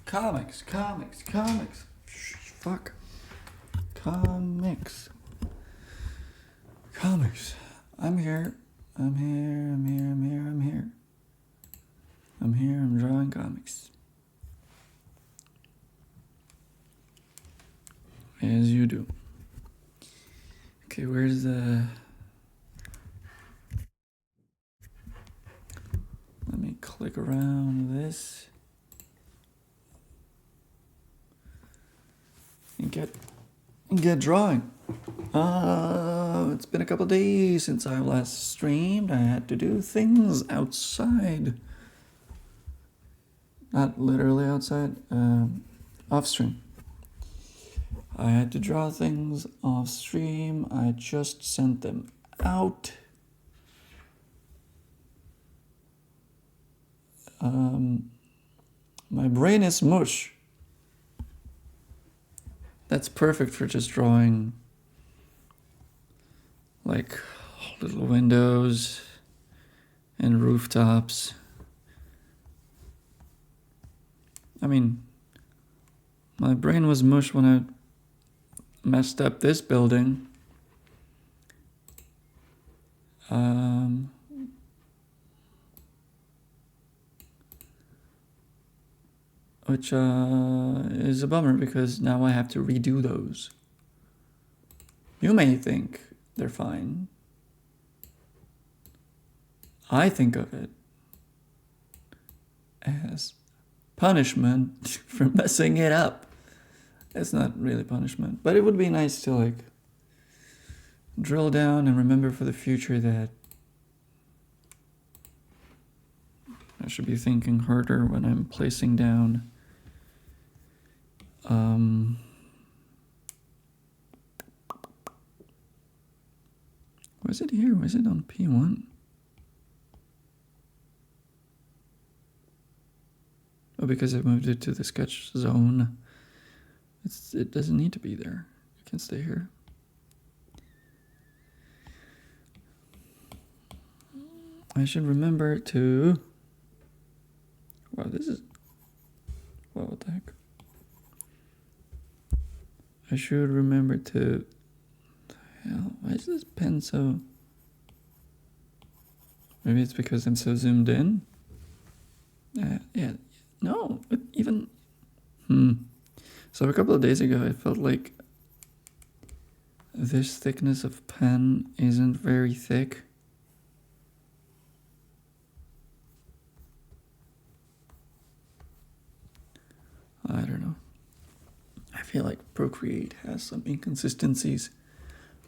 Comics. Fuck. Comics. I'm here. I'm drawing comics. As you do. Okay, where's the... Let me click around this. And get drawing. It's been a couple days since I last streamed. I had to do things outside. Not literally outside, off stream. I had to draw things off stream. I just sent them out. My brain is mush. That's perfect for just drawing like little windows and rooftops. I mean, my brain was mush when I messed up this building. Which is a bummer because now I have to redo those. You may think they're fine. I think of it as punishment for messing it up. It's not really punishment, but it would be nice to like drill down and remember for the future that I should be thinking harder when I'm placing down was it here? Was it on P1? Oh, because I moved it to the sketch zone. It doesn't need to be there. It can stay here. I should remember to... Wow, this is... Wow, what the heck? I should remember to... Hell, why is this pen so... Maybe it's because I'm so zoomed in? Yeah. No, even... So a couple of days ago, I felt like this thickness of pen isn't very thick. I don't know. I feel like Procreate has some inconsistencies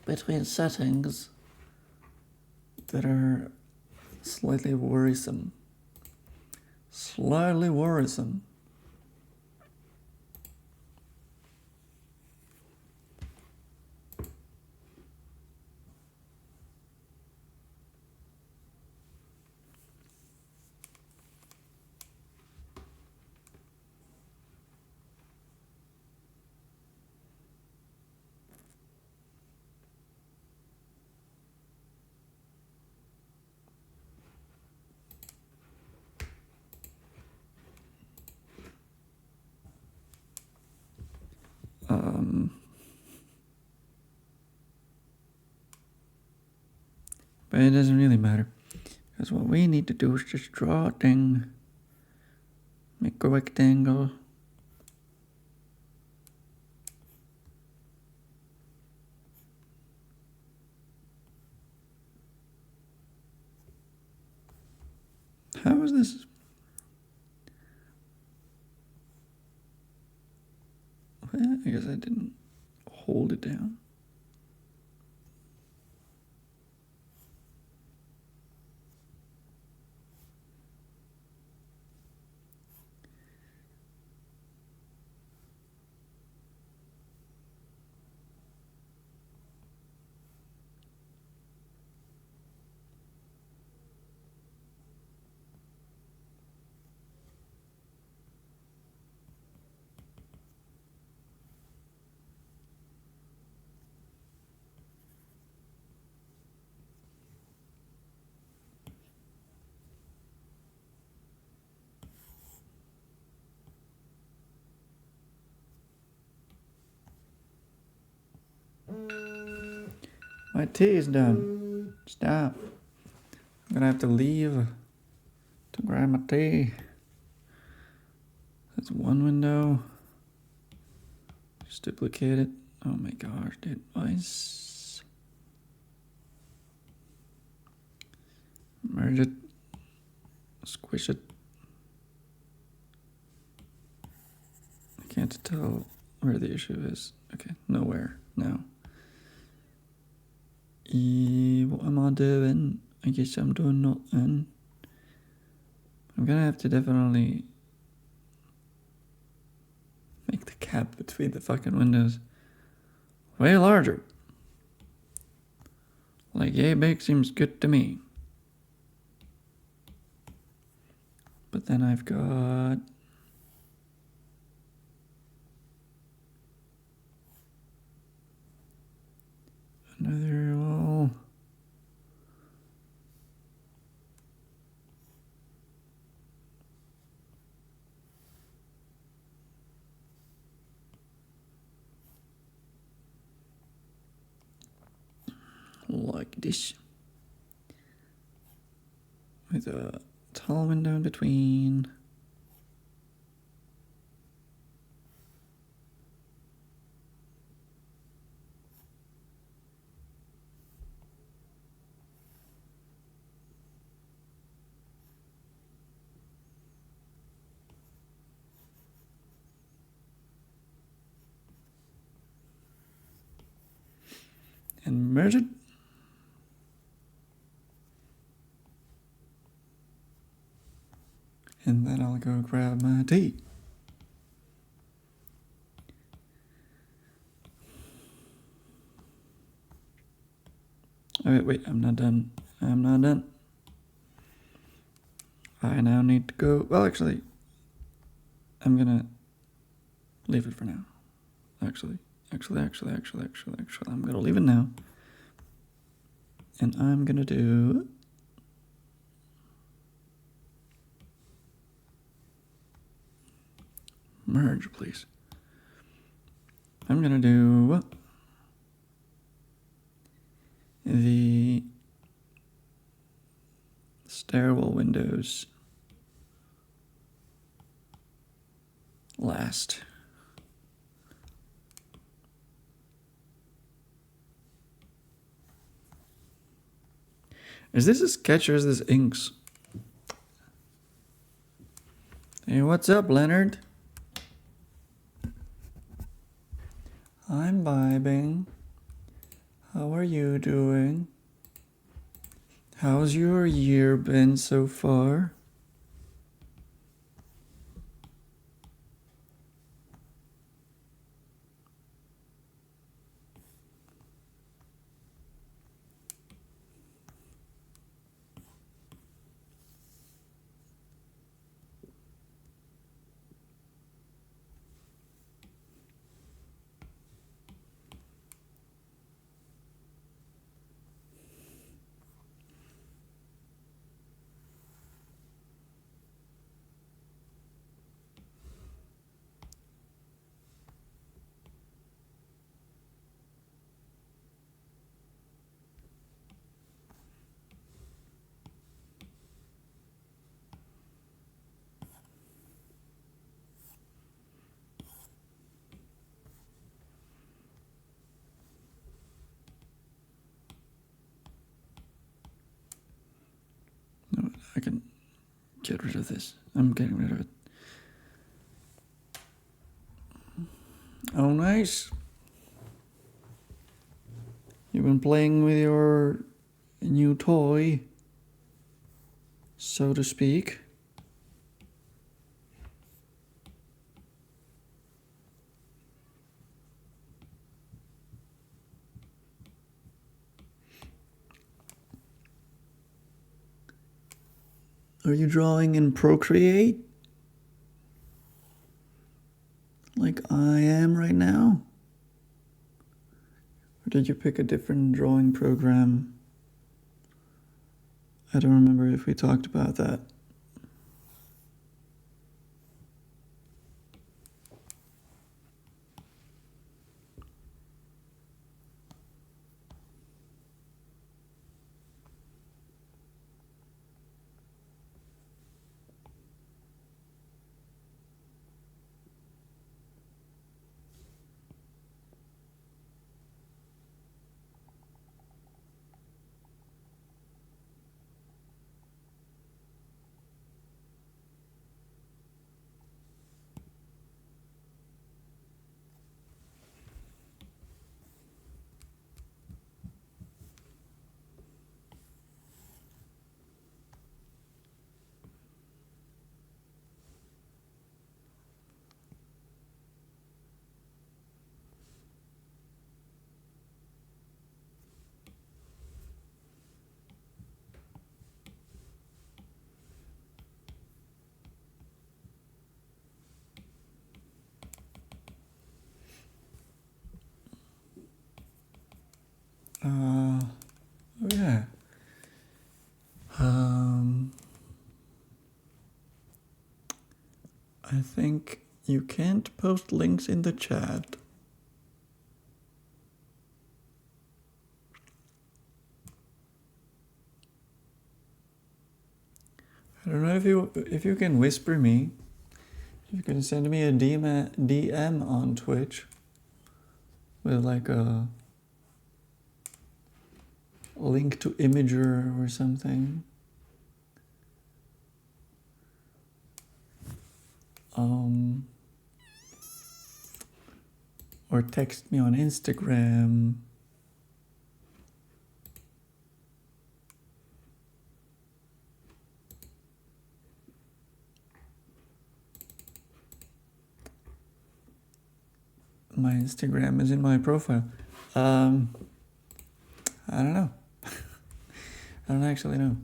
between settings that are slightly worrisome. Slightly worrisome. But it doesn't really matter. Because what we need to do is just draw a thing. Make a rectangle. How is this? Well, I guess I didn't hold it down. My tea is done. Stop. I'm gonna have to leave to grab my tea. That's one window. Just duplicate it. Oh my gosh, dude. Nice. Merge it. Squish it. I can't tell where the issue is. Okay, nowhere now. What am I doing? I guess I'm doing nothing. I'm gonna have to definitely make the gap between the fucking windows way larger. Like, yay big seems good to me. But then I've got another wall. Like this. With a tall window in between. And merge it. And then I'll go grab my tea. Oh, wait, I'm not done. I'm not done. I now need to go. Well, actually, I'm gonna leave it for now. Actually, I'm gonna leave it now. And I'm gonna do merge, please. I'm gonna do the stairwell windows last. Is this a sketch or is this inks? Hey, what's up, Leonard? I'm vibing. How are you doing? How's your year been so far? No, I can get rid of this. I'm getting rid of it. Oh, nice. You've been playing with your new toy, so to speak. Are you drawing in Procreate? Like I am right now? Or did you pick a different drawing program? I don't remember if we talked about that. I think you can't post links in the chat. I don't know if you can whisper me. You can send me a DM on Twitch with like a link to Imager or something. Or text me on Instagram. My Instagram is in my profile. I don't know. I don't actually know.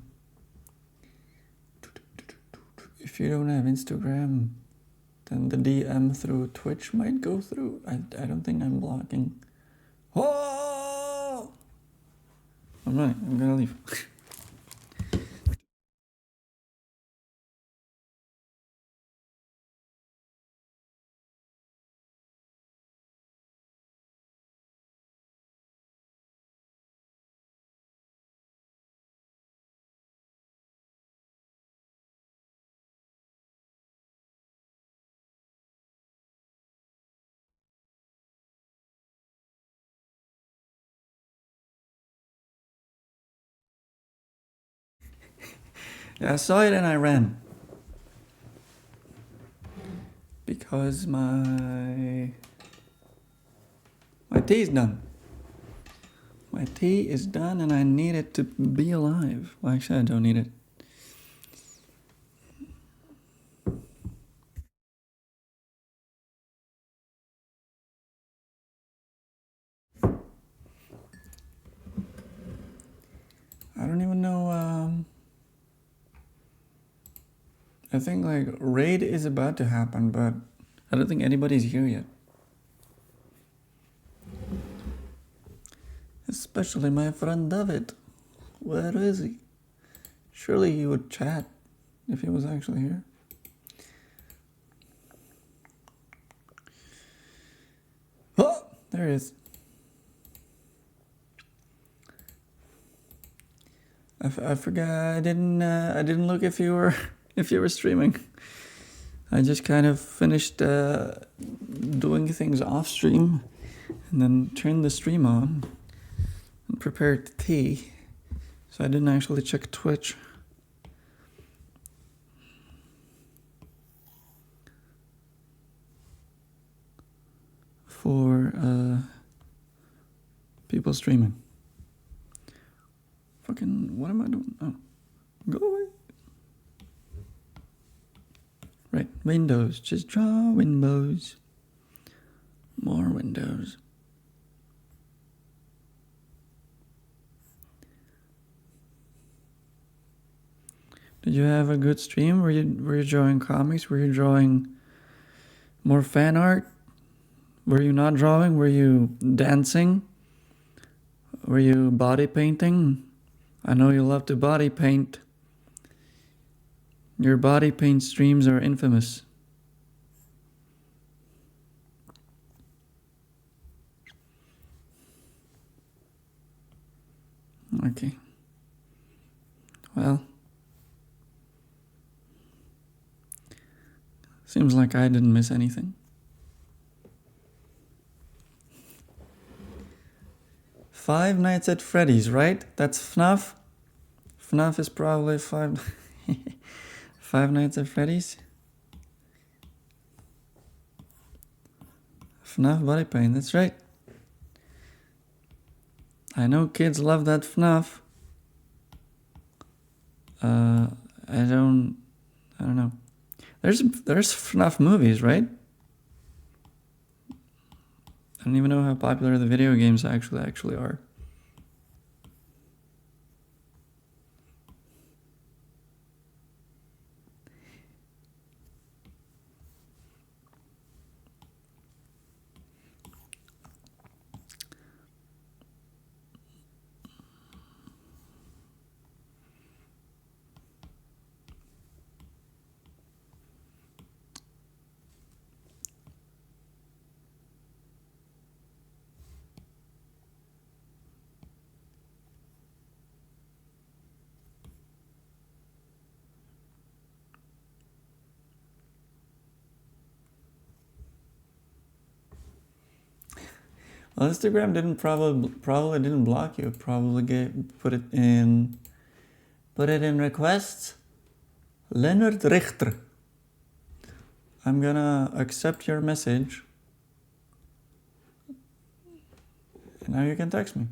If you don't have Instagram, then the DM through Twitch might go through. I don't think I'm blocking. Oh! I'm running. I'm gonna leave. Yeah, I saw it and I ran. Because my tea is done. My tea is done and I need it to be alive. Well, actually, I don't need it. I don't even know. I think like raid is about to happen, but I don't think anybody's here yet. Especially my friend David. Where is he? Surely he would chat if he was actually here. Oh, there he is. I forgot. I didn't look if you were streaming. I just kind of finished doing things off stream, and then turned the stream on and prepared the tea. So I didn't actually check Twitch. For people streaming. Fucking, what am I doing? Oh, go away. Right, windows. Just draw windows. More windows. Did you have a good stream? Were you drawing comics? Were you drawing more fan art? Were you not drawing? Were you dancing? Were you body painting? I know you love to body paint. Your body paint streams are infamous. Okay. Well, seems like I didn't miss anything. Five Nights at Freddy's, right? That's FNAF? FNAF is probably Five Nights at Freddy's? FNAF body paint, that's right. I know kids love that FNAF. I don't know. There's FNAF movies, right? I don't even know how popular the video games actually are. Well, Instagram probably didn't block you. Probably put it in requests. Leonard Richter. I'm gonna accept your message. And now you can text me.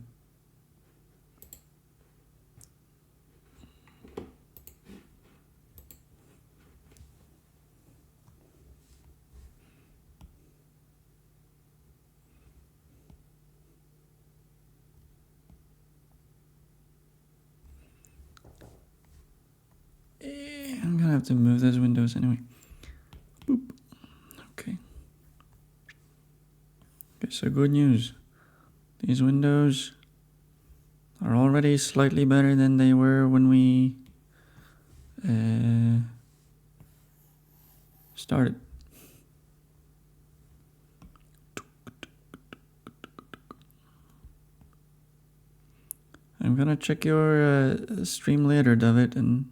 I'm gonna have to move those windows anyway. Boop. Okay. Okay, so good news. These windows are already slightly better than they were when we started. I'm gonna check your stream later, David, and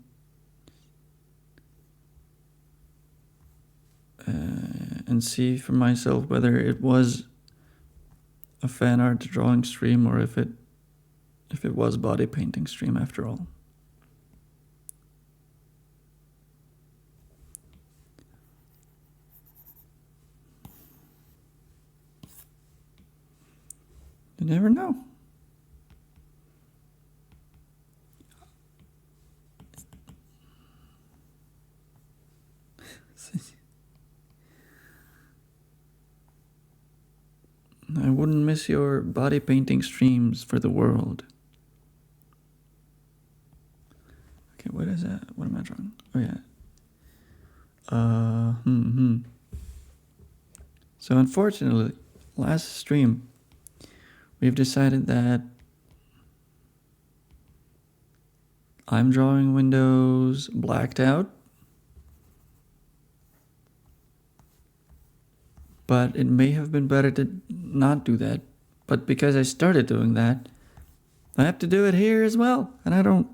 see for myself whether it was a fan art drawing stream or if it was body painting stream after all. You never know. I wouldn't miss your body painting streams for the world. Okay, what is that? What am I drawing? Oh yeah. So unfortunately, last stream, we've decided that I'm drawing windows blacked out. But it may have been better to not do that. But because I started doing that, I have to do it here as well. And I don't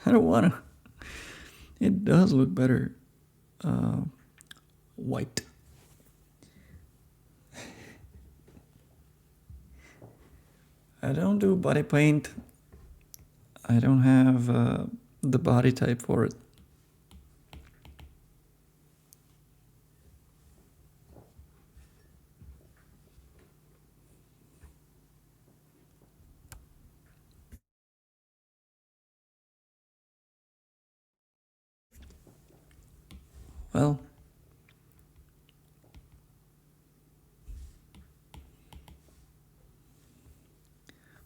want to. It does look better white. I don't do body paint. I don't have the body type for it. Well,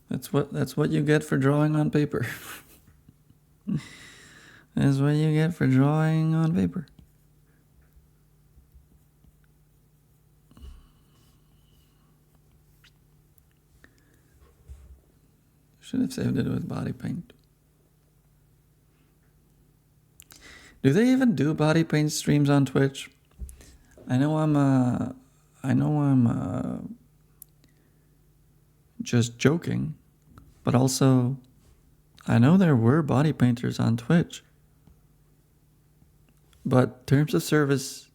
that's what you get for drawing on paper. That's what you get for drawing on paper. Should have saved it with body paint. Do they even do body paint streams on Twitch? I know I'm just joking, but also I know there were body painters on Twitch. But terms of service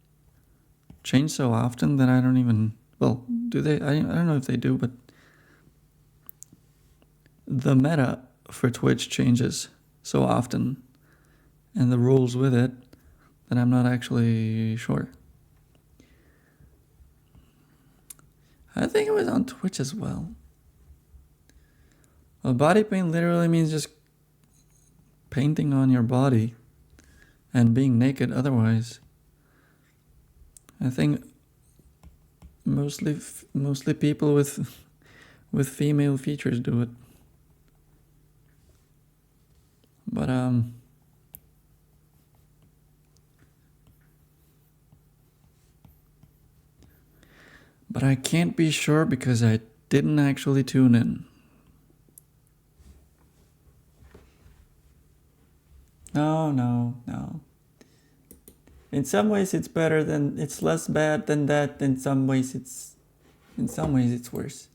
change so often that I don't even, well, do they? I don't know if they do, but the meta for Twitch changes so often and the rules with it that I'm not actually sure. I think it was on Twitch as well. Well, body paint literally means just painting on your body and being naked otherwise. I think mostly people with female features do it. But I can't be sure because I didn't actually tune in. No. In some ways it's better than, it's less bad than that. In some ways it's worse.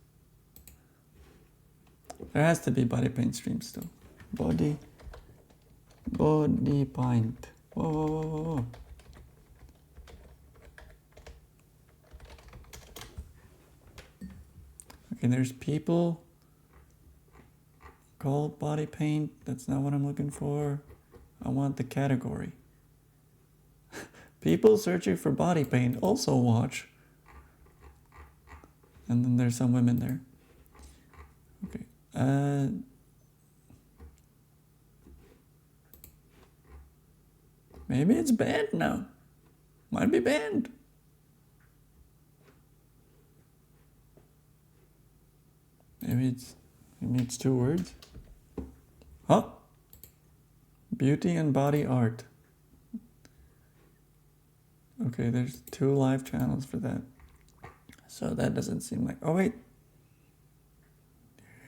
There has to be body paint streams too. Body paint. Whoa. Okay, there's people called body paint. That's not what I'm looking for. I want the category. People searching for body paint also watch. And then there's some women there. Okay. Maybe it's banned now. Might be banned. Maybe it's 2 words. Huh? Beauty and body art. Okay, there's 2 live channels for that. So that doesn't seem like... Oh, wait.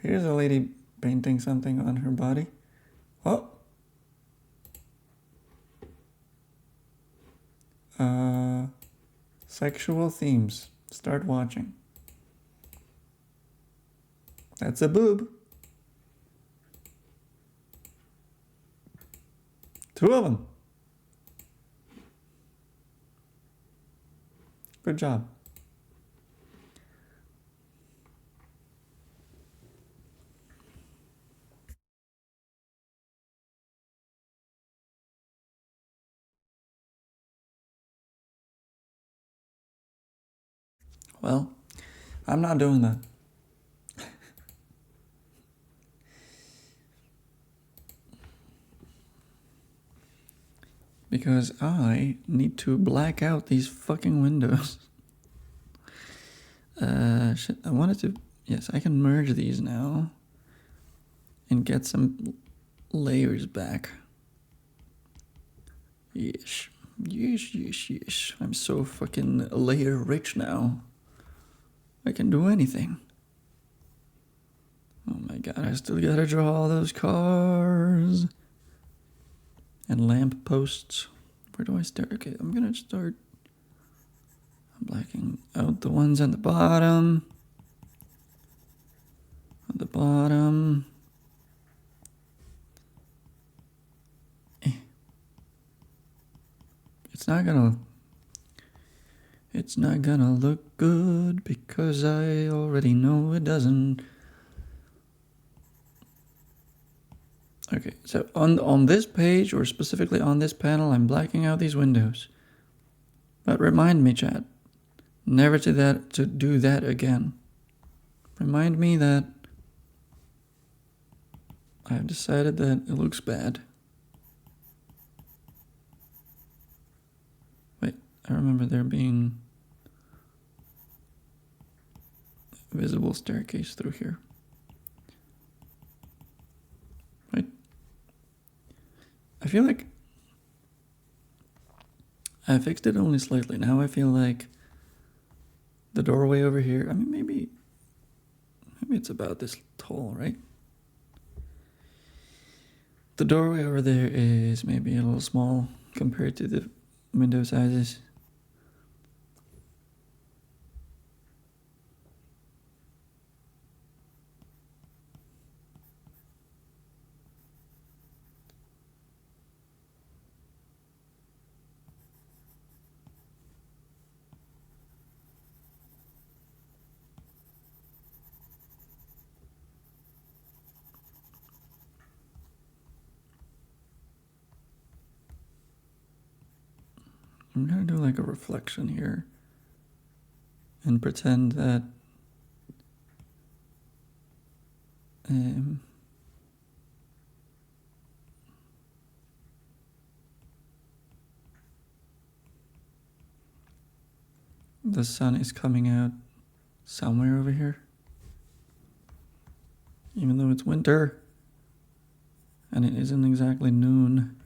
Here's a lady painting something on her body. Oh. Sexual themes. Start watching. That's a boob. 2 of them. Good job. Well, I'm not doing that. Because I need to black out these fucking windows. Shit, I wanted to... Yes, I can merge these now. And get some layers back. Yes. Yes. I'm so fucking layer rich now. I can do anything. Oh my god, I still gotta draw all those cars. And lamp posts. Where do I start? Okay, I'm gonna start. I'm blacking out the ones on the bottom. On the bottom. It's not gonna look good because I already know it doesn't. Okay, so on this page, or specifically on this panel, I'm blacking out these windows. But remind me, chat, never to do that again. Remind me that I've decided that it looks bad. Wait, I remember there being a visible staircase through here. Right? I feel like I fixed it only slightly. Now I feel like the doorway over here, I mean, maybe it's about this tall, right? The doorway over there is maybe a little small compared to the window sizes. I'm gonna do like a reflection here and pretend that the sun is coming out somewhere over here, even though it's winter and it isn't exactly noon.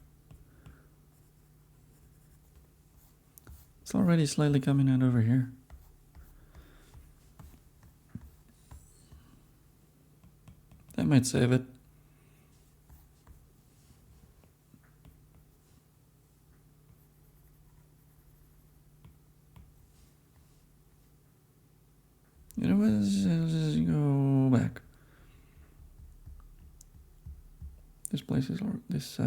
It's already slightly coming out over here. That might save it. You know what? Let's go back. This place is this.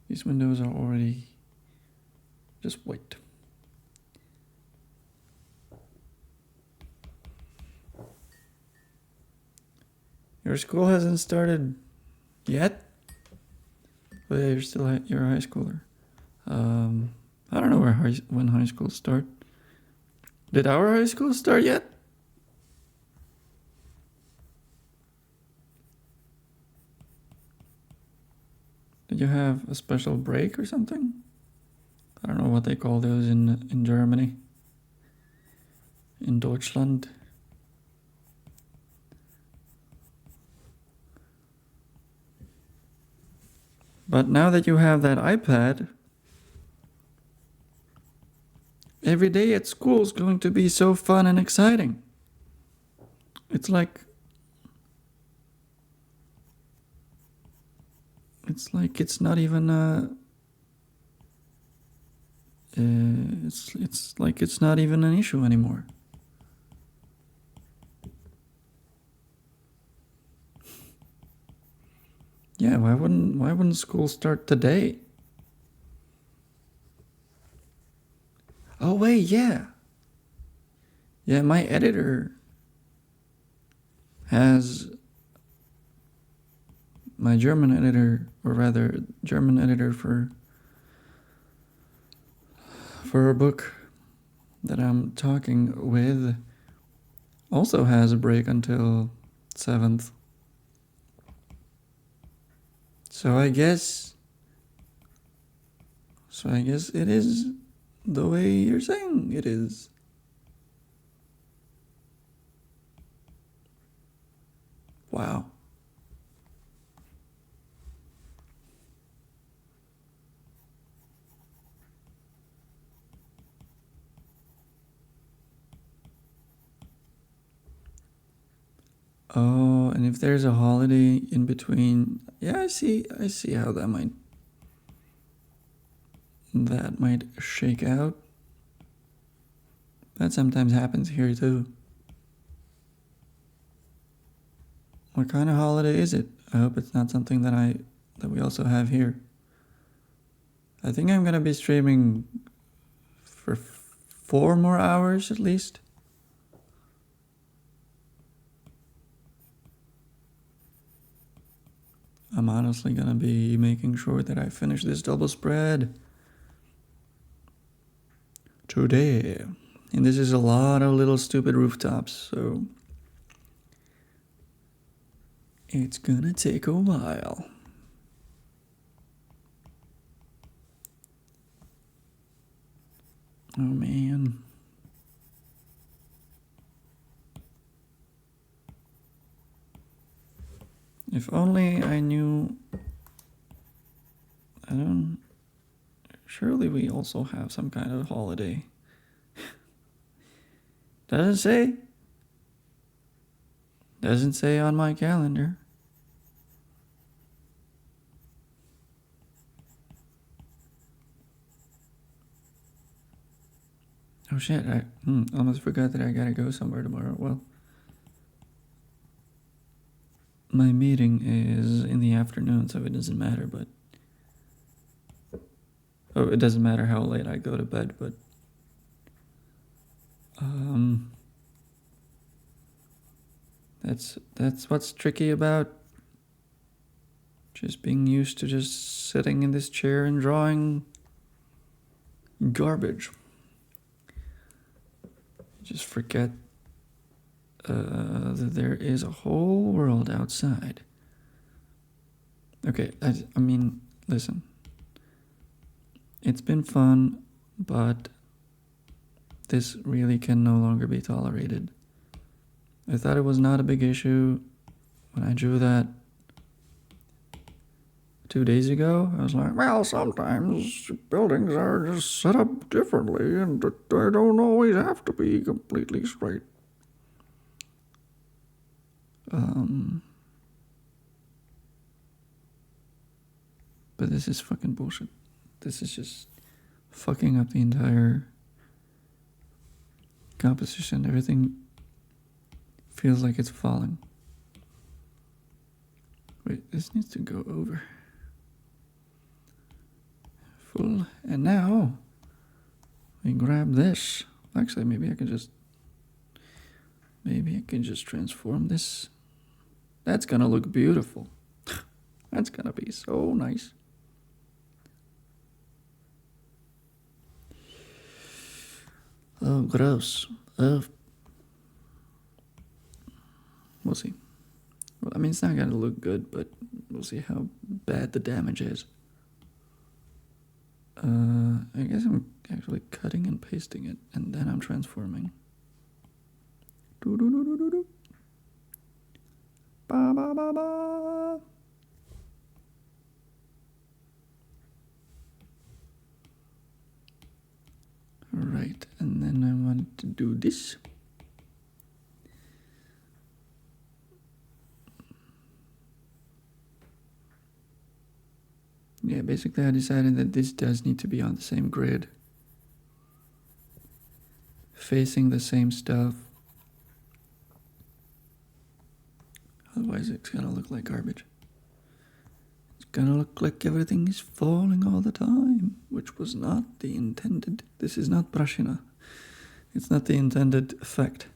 These windows are already just white. Your school hasn't started yet? But you're still you're a high schooler. I don't know when high schools start. Did our high school start yet? Did you have a special break or something? I don't know what they call those in Germany. In Deutschland. But now that you have that iPad, every day at school is going to be so fun and exciting. It's like it's not even it's like it's not even an issue anymore. Yeah, why wouldn't school start today? Oh wait, yeah. Yeah, my editor has my German editor, or rather German editor for a book that I'm talking with, also has a break until 7th. So I guess it is the way you're saying it is. Wow. Oh, and if there's a holiday in between, yeah, I see how that might shake out. That sometimes happens here too. What kind of holiday is it? I hope it's not something that we also have here. I think I'm gonna be streaming for 4 more hours at least. I'm honestly gonna be making sure that I finish this double spread today. And this is a lot of little stupid rooftops, so it's gonna take a while. Oh man. If only I knew. Surely we also have some kind of holiday. Doesn't say on my calendar. Oh shit, I almost forgot that I gotta go somewhere tomorrow. Well, my meeting is in the afternoon, so it doesn't matter, but... Oh, it doesn't matter how late I go to bed, but... That's what's tricky about just being used to just sitting in this chair and drawing garbage. Just forget that there is a whole world outside. Okay, I mean, listen. It's been fun, but this really can no longer be tolerated. I thought it was not a big issue when I drew that 2 days ago. I was like, well, sometimes buildings are just set up differently and they don't always have to be completely straight. But this is fucking bullshit. This is just fucking up the entire composition. Everything feels like it's falling. Wait, this needs to go over. Full. And now we grab this. Actually, maybe I can just transform this That's gonna look beautiful. That's gonna be so nice. Oh, gross. We'll see. Well, I mean, it's not gonna look good, but we'll see how bad the damage is. I guess I'm actually cutting and pasting it, and then I'm transforming. Do do do do do do. Ba ba ba ba. Right, and then I want to do this. Yeah, basically I decided that this does need to be on the same grid. Facing the same stuff. Otherwise it's gonna look like garbage. It's gonna look like everything is falling all the time, which was not the intended. This is not brushina. It's not the intended effect.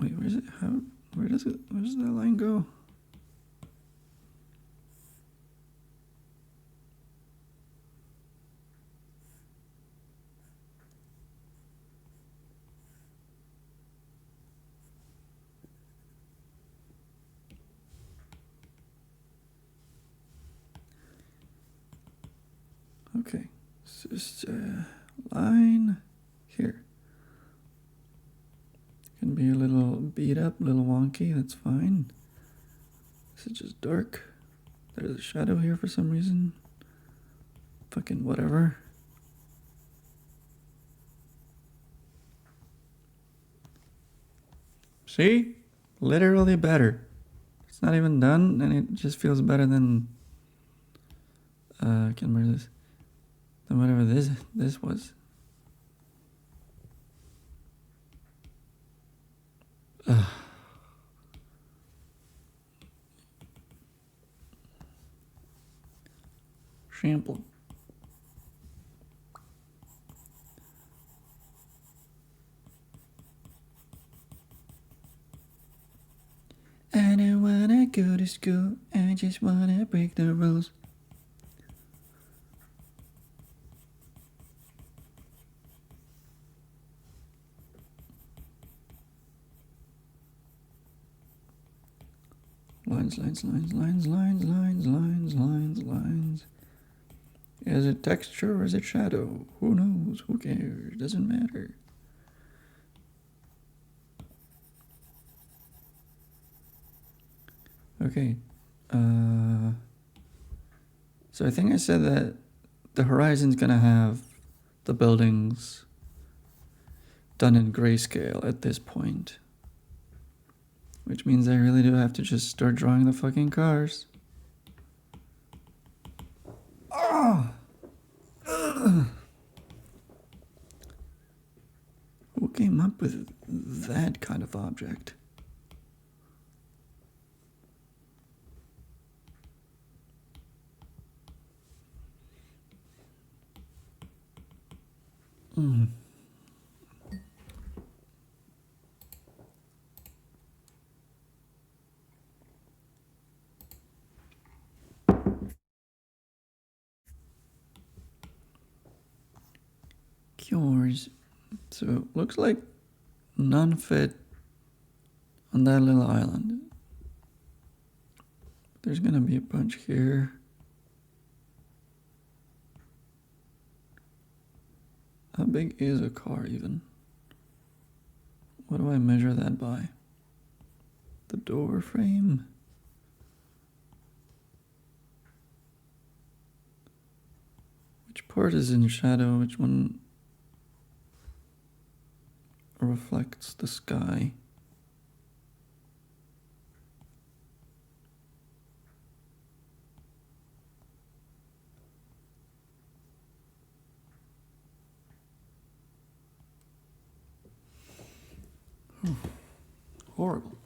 Wait, where is it? Where does that line go? Okay, it's just a line here. It can be a little beat up, a little wonky, that's fine. This is just dark. There's a shadow here for some reason. Fucking whatever. See? Literally better. It's not even done, and it just feels better than I can't remember this. Than whatever this was. Shampoo. I don't wanna go to school, I just wanna break the rules. Lines, lines, lines, lines, lines, lines, lines, lines, lines. Is it texture or is it shadow? Who knows? Who cares? Doesn't matter. Okay. So I think I said that the horizon's gonna have the buildings done in grayscale at this point. Which means I really do have to just start drawing the fucking cars. Oh! Who came up with that kind of object? Cures. So looks like none fit on that little island. There's gonna be a bunch here. How big is a car even? What do I measure that by? The door frame? Which part is in shadow? Which one reflects the sky? Horrible.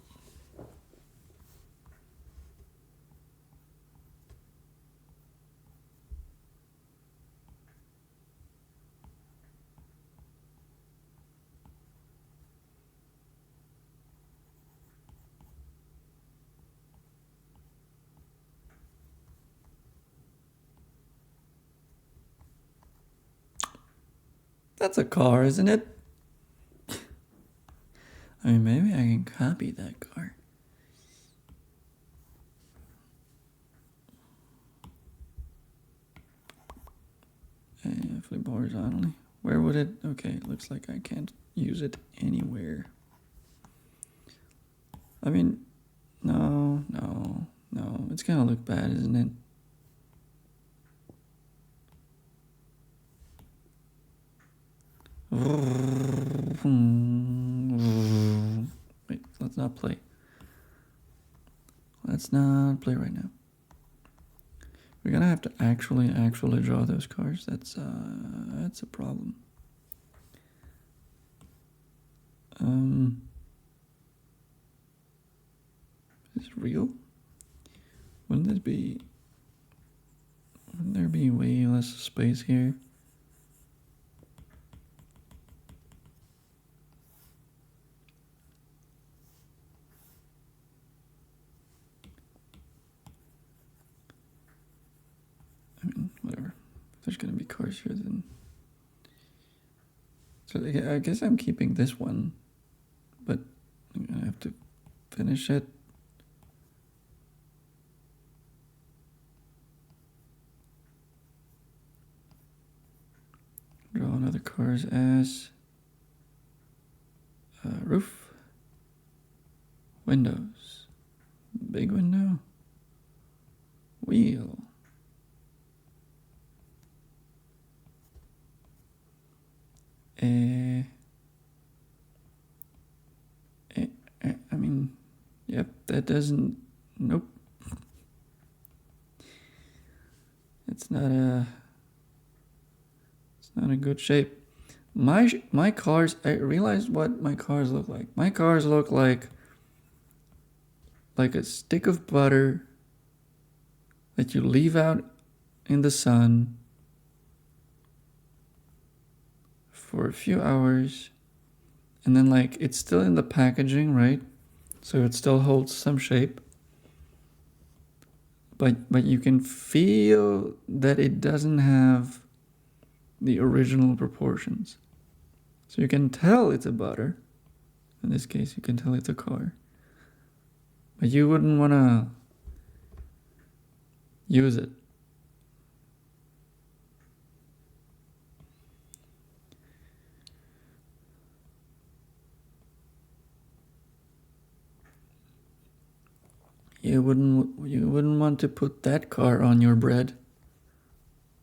That's a car, isn't it? I mean, maybe I can copy that car. Flip horizontally. Where would it? Okay, it looks like I can't use it anywhere. I mean, no. It's gonna look bad, isn't it? Wait, let's not play. Let's not play right now. We're gonna have to actually draw those cars. That's a problem. Is it real? Wouldn't there be way less space here? I mean, whatever. If there's gonna be cars here, then. So I guess I'm keeping this one, but I'm gonna have to finish it. Draw another car's ass. Roof. Windows. Big window. Wheel. I mean, yep, that doesn't, nope. It's not a good shape. My cars, I realized what my cars look like. My cars look like a stick of butter that you leave out in the sun for a few hours, and then like it's still in the packaging, right? So it still holds some shape, but you can feel that it doesn't have the original proportions. So you can tell it's a butter. In this case, you can tell it's a car, but you wouldn't want to use it. You wouldn't want to put that car on your bread.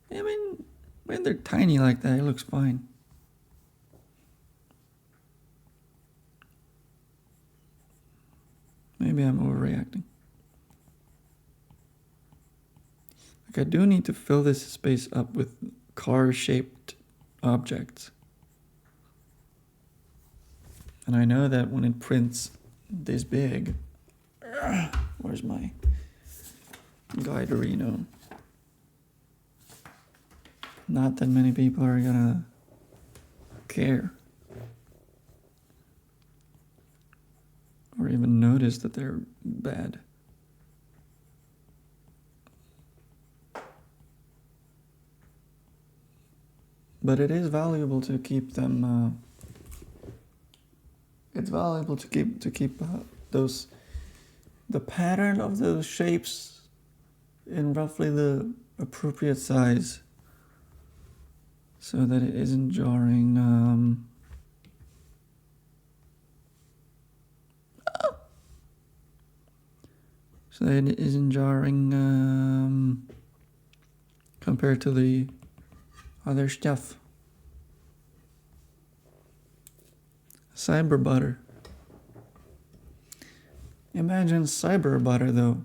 I mean, when they're tiny like that, it looks fine. Maybe I'm overreacting. Like, I do need to fill this space up with car-shaped objects. And I know that when it prints this big, where's my guiderino? Not that many people are gonna care or even notice that they're bad. But it is valuable to keep them. It's valuable to keep those, the pattern of those shapes in roughly the appropriate size, so that it isn't jarring. So that it isn't jarring compared to the other stuff. Cyber butter. Imagine cyber butter though.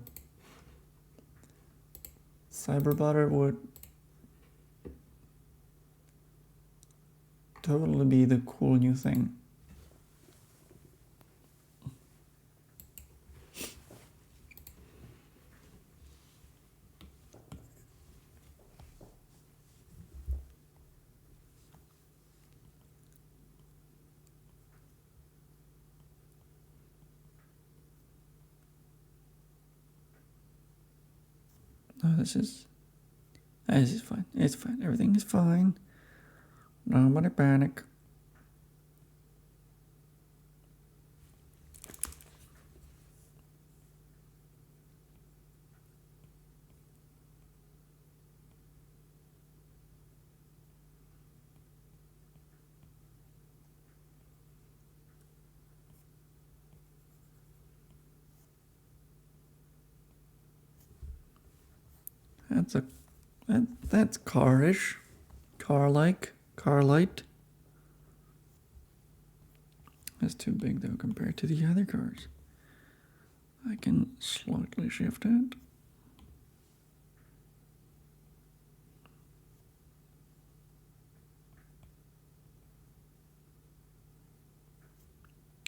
Cyber butter would totally be the cool new thing. No, this is fine. It's fine. Everything is fine. Nobody panic. That's car-ish. Car-like. Car-light. That's too big though compared to the other cars. I can slightly shift it.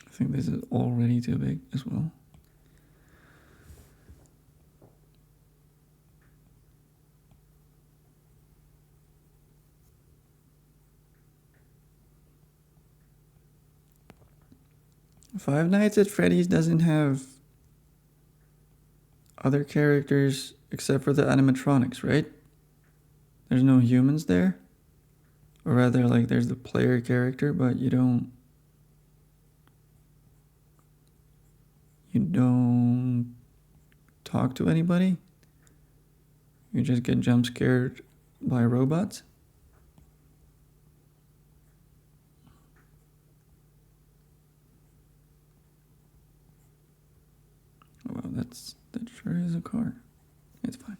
I think this is already too big as well. Five Nights at Freddy's doesn't have other characters except for the animatronics, right? There's no humans there? Or rather, like, there's the player character, but you don't talk to anybody? You just get jump scared by robots? Wow, that sure is a car. It's fine.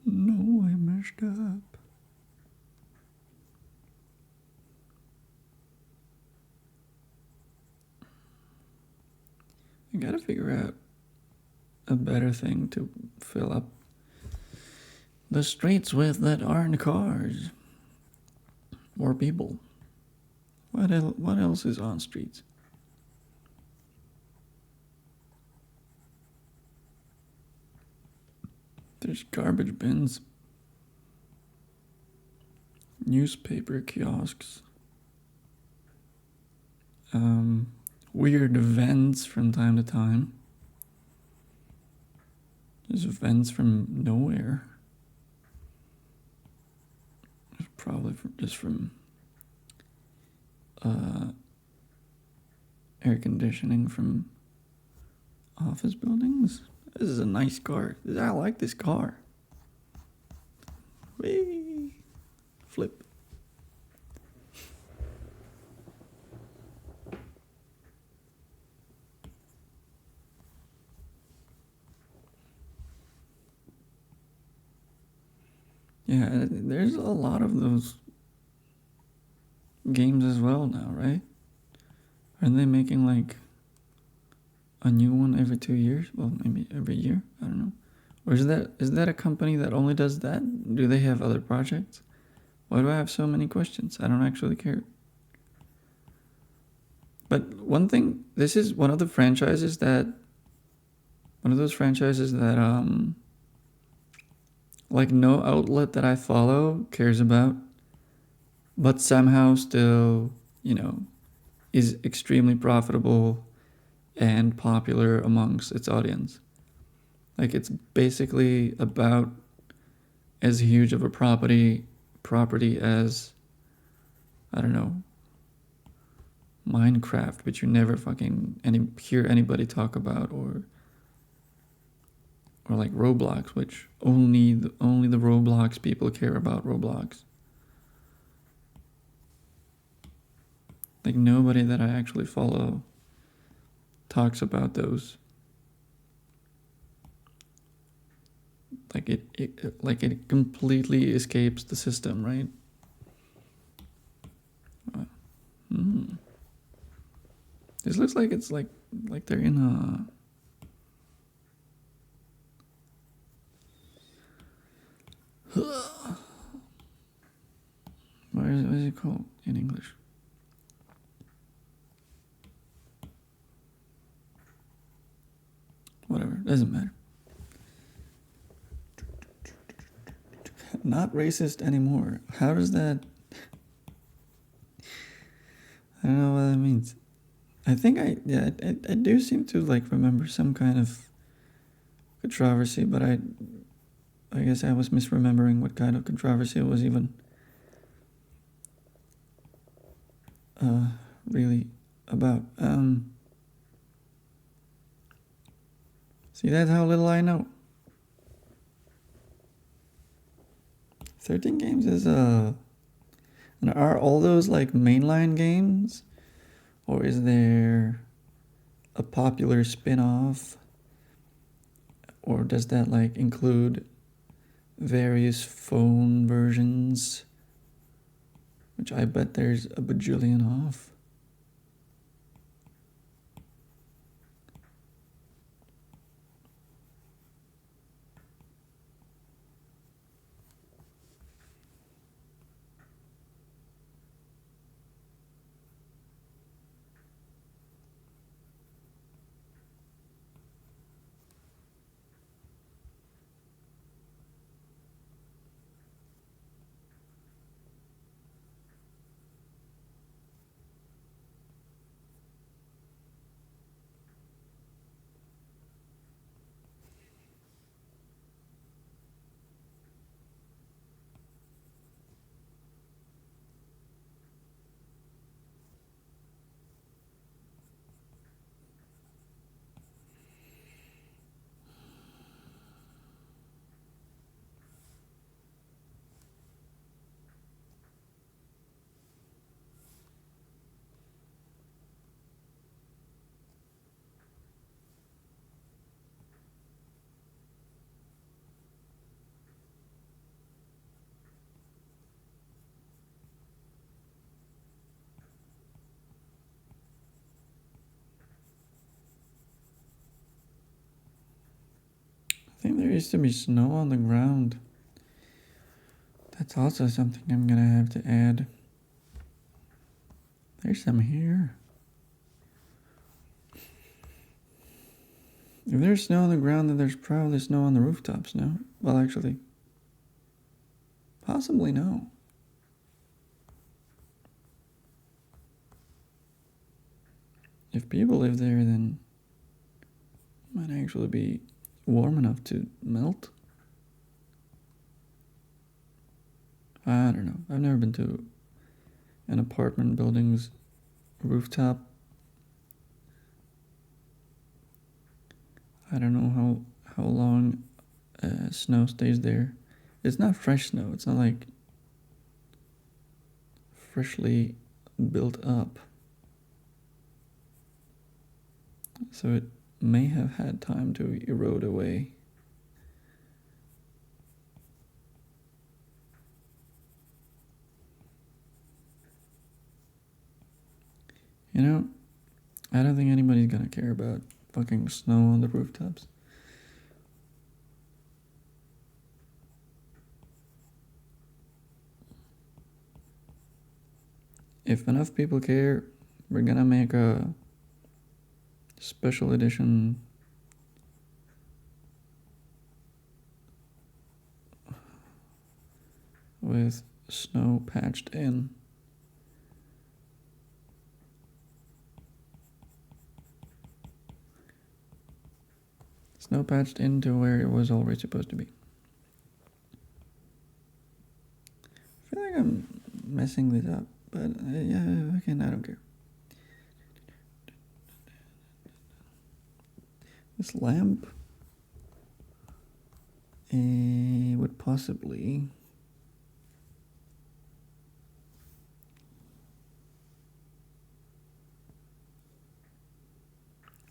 No, I messed up. I gotta figure out a better thing to fill up the streets with that aren't cars or people. What else is on streets? There's garbage bins, newspaper kiosks, weird vents from time to time. There's vents from nowhere. It's probably just from air conditioning from office buildings. This is a nice car. I like this car. Whee! Flip. Yeah, there's a lot of those games as well now, right? Aren't they making like a new one every 2 years? Well, maybe every year. I don't know. Or is that a company that only does that? Do they have other projects? Why do I have so many questions? I don't actually care. But one thing, this is one of those franchises that like no outlet that I follow cares about, but somehow still, is extremely profitable and popular amongst its audience. Like, it's basically about as huge of a property as, I don't know, Minecraft, which you never hear anybody talk about, or like Roblox, which only the Roblox people care about Roblox. Like, nobody that I actually follow talks about those. Like it completely escapes the system, right? This looks like it's like they're in a what is it called in English? Whatever, doesn't matter. Not racist anymore. How does that... I don't know what that means. I think I do seem to like remember some kind of controversy, but I guess I was misremembering what kind of controversy it was even really about. See, that's how little I know. 13 games is and are all those like mainline games, or is there a popular spin-off, or does that like include various phone versions, which I bet there's a bajillion of? I think there used to be snow on the ground. That's also something I'm gonna have to add. There's some here. If there's snow on the ground, then there's probably snow on the rooftops, no? Well, actually, possibly no. If people live there, then it might actually be warm enough to melt. I don't know. I've never been to an apartment building's rooftop. I don't know how long snow stays there. It's not fresh snow. It's not like freshly built up. So it may have had time to erode away. You know, I don't think anybody's gonna care about fucking snow on the rooftops. If enough people care, we're gonna make a special edition with snow patched in. Snow patched into where it was always supposed to be. I feel like I'm messing this up, but yeah, okay, I don't care. This lamp would possibly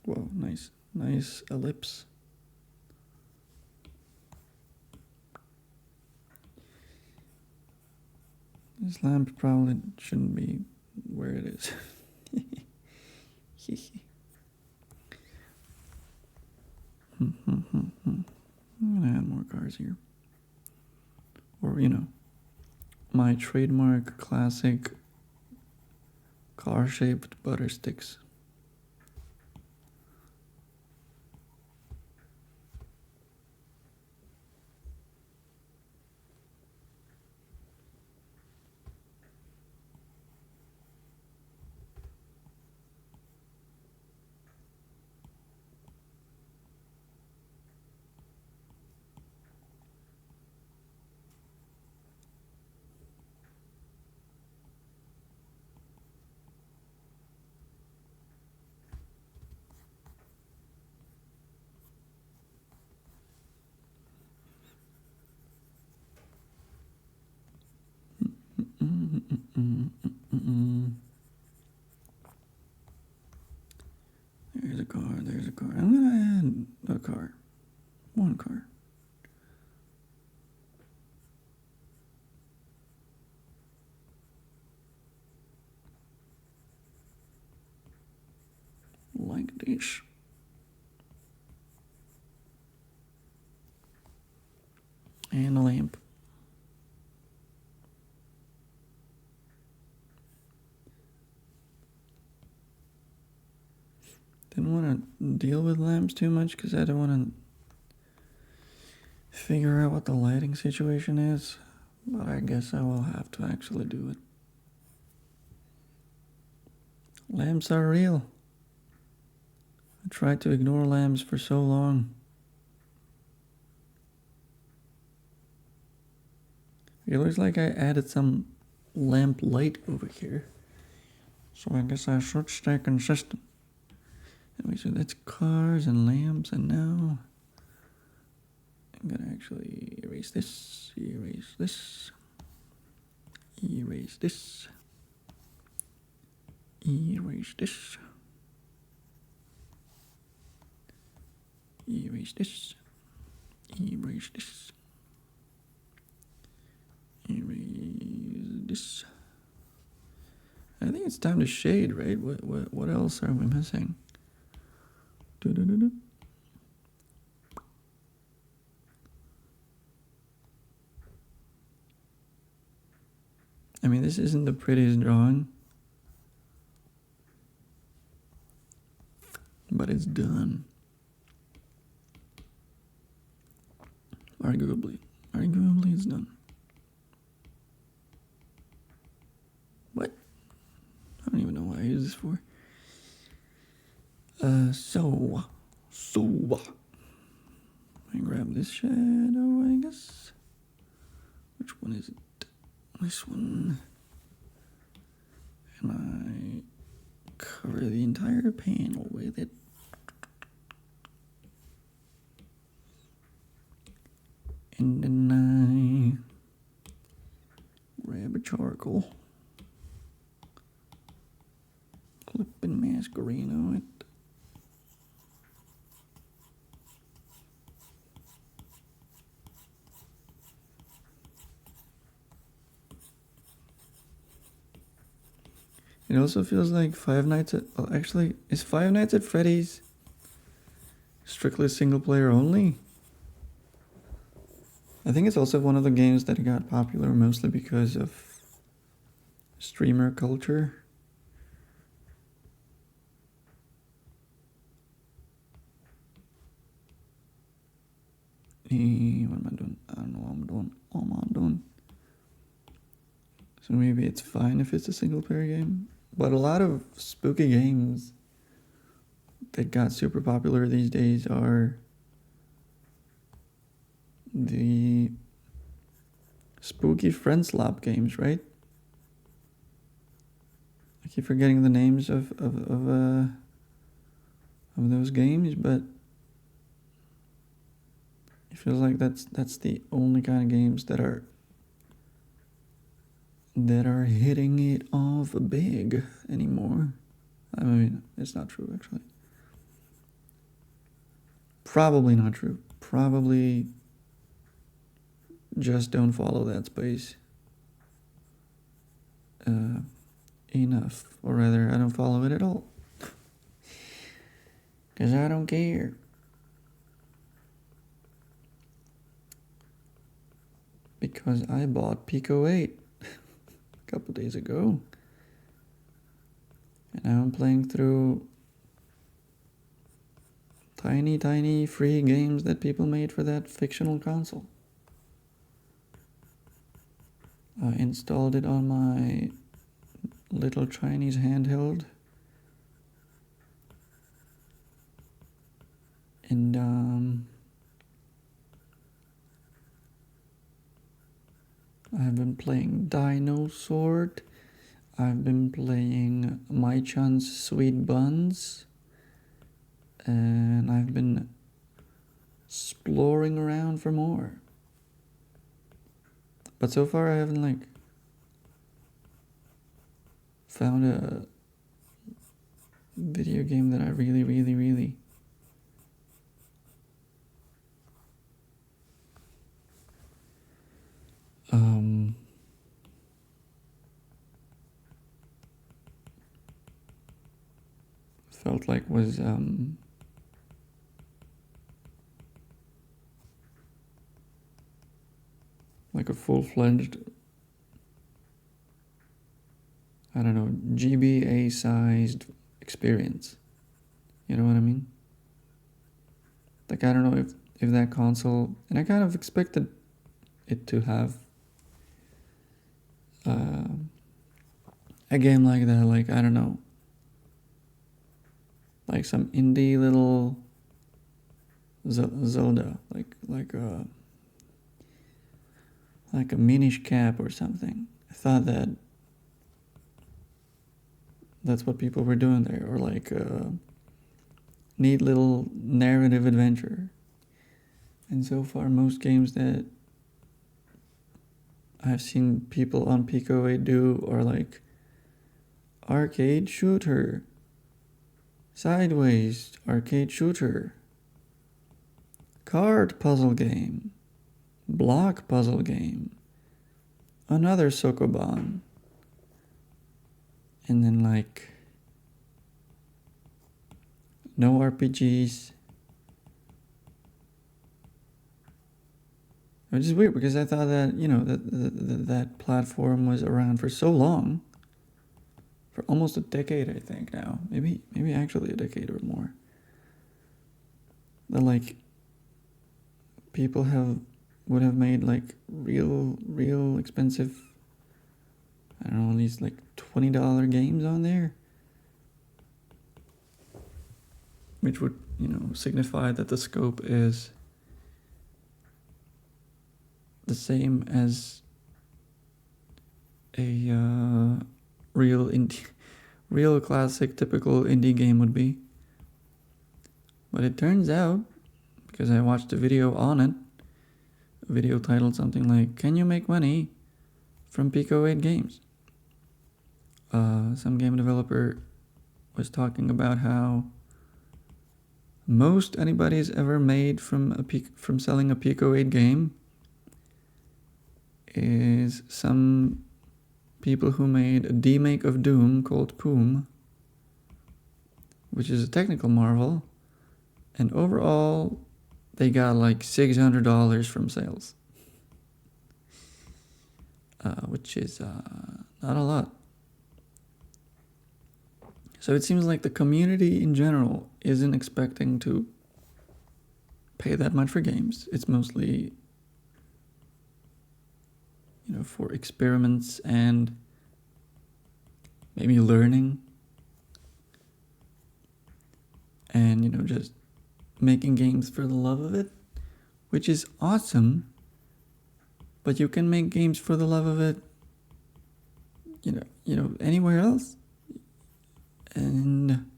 whoa, nice ellipse. This lamp probably shouldn't be where it is. I'm gonna add more cars here. Or, you know, my trademark classic car-shaped butter sticks. like this. And a lamp. Didn't want to deal with lamps too much because I don't want to figure out what the lighting situation is. But I guess I will have to actually do it. Lamps are real. I tried to ignore lamps for so long. It looks like I added some lamp light over here. So I guess I should stay consistent. Anyway, so that's cars and lamps, and now I'm gonna actually erase this, erase this, erase this, erase this, erase this, erase this, erase this. I think it's time to shade, right? What else are we missing? Do-do-do-do. I mean, this isn't the prettiest drawing, but it's done. Arguably it's done. What? I don't even know what I use this for. So I grab this shadow, I guess. Which one is it? This one. And I cover the entire panel with it. And then I grab a charcoal. Clip and masquerino it. It also feels like Five Nights at... Well, actually, is Five Nights at Freddy's strictly single player only? I think it's also one of the games that got popular mostly because of streamer culture. What am I doing? I don't know what I'm doing. So maybe it's fine if it's a single player game. But a lot of spooky games that got super popular these days are the spooky friend slop games, right? I keep forgetting the names of those games, but it feels like that's the only kind of games that are hitting it off big anymore. I mean, it's not true, actually. Probably not true. Probably just don't follow that space enough. Or rather, I don't follow it at all. Because I don't care. Because I bought Pico 8 a couple days ago. And now I'm playing through tiny free games that people made for that fictional console. I installed it on my little Chinese handheld. And I've been playing Dino Sword. I've been playing My-chan's Sweet Buns. And I've been exploring around for more. But so far I haven't found a video game that I really felt like was like a full-fledged, I don't know, GBA-sized experience. You know what I mean? Like, I don't know if that console, and I kind of expected it to have a game like that, like, I don't know, like some indie little Zelda, like a Minish Cap or something. I thought that's what people were doing there, or like a neat little narrative adventure. And so far, most games that I've seen people on Pico 8 do are like arcade shooter, sideways arcade shooter, card puzzle game, block puzzle game, another Sokoban, and then like no RPGs. Which is weird because I thought that, you know, that platform was around for so long, for almost a decade, I think now, maybe actually a decade or more. That like people would have made like real expensive, I don't know, these like $20 games on there, which would, you know, signify that the scope is the same as a real classic typical indie game would be. But it turns out, because I watched a video on it, a video titled something like, "Can you make money from Pico 8 games?" Some game developer was talking about how most anybody's ever made from selling a Pico 8 game is some people who made a demake of Doom called Poom, which is a technical marvel, and overall they got like $600 from sales, which is not a lot. So it seems like the community in general isn't expecting to pay that much for games. It's mostly, you know, for experiments and maybe learning, and, you know, just making games for the love of it, which is awesome. But you can make games for the love of it, you know, anywhere else. And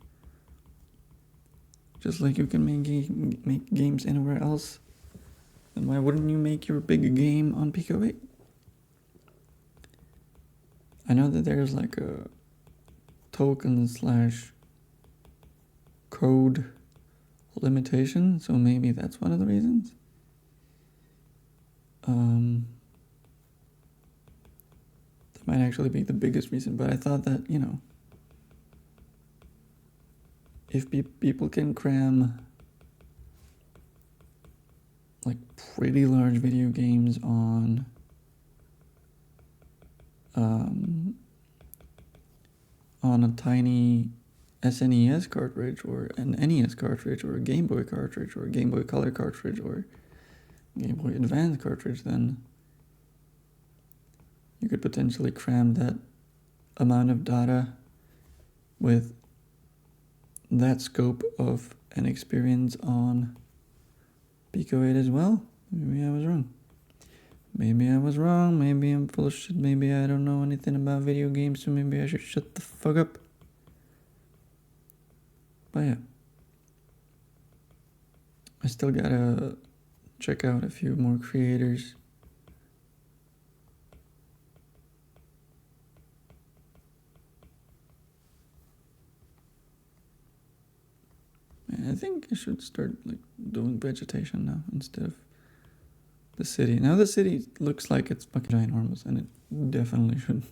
just like you can make games anywhere else, then why wouldn't you make your big game on Pico 8? I know that there's like a token/code limitation, so maybe that's one of the reasons. That might actually be the biggest reason, but I thought that, you know, if people can cram like pretty large video games on a tiny SNES cartridge or an NES cartridge or a Game Boy cartridge or a Game Boy Color cartridge or Game Boy Advance cartridge, then you could potentially cram that amount of data with that scope of an experience on Pico 8 as well. Maybe I was wrong. Maybe I'm full of shit. Maybe I don't know anything about video games, so maybe I should shut the fuck up. But yeah, I still gotta check out a few more creators. And I think I should start like doing vegetation now instead of the city. Now the city looks like it's fucking ginormous, and it definitely shouldn't.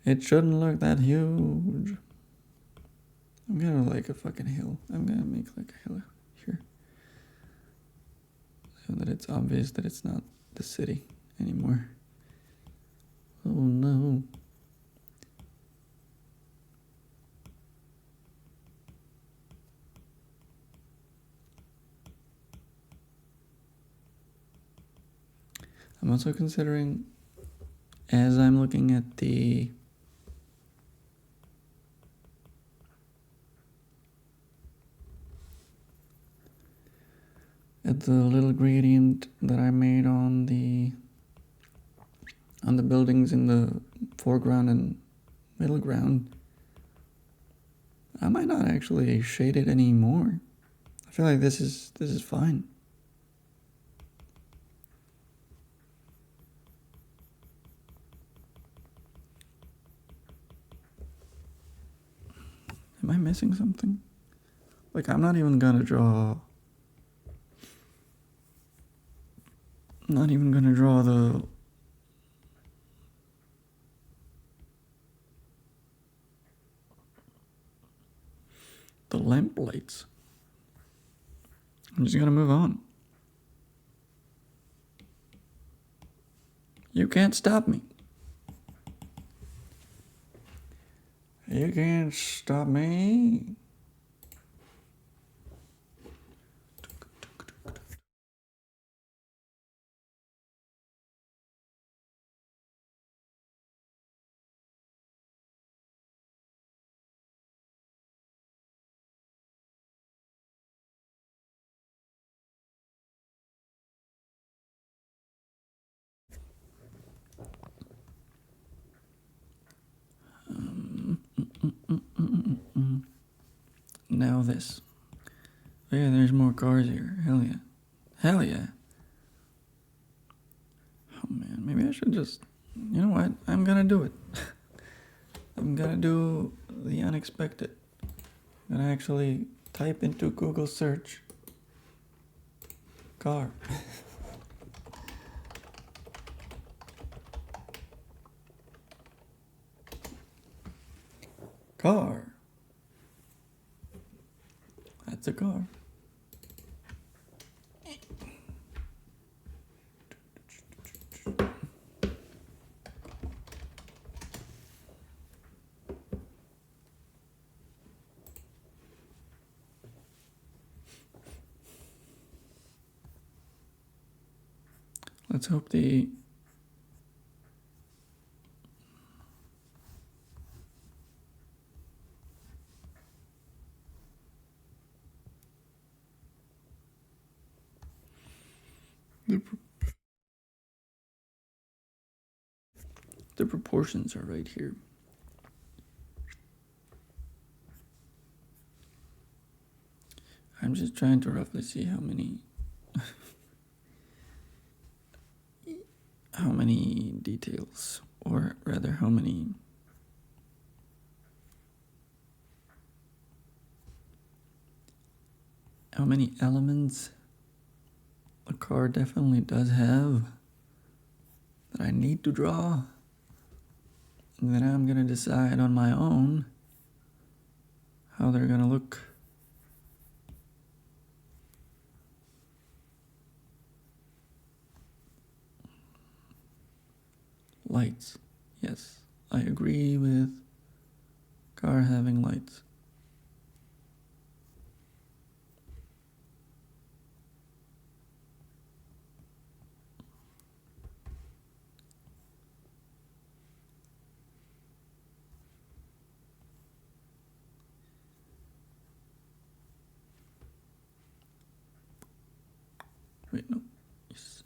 It shouldn't look that huge. I'm gonna like a fucking hill. I'm gonna make like a hill here. So that it's obvious that it's not the city anymore. Oh no. I'm also considering, as I'm looking at the little gradient that I made on the buildings in the foreground and middle ground, I might not actually shade it anymore. I feel like this is fine. Am I missing something? Like, I'm not even gonna draw the lamp lights. I'm just gonna move on. You can't stop me. You can't stop me. Now this. Oh yeah, there's more cars here. Hell yeah. Hell yeah. Oh man, maybe I should just... You know what? I'm gonna do it. I'm gonna do the unexpected. I'm gonna actually type into Google search car. Car. That's a car. Let's hope the proportions are right here. I'm just trying to roughly see how many details, or rather how many elements a car definitely does have that I need to draw, and then I'm gonna decide on my own how they're gonna look. Lights. Yes, I agree with car having lights. Wait, no. Yes.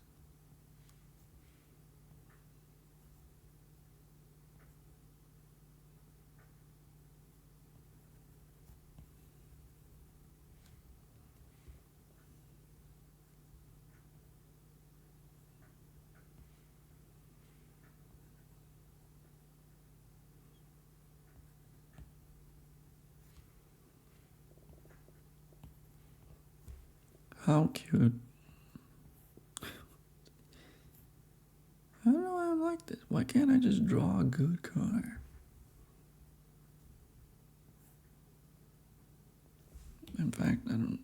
How cute. I don't know why I'm like this. Why can't I just draw a good car? In fact, I don't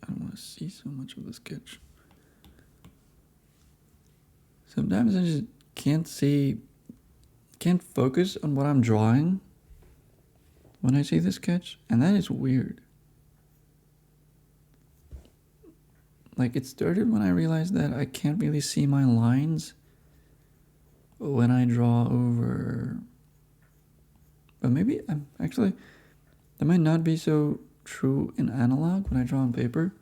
want to see so much of the sketch. Sometimes I just can't focus on what I'm drawing when I see the sketch, and that is weird. Like, it started when I realized that I can't really see my lines when I draw over. But maybe that might not be so true in analog when I draw on paper,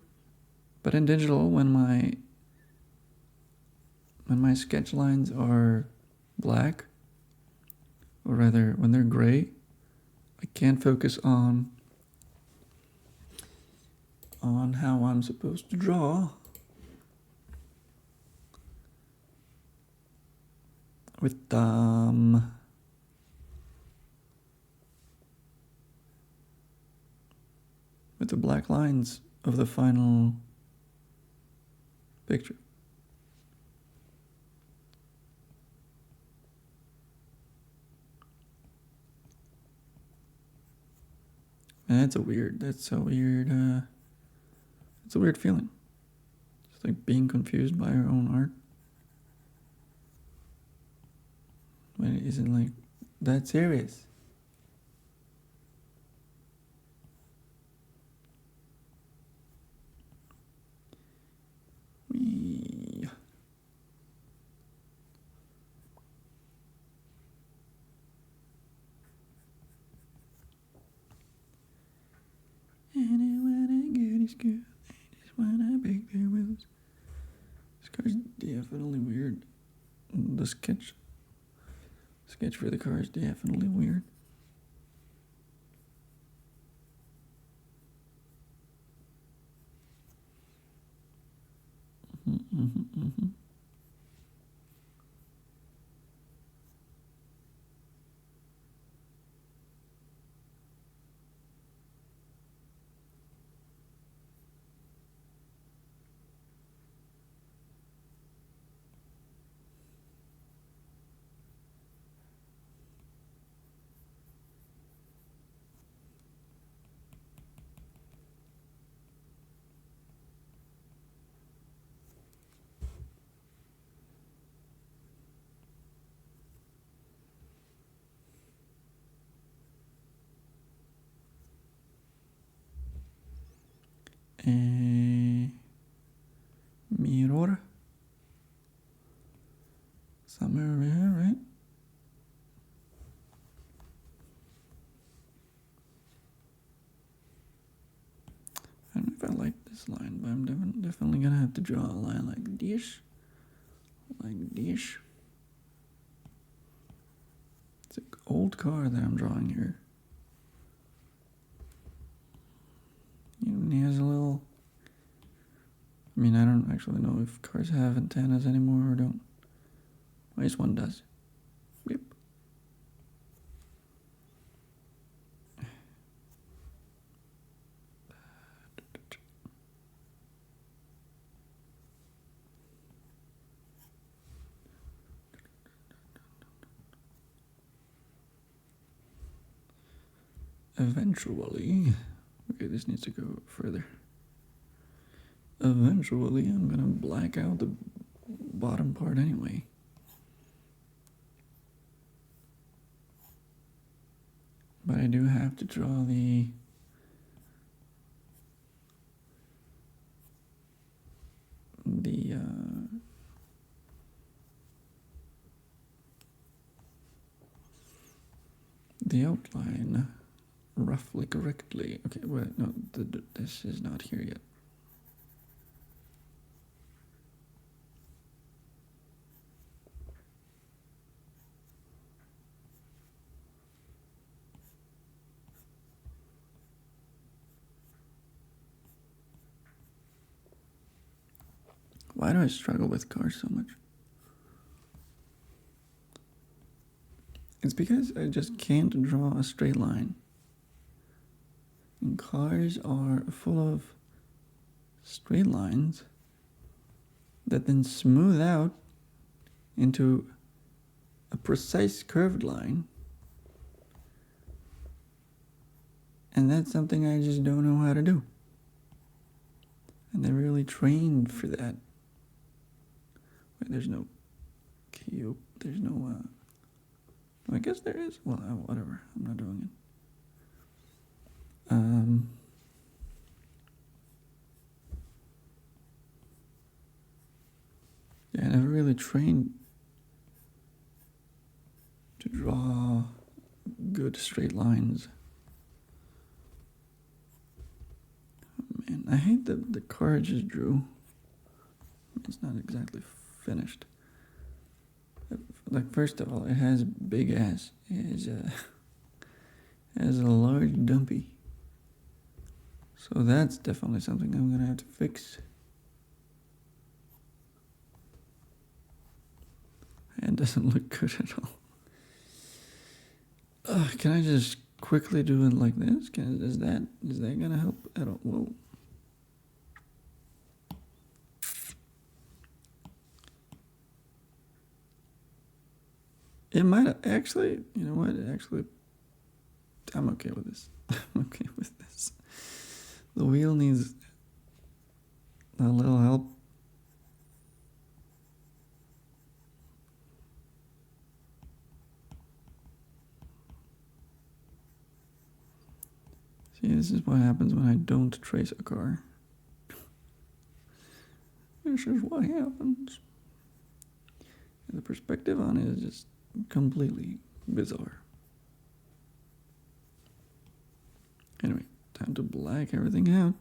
but in digital, when my sketch lines are black, or rather when they're gray, I can't focus on how I'm supposed to draw with the black lines of the final picture. And that's a weird feeling. It's like being confused by your own art. But it isn't like that serious. Good. They just wanna break their wills. This car is definitely weird. The sketch for the car is definitely weird. Mirror. Somewhere over here, right? I don't know if I like this line, but I'm definitely gonna have to draw a line like this. Like this. It's an old car that I'm drawing here. And he has a little... I mean, I don't actually know if cars have antennas anymore or don't. At least one does. Yep. Eventually... Okay, this needs to go further. Eventually, I'm gonna black out the bottom part anyway. But I do have to draw the outline roughly correctly. Okay, wait, no, this is not here yet. Why do I struggle with cars so much? It's because I just can't draw a straight line. And cars are full of straight lines that then smooth out into a precise curved line. And that's something I just don't know how to do. I never really trained for that. Wait, there's no key. There's no, I guess there is. Well, whatever. I'm not doing it. Yeah, I never really trained to draw good straight lines. Oh, man, I hate the car I just drew. It's not exactly finished. Like, first of all, it has big ass. It has a large dumpy. So that's definitely something I'm gonna have to fix. It doesn't look good at all. Can I just quickly do it like this? Is that gonna help at all? Whoa. It might have actually, you know what? I'm okay with this. I'm okay with this. The wheel needs a little help. See, this is what happens when I don't trace a car. This is what happens. And the perspective on it is just completely bizarre. Anyway, time to black everything out.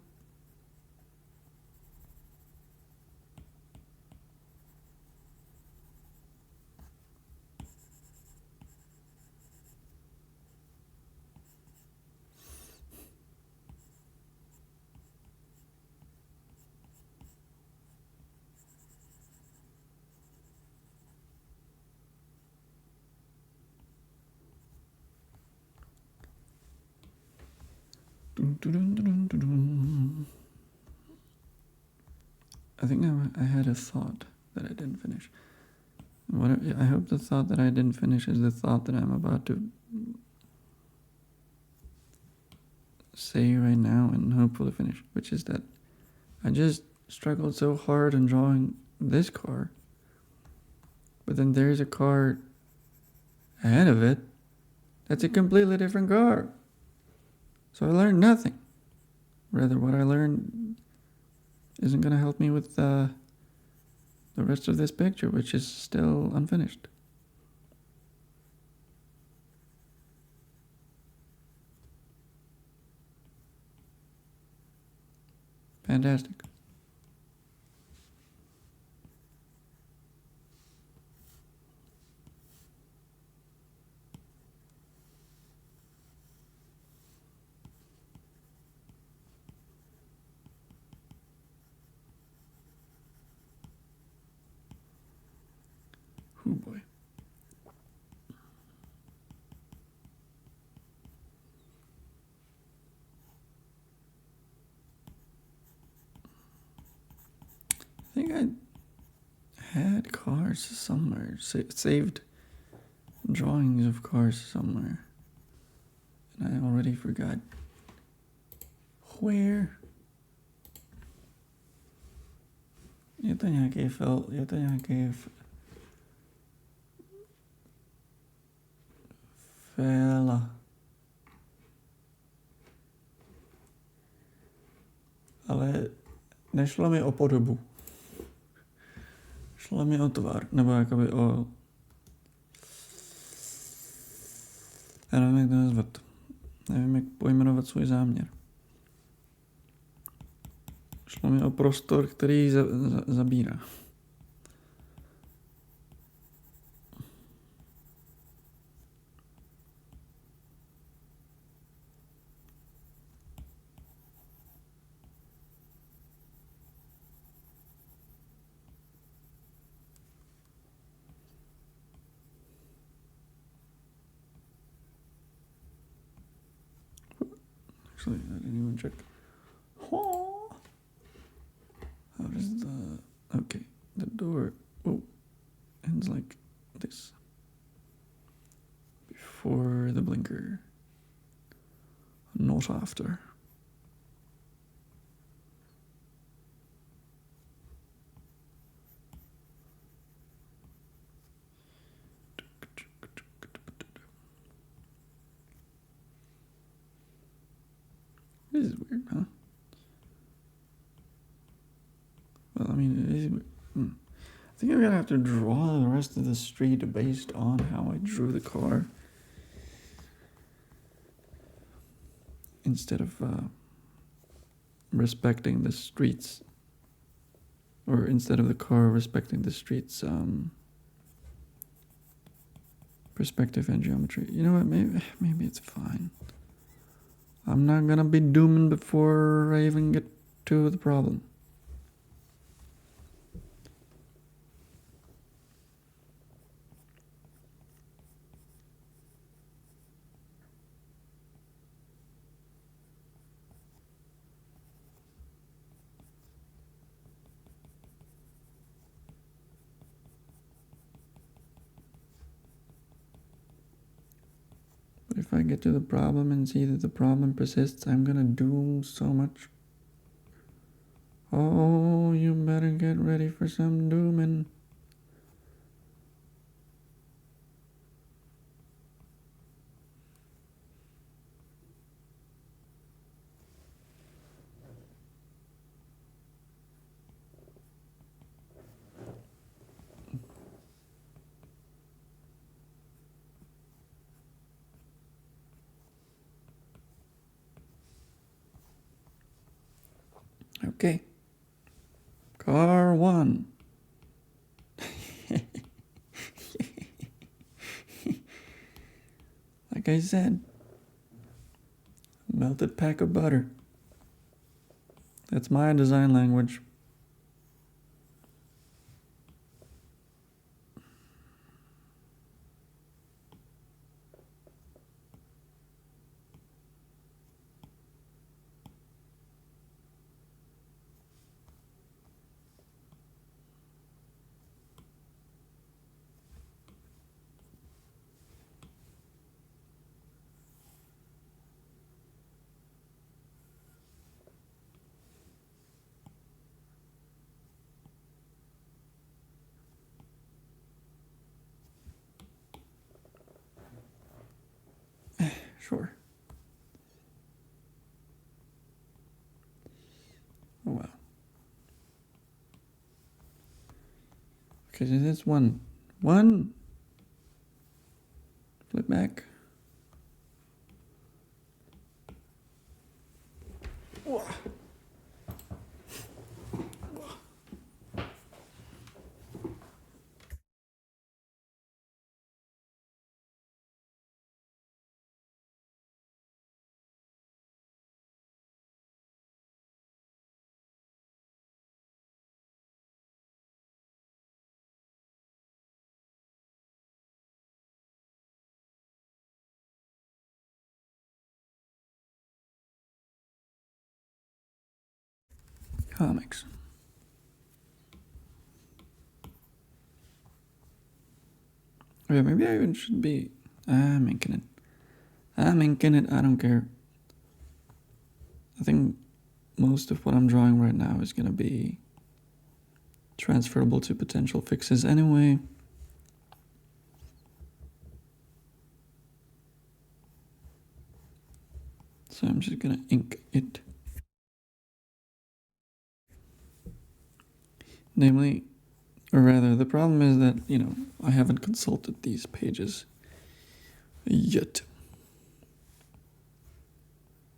I think I had a thought that I didn't finish. I hope the thought that I didn't finish is the thought that I'm about to say right now and hopefully finish, which is that I just struggled so hard in drawing this car, but then there's a car ahead of it that's a completely different car. So I learned nothing. Rather, what I learned isn't going to help me with the rest of this picture, which is still unfinished. Fantastic. Oh boy. I think I had cars somewhere, saved drawings of cars somewhere, and I already forgot where. Je to nějaký fela. Ale nešlo mi o podobu. Šlo mi o tvar, nebo jakoby o... Já nevím, jak to nazvat. Nevím, jak pojmenovat svůj záměr. Šlo mi o prostor, který zabírá. Actually, I didn't even check. How does the... Okay, the door... Oh, ends like this. Before the blinker. not after. This is weird, huh? Well, I mean, it is weird. I think I'm gonna have to draw the rest of the street based on how I drew the car. Instead of respecting the streets, or instead of the car respecting the streets perspective and geometry. You know what, maybe it's fine. I'm not gonna be dooming before I even get to the problem. But if I get to the problem and see that the problem persists, I'm gonna doom so much. Oh, you better get ready for some dooming. Okay. Car 1. Like I said, melted pack of butter. That's my design language. Sure. Oh well. Okay, so that's one. Flip back. Comics. Okay, maybe I even should be. I'm inking it. I don't care. I think most of what I'm drawing right now is gonna be transferable to potential fixes anyway. So I'm just gonna ink it. Namely, or rather, the problem is that, I haven't consulted these pages yet.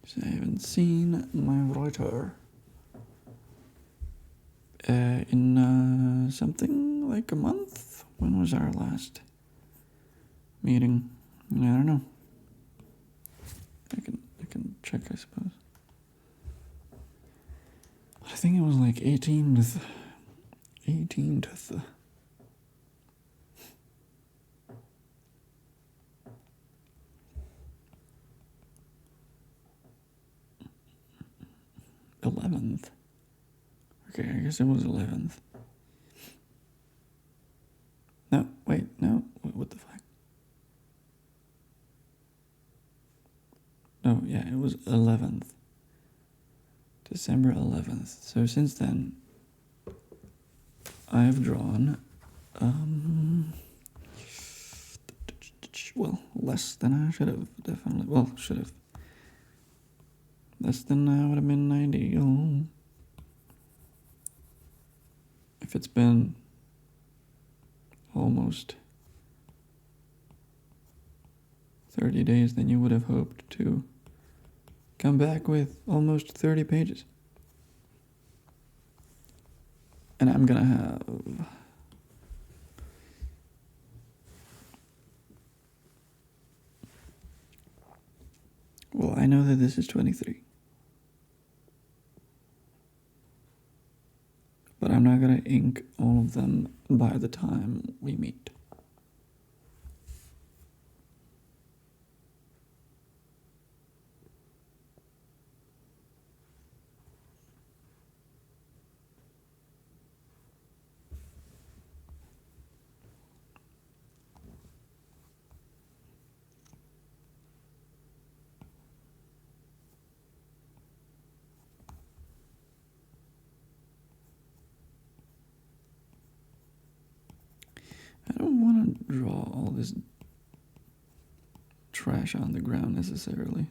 So I haven't seen my writer in something like a month. When was our last meeting? I don't know. I can check, I suppose. I think it was like 18th. 11th. Okay, I guess it was 11th. No, wait, no, what the fuck? Oh, yeah, it was 11th. December 11th. So since then, I've drawn, well, less than I should have, definitely. Well, should have. Less than I would have been ideal. If it's been almost 30 days, then you would have hoped to come back with almost 30 pages. And I'm gonna have well, I know that this is 23. But I'm not gonna ink all of them by the time we meet. I don't want to draw all this trash on the ground necessarily.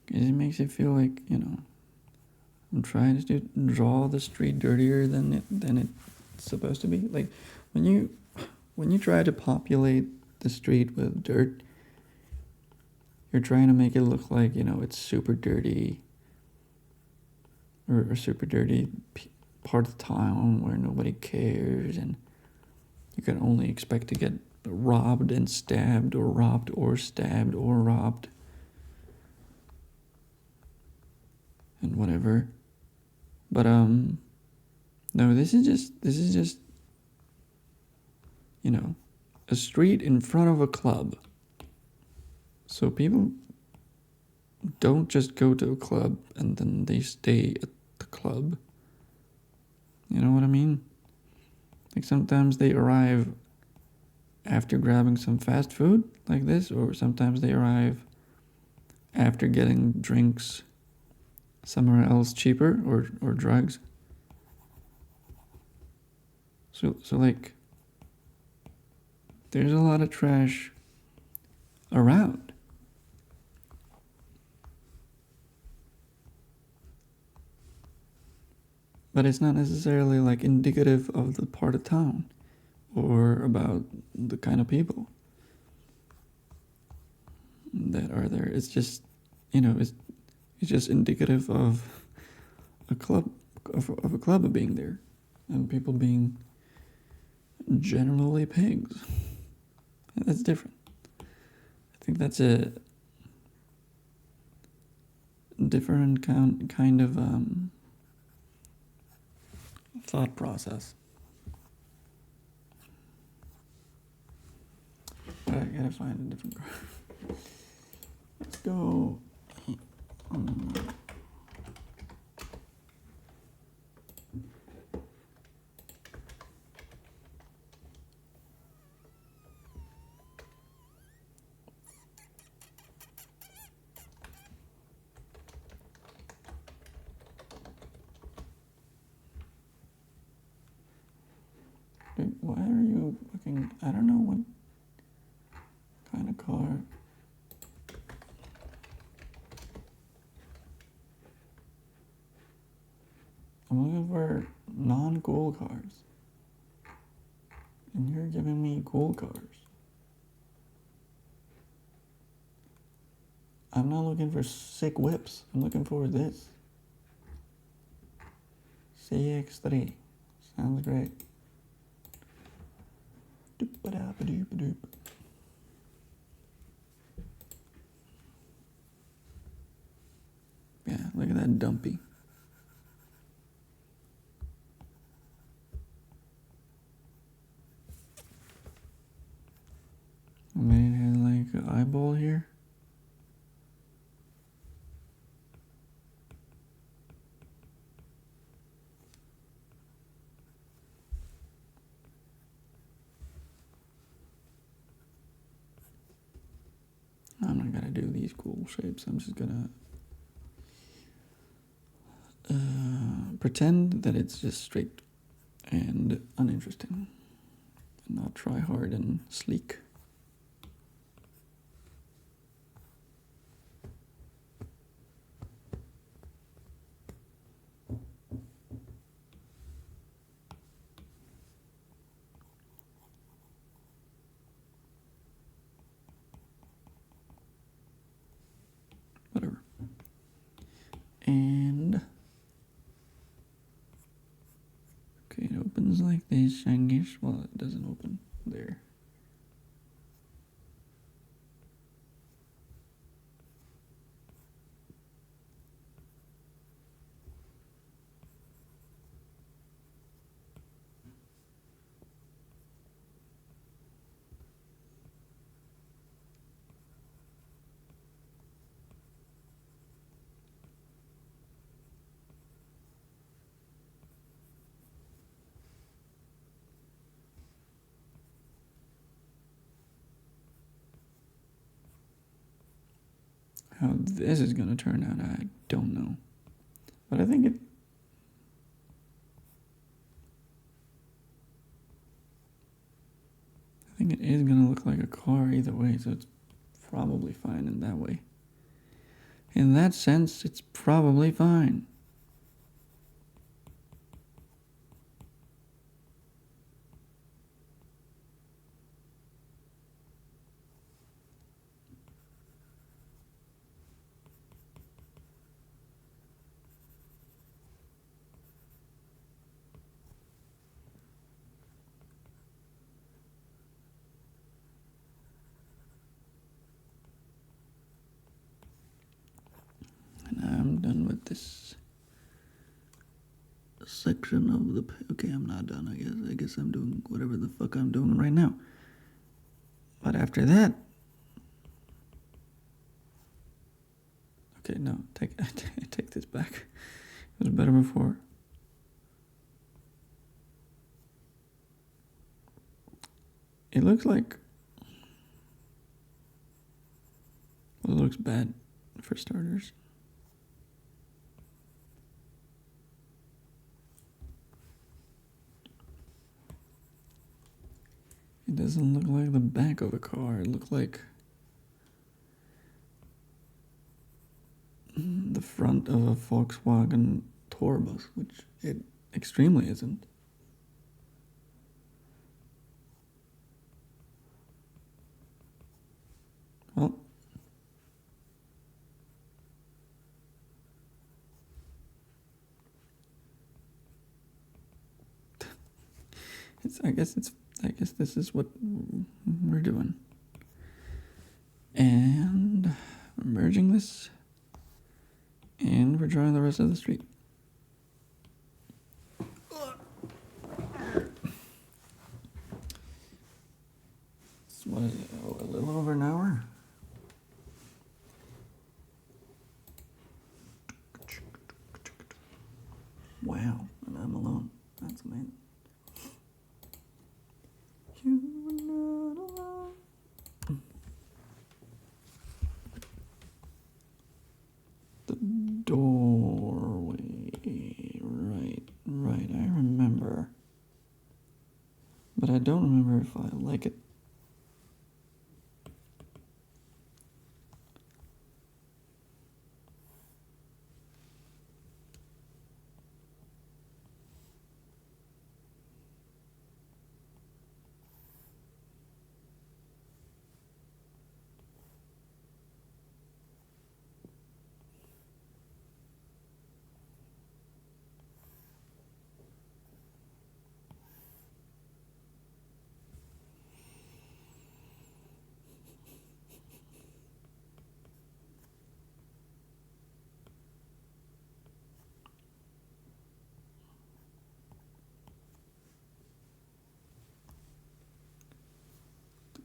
It makes it feel like, I'm trying to draw the street dirtier than it's supposed to be. Like when you try to populate the street with dirt, you're trying to make it look like, it's super dirty or a super dirty part of town where nobody cares, and you can only expect to get robbed and stabbed or robbed or stabbed or robbed. And whatever. But no, this is just a street in front of a club. So people don't just go to a club and then they stay at the club. You know what I mean? Like sometimes they arrive after grabbing some fast food like this, or sometimes they arrive after getting drinks somewhere else cheaper, or drugs. So like, there's a lot of trash around. But it's not necessarily like indicative of the part of town or about the kind of people that are there. It's just, it's just indicative of a club, of a club being there, and people being generally pigs. That's different. I think that's a different kind of thought process. But I gotta find a different card. Let's go. Dude, why are you looking? I don't know what kind of card. I'm looking for non-cool cards. And you're giving me cool cards. I'm not looking for sick whips. I'm looking for this. CX3. Sounds great. Ba-da-ba-doop-a-doop. Yeah, look at that dumpy. Maybe it has like an eyeball here. I'm not gonna do these cool shapes. I'm just gonna pretend that it's just straight and uninteresting, and not try hard and sleek. Whatever. And okay, it opens like this, I guess. Well, it doesn't open there. How this is going to turn out, I don't know. But I think it... I think it is going to look like a car either way, so it's probably fine in that way. In that sense, it's probably fine. And I'm done with this section of the... Okay, I'm not done, I guess. I guess I'm doing whatever the fuck I'm doing right now. But after that... Okay, no, take this back. It was better before. It looks like... Well, it looks bad, for starters. It doesn't look like the back of a car. It looks like the front of a Volkswagen tour bus, which it extremely isn't. Well, I guess this is what we're doing. And we're merging this, and we're drawing the rest of the street. What is it? Oh, a little over an hour? Wow, and I'm alone. That's amazing. You're not alone. The doorway. Right, I remember. But I don't remember if I like it.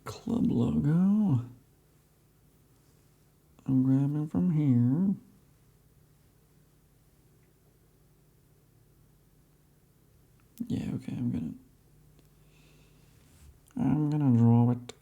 club logo. I'm grabbing from here. Yeah, okay, I'm gonna draw it.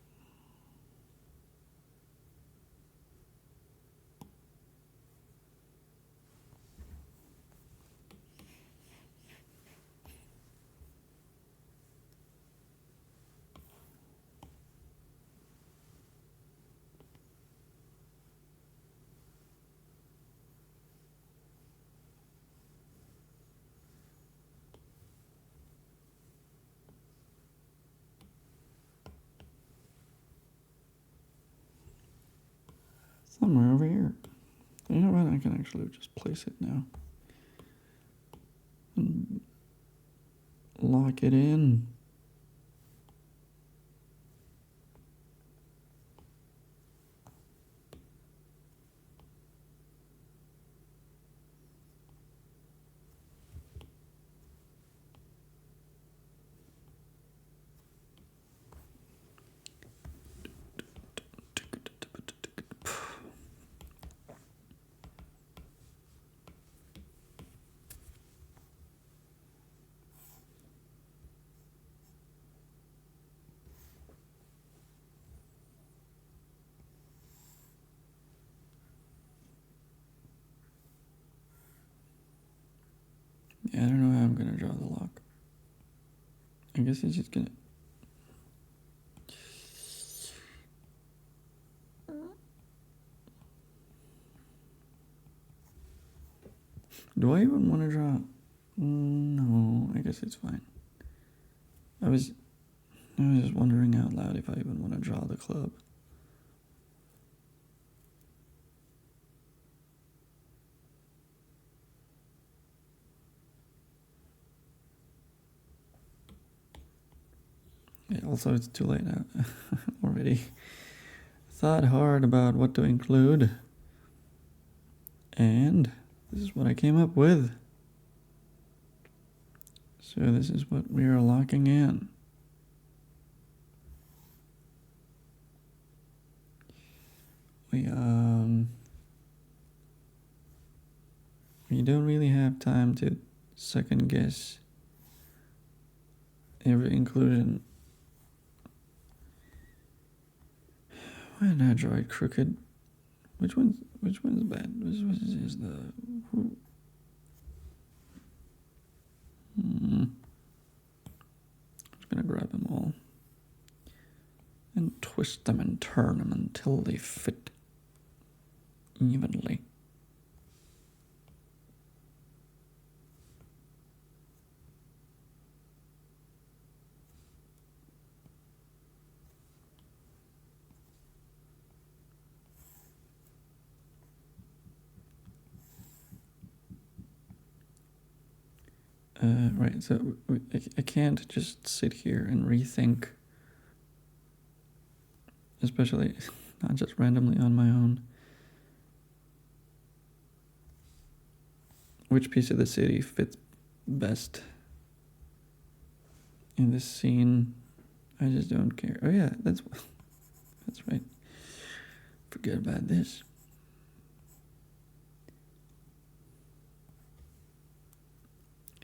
Somewhere over here. You know what? I can actually just place it now. And lock it in. Yeah, I don't know how I'm gonna draw the lock. I guess it's just gonna... Do I even want to draw? No, I guess it's fine. I was just wondering out loud if I even want to draw the club. Yeah, also it's too late now. Already thought hard about what to include. And this is what I came up with. So this is what we are locking in. We don't really have time to second guess every inclusion. Why did I draw it crooked? Which one's bad? Which one is the... I'm just gonna grab them all and twist them and turn them until they fit evenly. Right, so I can't just sit here and rethink, especially not just randomly on my own, which piece of the city fits best in this scene. I just don't care. Oh yeah, that's right. Forget about this.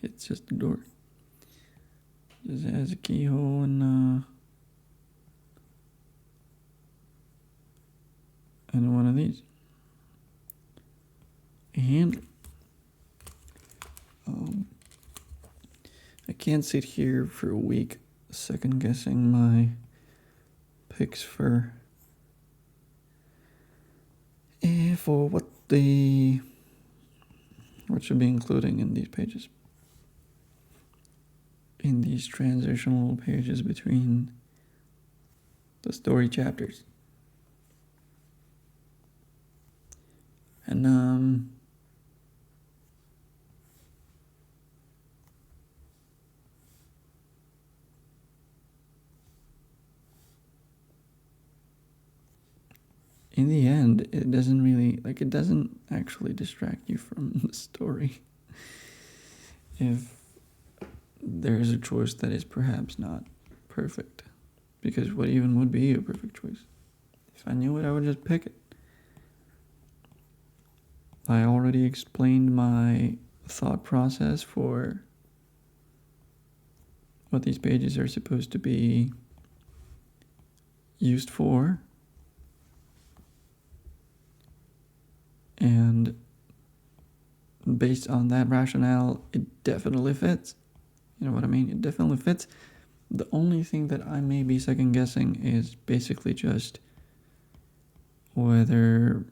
It's just a door. Just has a keyhole and one of these. And I can't sit here for a week second guessing my picks for what should be including in these pages. In these transitional pages between the story chapters. And in the end, it doesn't actually distract you from the story if there is a choice that is perhaps not perfect, Because what even would be a perfect choice? If I knew it, I would just pick it. I already explained my thought process for what these pages are supposed to be used for. And based on that rationale, it definitely fits. You know what I mean? It definitely fits. The only thing that I may be second guessing is basically just whether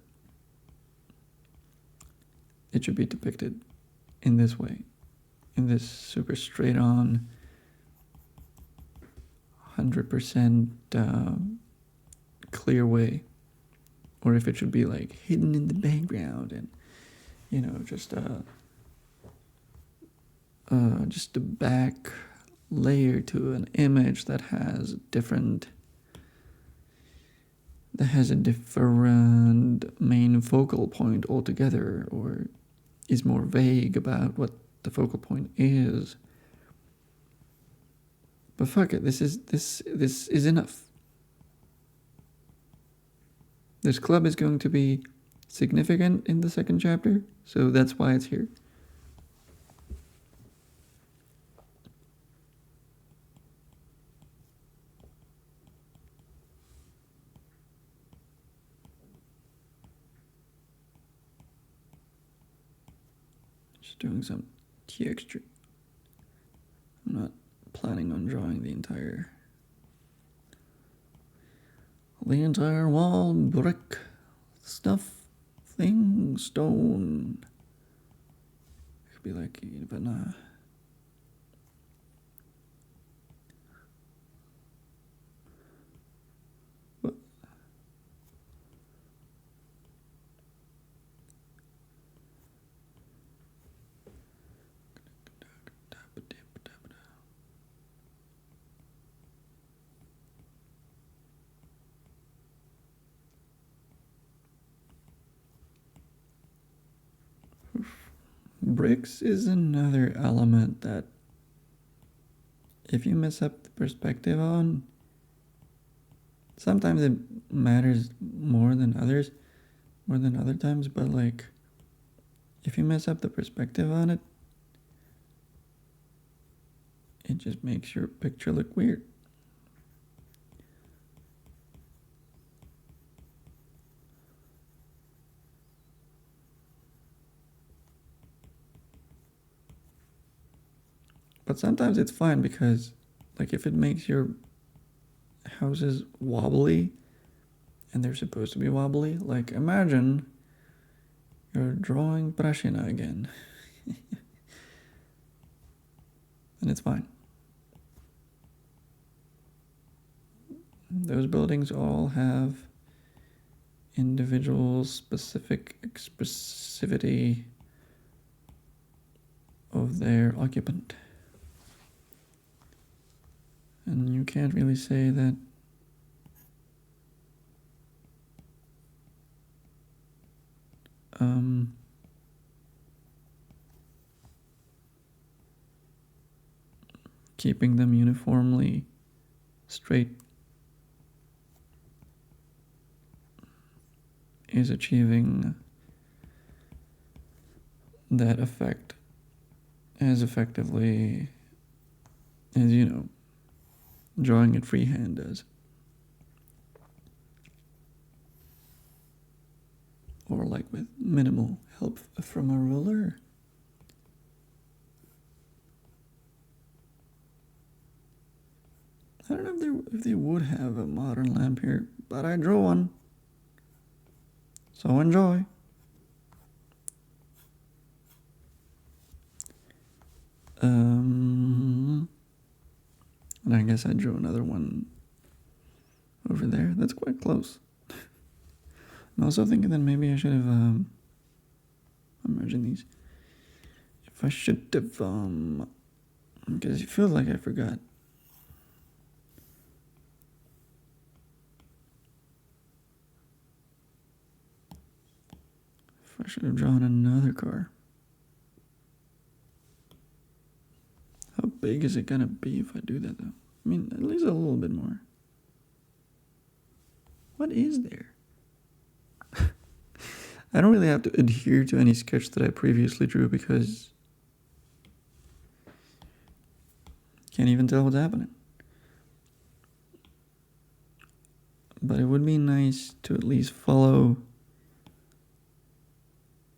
it should be depicted in this way, in this super straight on 100% clear way, or if it should be like hidden in the background and, you know, just a back layer to an image that has a different main focal point altogether, or is more vague about what the focal point is. But fuck it, this is enough. This club is going to be significant in the second chapter, so that's why it's here. Just doing some texture. I'm not planning on drawing the entire wall, brick, stuff, thing, stone. Could be like, but nah. What? Bricks is another element that if you mess up the perspective on, sometimes it matters more than other times, but like if you mess up the perspective on it, it just makes your picture look weird. But sometimes it's fine because, like, if it makes your houses wobbly, and they're supposed to be wobbly, like, imagine you're drawing Prashina again. And it's fine. Those buildings all have individual specific expressivity of their occupant. And you can't really say that keeping them uniformly straight is achieving that effect as effectively as, you know, drawing it freehand does. Or like with minimal help from a ruler. I don't know if they would have a modern lamp here, but I drew one. So enjoy. And I guess I drew another one over there. That's quite close. I'm also thinking that maybe I should have merging these. If I should have because it feels like I forgot. If I should have drawn another car. How big is it gonna be if I do that though? I mean, at least a little bit more. What is there? I don't really have to adhere to any sketch that I previously drew because can't even tell what's happening. But it would be nice to at least follow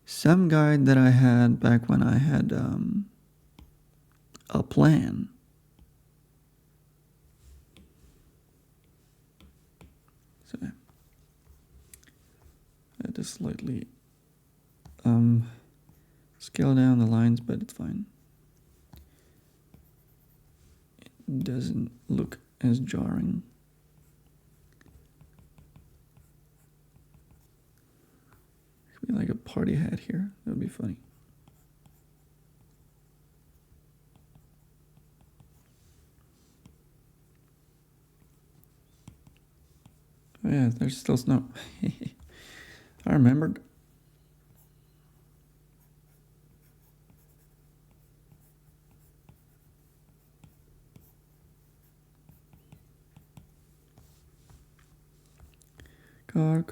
some guide that I had back when I had a plan. So I had to slightly scale down the lines, but it's fine. It doesn't look as jarring. Could be like a party hat here. That would be funny. Oh yeah, there's still snow. I remembered. Car.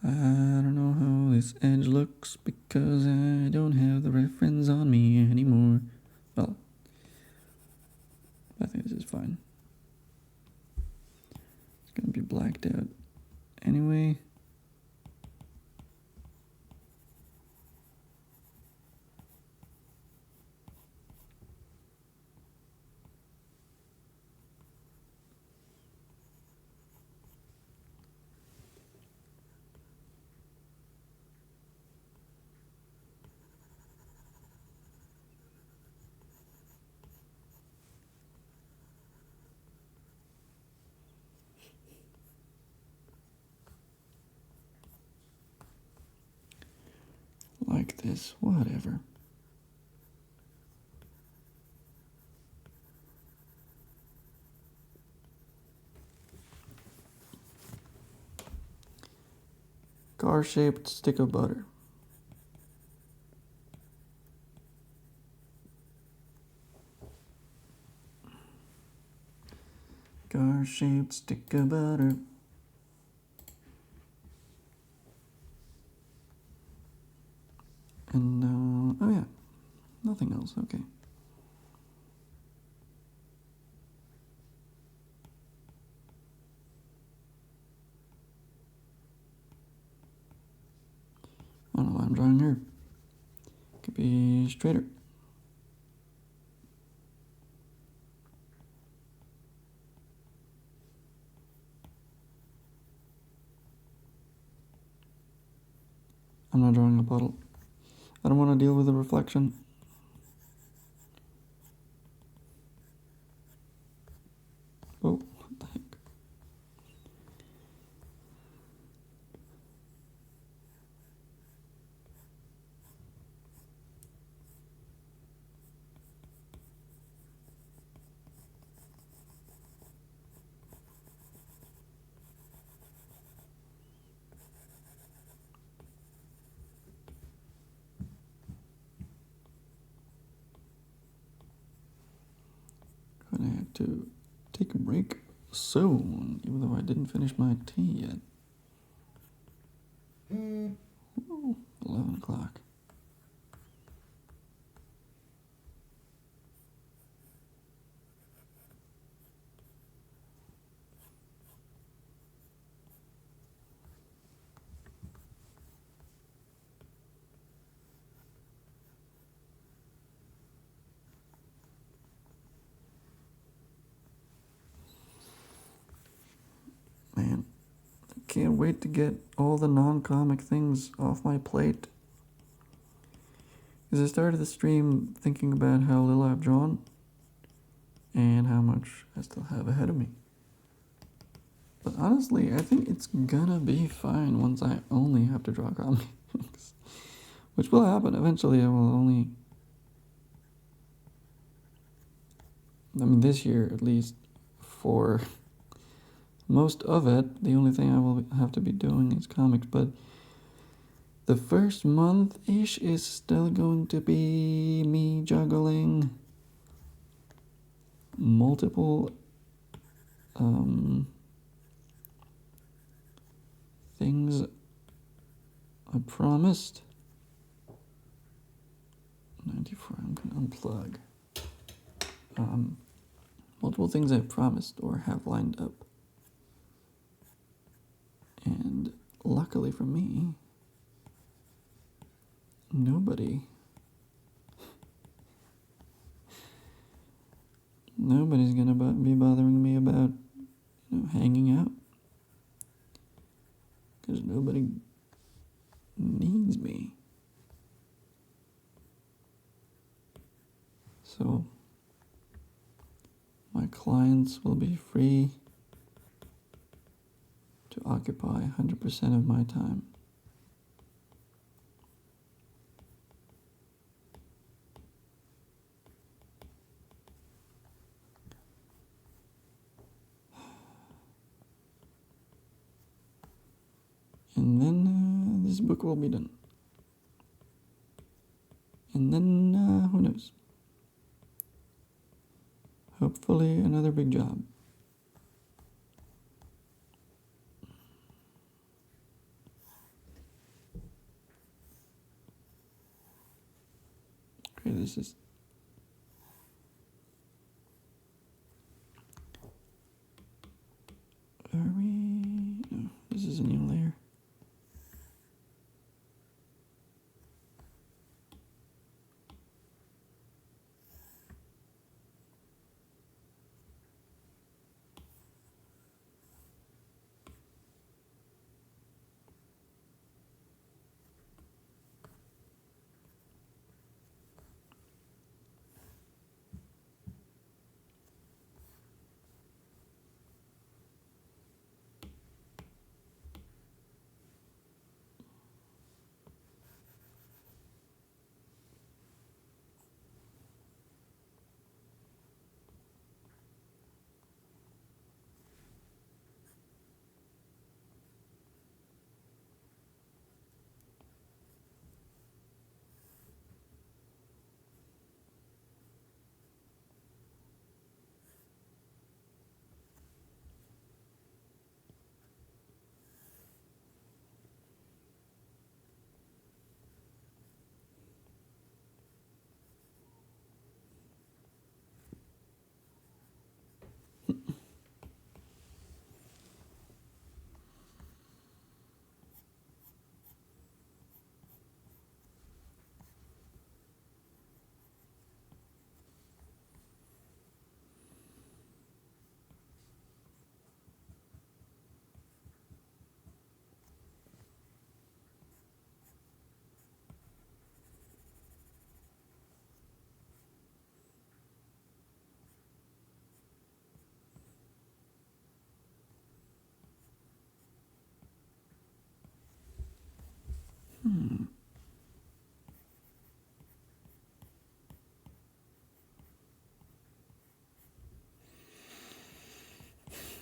I don't know how this edge looks because I don't have the reference on me anymore. Well, I think this is fine. It's gonna be blacked out anyway. Like this, whatever. Car-shaped stick of butter. Car-shaped stick of butter. And, oh yeah, nothing else, okay. I don't know what I'm drawing here. Could be straighter. I'm not drawing a puddle. I don't want to deal with the reflection. Oh, what the heck? Gonna have to take a break soon, even though I didn't finish my tea yet. Ooh, 11 o'clock. Man, I can't wait to get all the non-comic things off my plate. Because I started the stream thinking about how little I've drawn and how much I still have ahead of me. But honestly, I think it's gonna be fine once I only have to draw comics. Which will happen. Eventually I will only... I mean, this year at least, for most of it, the only thing I will have to be doing is comics, but the first month-ish is still going to be me juggling multiple things I promised. 94, I'm gonna unplug. Multiple things I promised or have lined up. And luckily for me, nobody's gonna be bothering me about, hanging out. Because nobody needs me. So my clients will be free to occupy 100% of my time. And then this book will be done. And then, who knows? Hopefully another big job. Okay, this is... Are we... No, this is a new layer.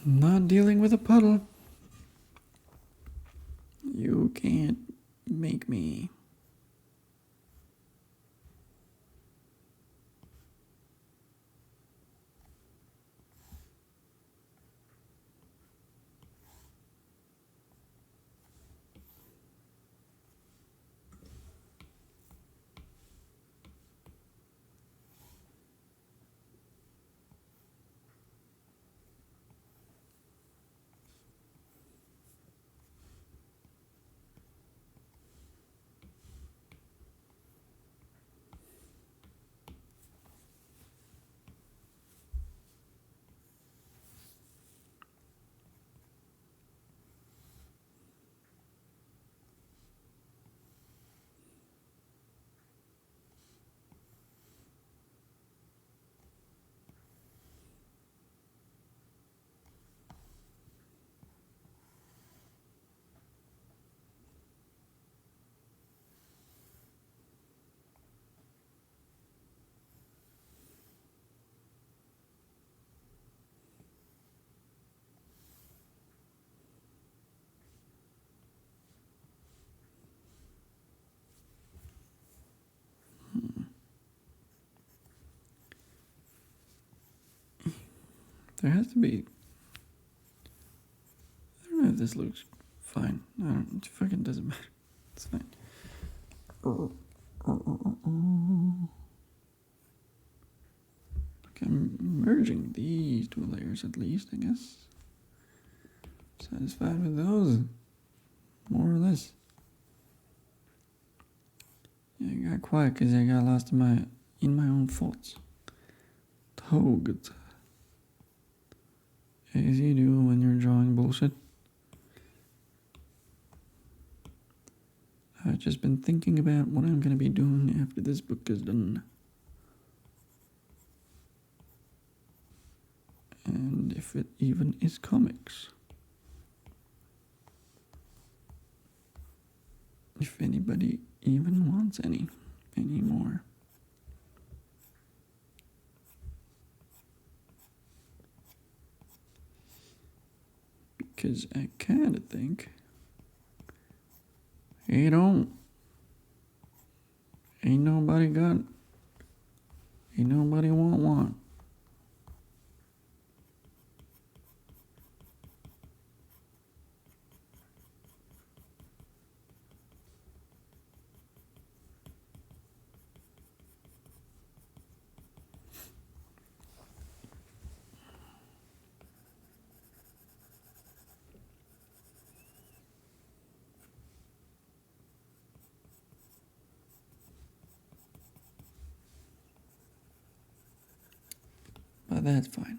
Not dealing with a puddle. You can't make me. There has to be. I don't know if this looks fine. I don't. It fucking doesn't matter. It's fine. Okay, I'm merging these two layers at least, I guess. Satisfied with those, more or less. Yeah, I got quiet because I got lost in my own thoughts. Toad. As you do when you're drawing bullshit. I've just been thinking about what I'm gonna be doing after this book is done. And if it even is comics. If anybody even wants any more. Because I kinda think he don't. Ain't nobody want one. But that's fine.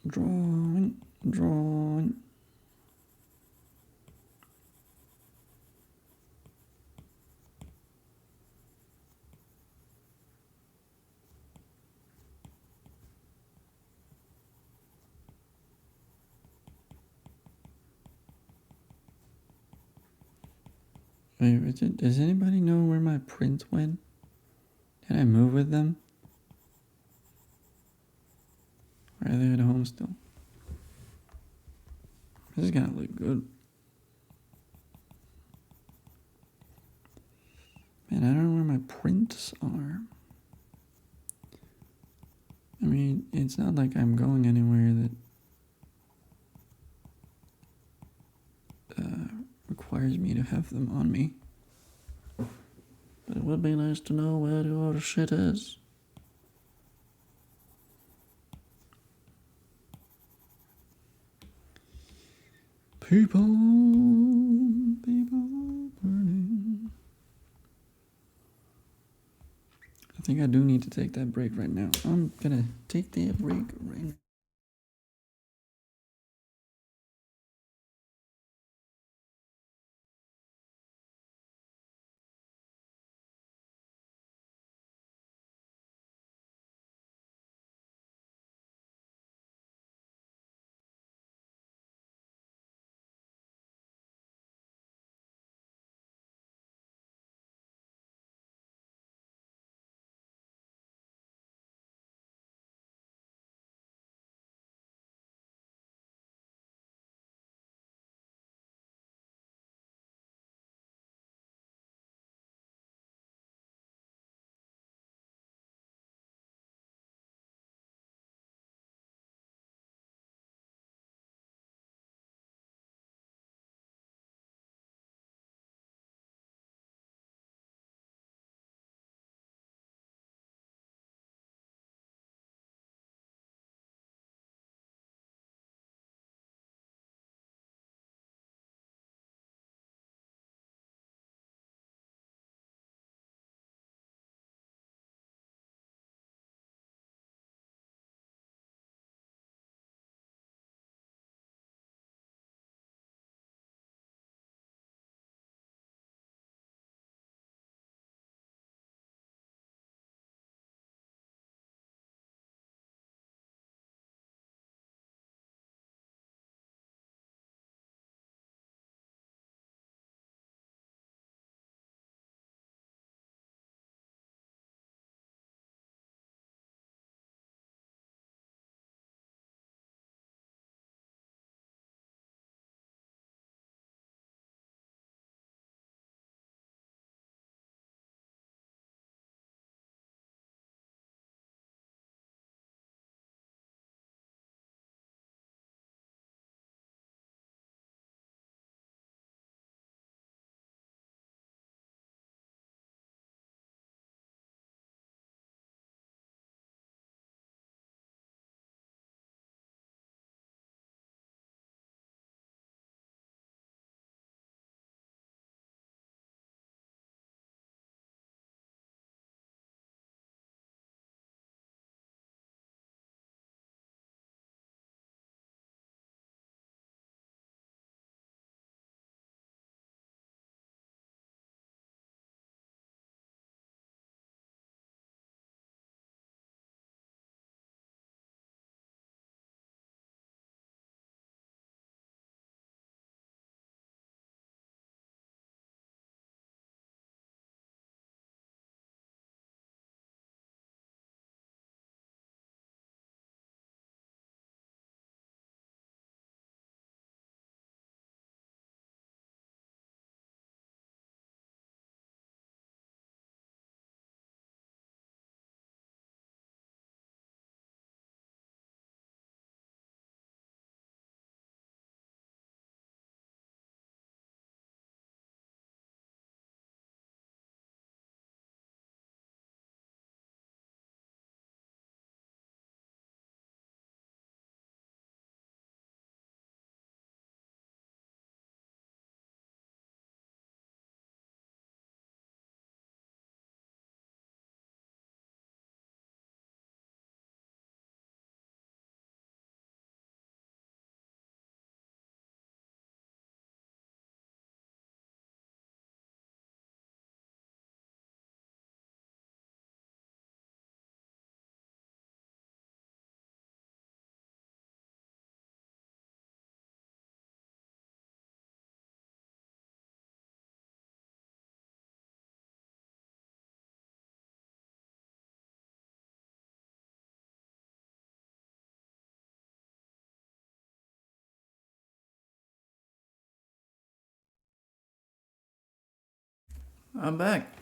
Drawing. Wait, Richard, does anybody know where my prints went? Did I move with them? Or are they at home still? This is gonna look good. Man, I don't know where my prints are. I mean, it's not like I'm going anywhere that requires me to have them on me. But it would be nice to know where the other shit is. People burning. I think I do need to take that break right now. I'm gonna take that break right now. I'm back.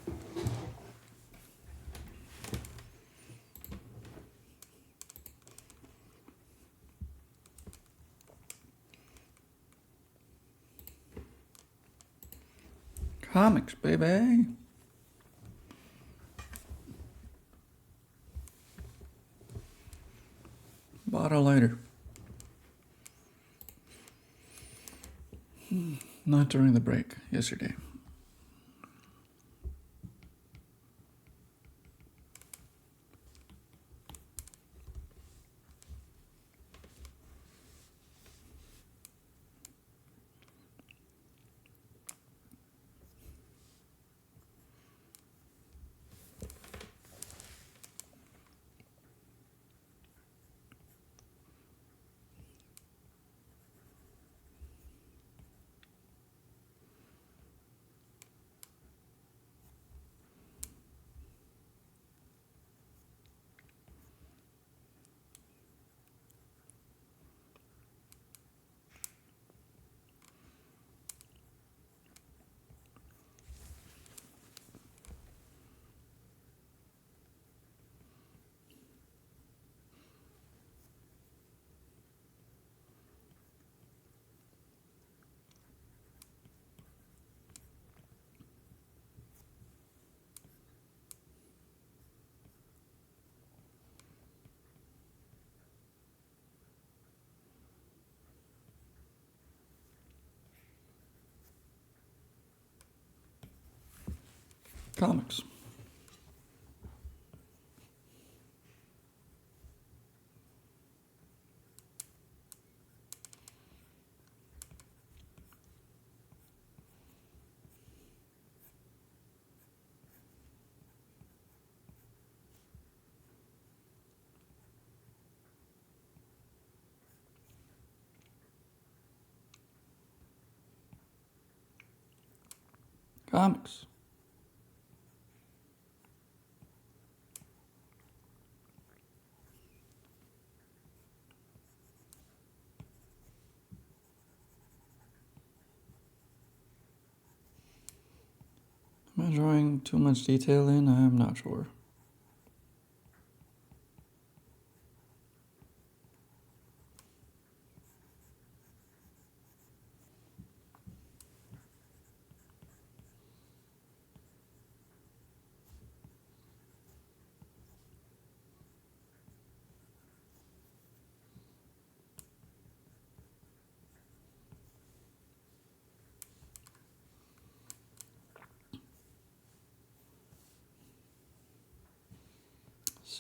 Comics, baby. Bought a lighter. Not during the break, yesterday. Comics. Comics. Am I drawing too much detail in? I'm not sure.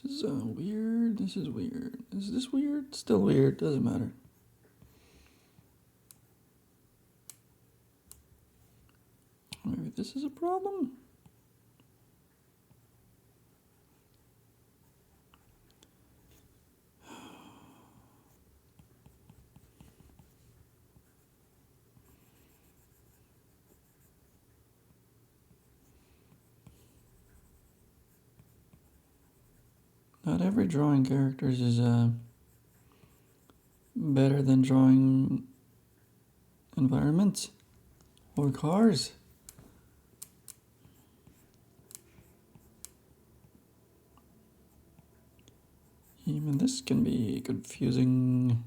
This is weird. This is weird. Is this weird? Still weird. Doesn't matter. Maybe this is a problem? Not every drawing characters is better than drawing environments or cars. Even this can be confusing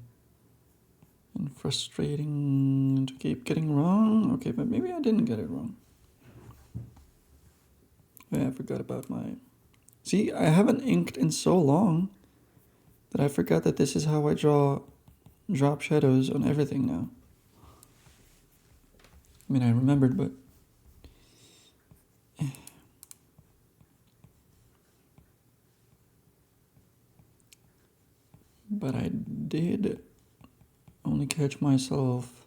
and frustrating to keep getting wrong. Okay, but maybe I didn't get it wrong. Yeah, I forgot about my... See, I haven't inked in so long that I forgot that this is how I drop shadows on everything now. I mean, I remembered, but... But I did only catch myself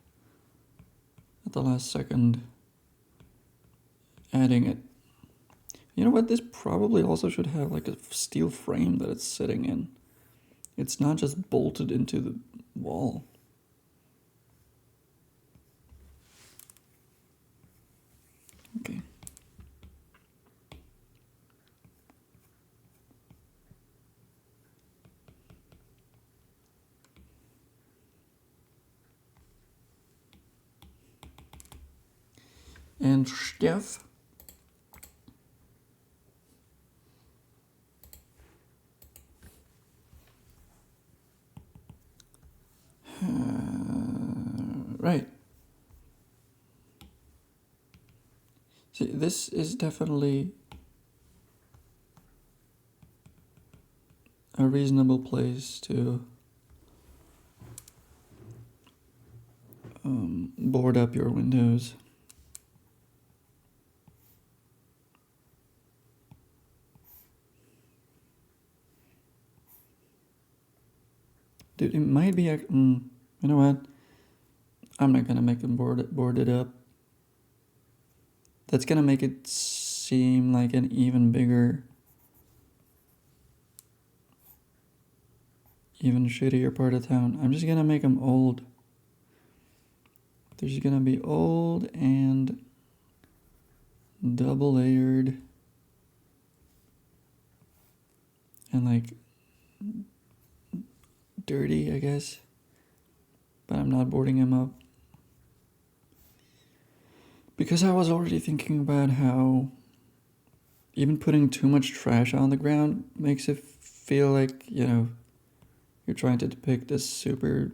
at the last second adding it. You know what? This probably also should have like a steel frame that it's sitting in. It's not just bolted into the wall. Okay. And Steph, Right. See, this is definitely a reasonable place to board up your windows. Dude, it might be, you know what? I'm not gonna make them board it up. That's gonna make it seem like an even bigger, even shittier part of town. I'm just gonna make them old. They're just gonna be old and double layered and like dirty, I guess. But I'm not boarding them up. Because I was already thinking about how even putting too much trash on the ground makes it feel like, you know, you're trying to depict this super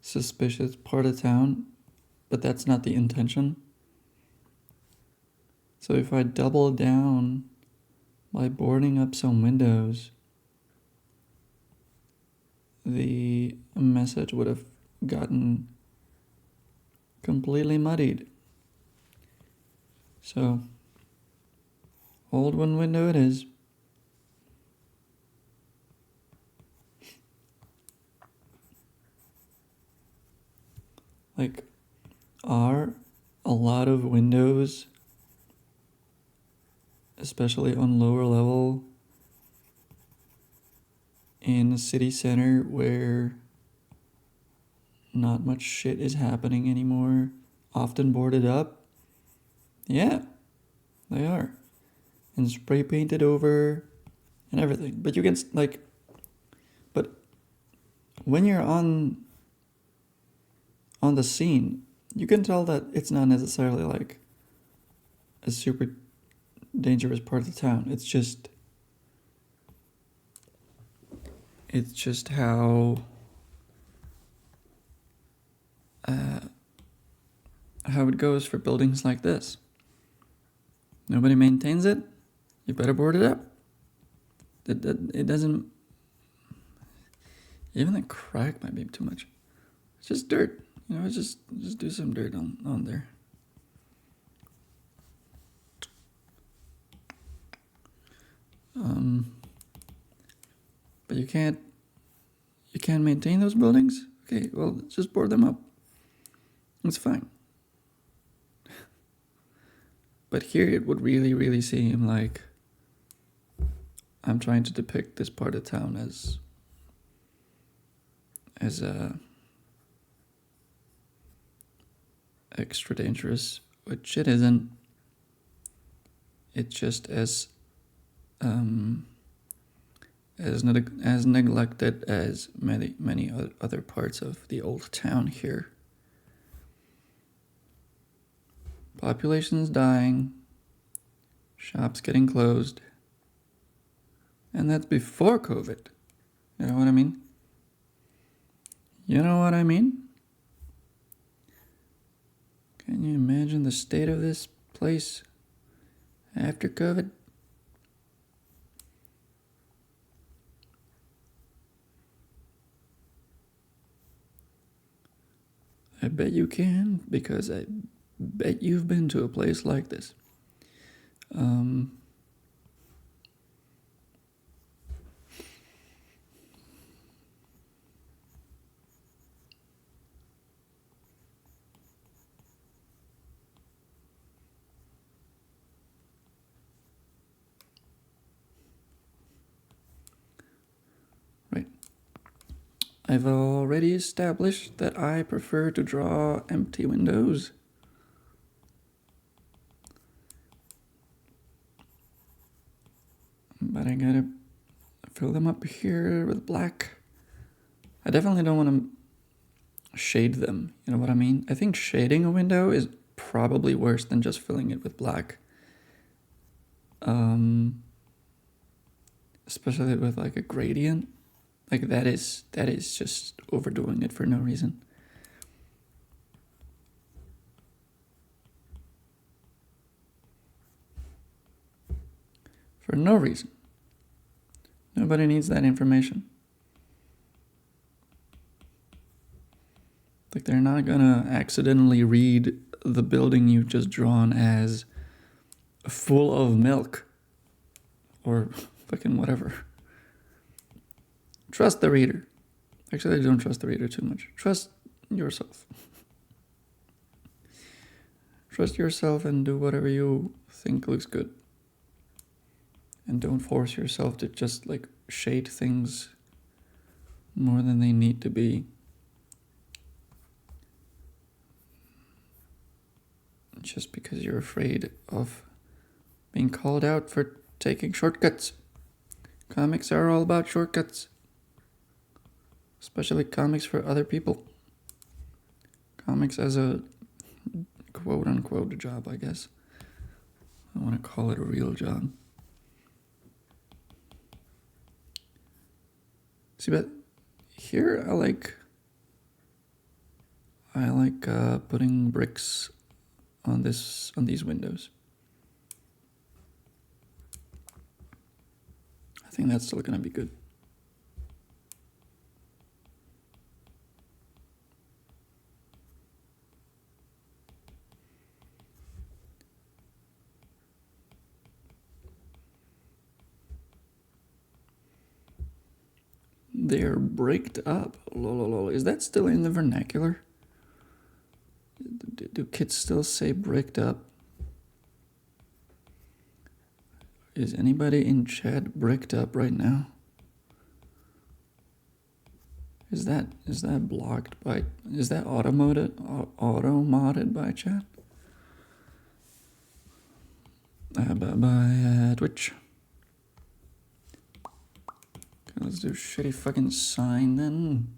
suspicious part of town, but that's not the intention. So if I double down by boarding up some windows, the message would have gotten completely muddied. So, old one window it is. Like, are a lot of windows, especially on lower level, in a city center where not much shit is happening anymore, often boarded up? Yeah, they are. And spray painted over and everything. But you can, like, but when you're on the scene, you can tell that it's not necessarily like a super dangerous part of the town. It's just how it goes for buildings like this. Nobody maintains it, you better board it up. It doesn't, even the crack might be too much. It's just dirt, you know, just do some dirt on there. But you can't maintain those buildings? Okay, well, just board them up. It's fine. But here it would really, really seem like I'm trying to depict this part of town as extra dangerous, which it isn't. It's just as neglected as many other parts of the old town here. Population's dying, shops getting closed, and that's before COVID. You know what I mean? You know what I mean? Can you imagine the state of this place after COVID? I bet you can, because I bet you've been to a place like this. Right. I've already established that I prefer to draw empty windows. But I gotta fill them up here with black. I definitely don't want to shade them, you know what I mean? I think shading a window is probably worse than just filling it with black. Especially with like a gradient. Like that is just overdoing it for no reason. For no reason. Nobody needs that information. Like they're not gonna accidentally read the building you've just drawn as full of milk or fucking whatever. Trust the reader. Actually, I don't trust the reader too much. Trust yourself. Trust yourself and do whatever you think looks good. And don't force yourself to just like shade things more than they need to be. Just because you're afraid of being called out for taking shortcuts. Comics are all about shortcuts. Especially comics for other people. Comics as a quote-unquote job, I guess. I want to call it a real job. See, but here I like putting bricks on these windows. I think that's still gonna be good. They're bricked up. Lol. Is that still in the vernacular? Do kids still say bricked up? Is anybody in chat bricked up right now? Is that blocked by? Is that auto-modded by chat? By Twitch. Okay, let's do shitty fucking sign then.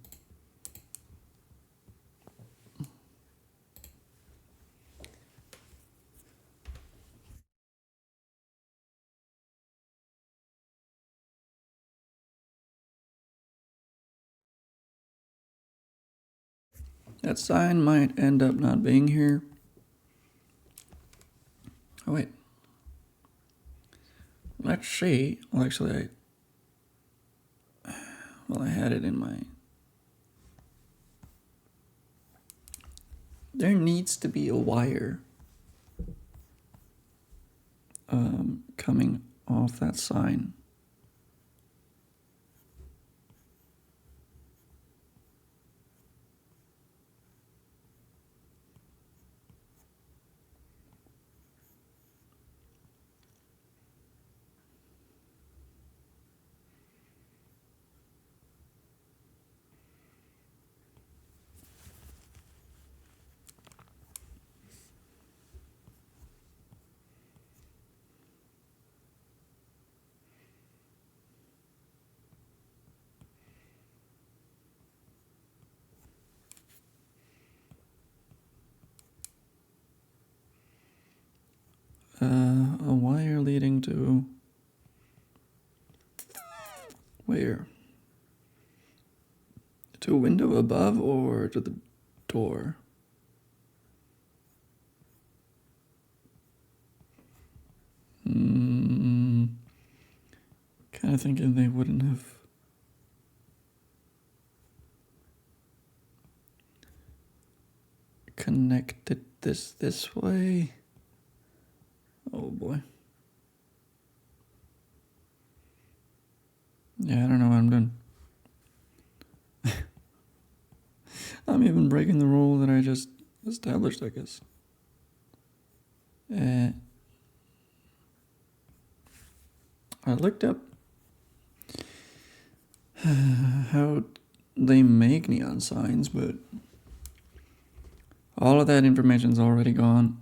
That sign might end up not being here. Oh wait. Let's see. Well, actually, I had it in my... There needs to be a wire coming off that sign. A wire leading to... Where? To a window above or to the door? Kind of thinking they wouldn't have... connected this way. Oh boy. Yeah, I don't know what I'm doing. I'm even breaking the rule that I just established, I guess. I looked up how they make neon signs, but all of that information's already gone.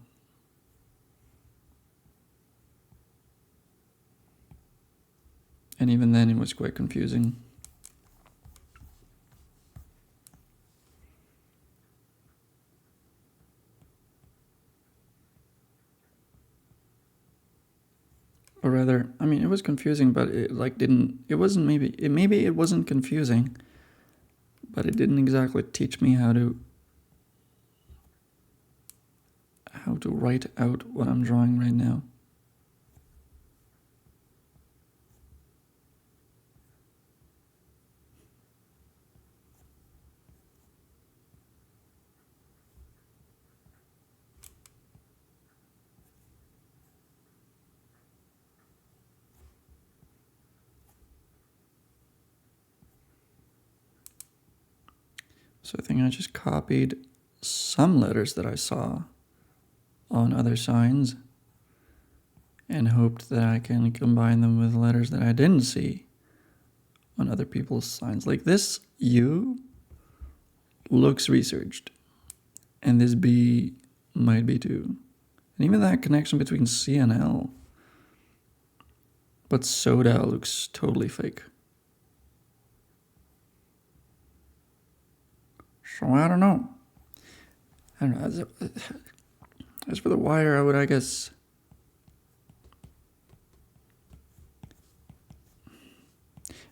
And even then, it was quite confusing. Or rather, I mean, it was confusing, but it like didn't, it wasn't maybe it wasn't confusing, but it didn't exactly teach me how to write out what I'm drawing right now. So I think I just copied some letters that I saw on other signs and hoped that I can combine them with letters that I didn't see on other people's signs. Like this U looks researched, and this B might be too. And even that connection between C and L. But soda looks totally fake. So I don't know. As for the wire, I would, I guess,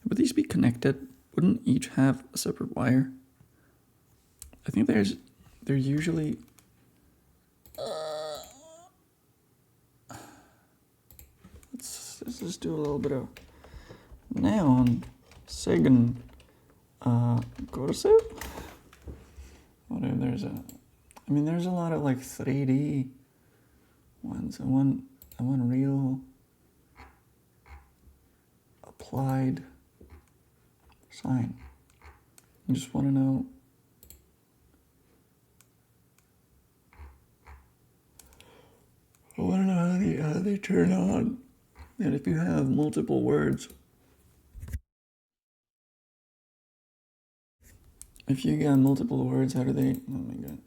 would these be connected? Wouldn't each have a separate wire? I think they're usually. Let's just do a little bit of neon, Sagan, corset. Whatever. There's a lot of like 3D ones. I want real applied sign. I just want to know. I want to know how they turn on, and if you have multiple words. If you got multiple words, how do they? Oh my god.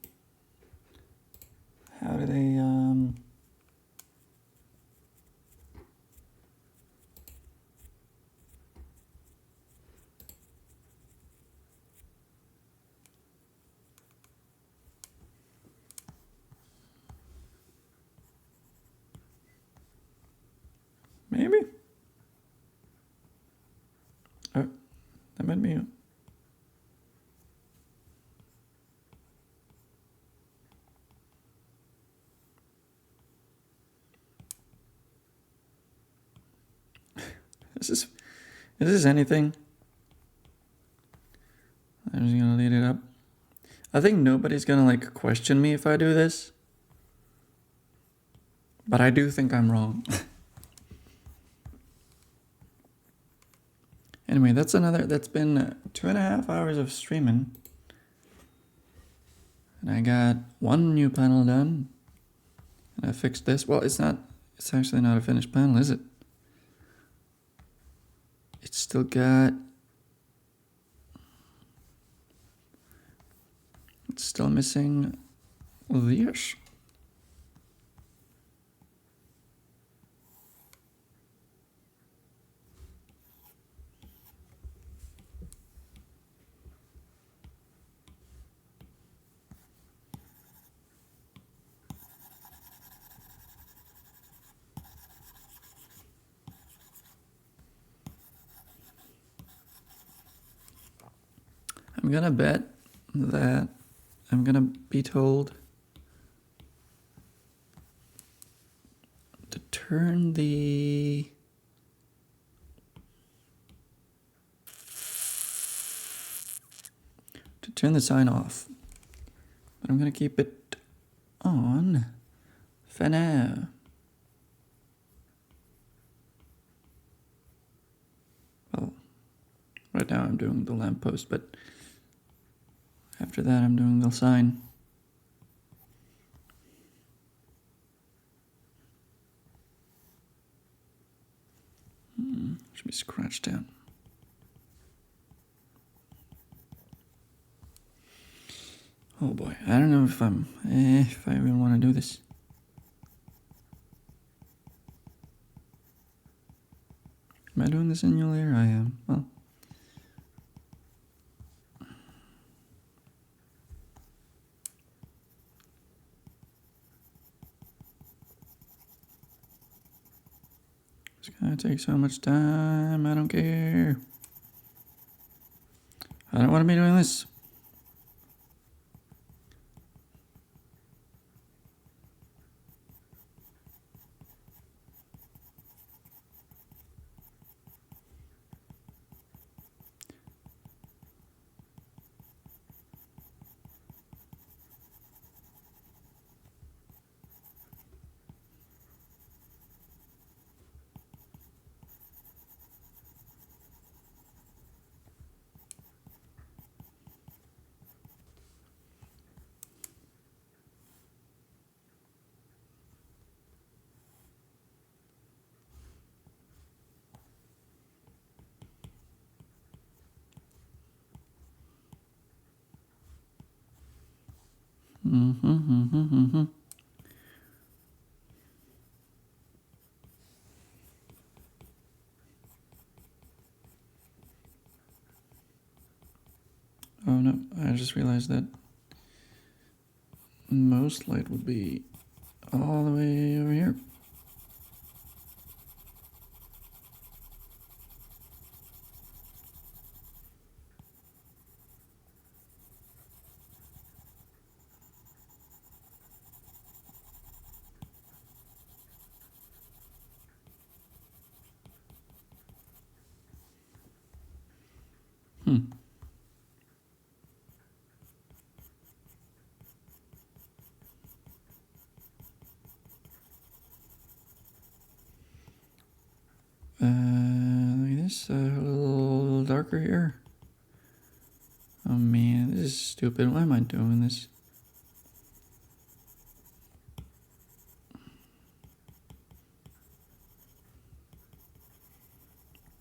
How do they? Maybe. Oh, that might be. Is this anything? I'm just gonna lead it up. I think nobody's gonna like question me if I do this. But I do think I'm wrong. Anyway, that's been 2.5 hours of streaming. And I got one new panel done. And I fixed this. Well, it's actually not a finished panel, is it? It's still got... It's still missing this. I'm gonna bet that I'm gonna be told to turn the sign off, but I'm gonna keep it on for now. Well, right now I'm doing the lamppost, but after that I'm doing the sign. Should be scratched down. Oh boy, I don't know if I even want to do this. Am I doing this in your layer? I am. Well. It's gonna take so much time, I don't care. I don't want to be doing this. Oh no, I just realized that most light would be all the way over here. Look at this, a little darker here. Oh man, this is stupid. Why am I doing this?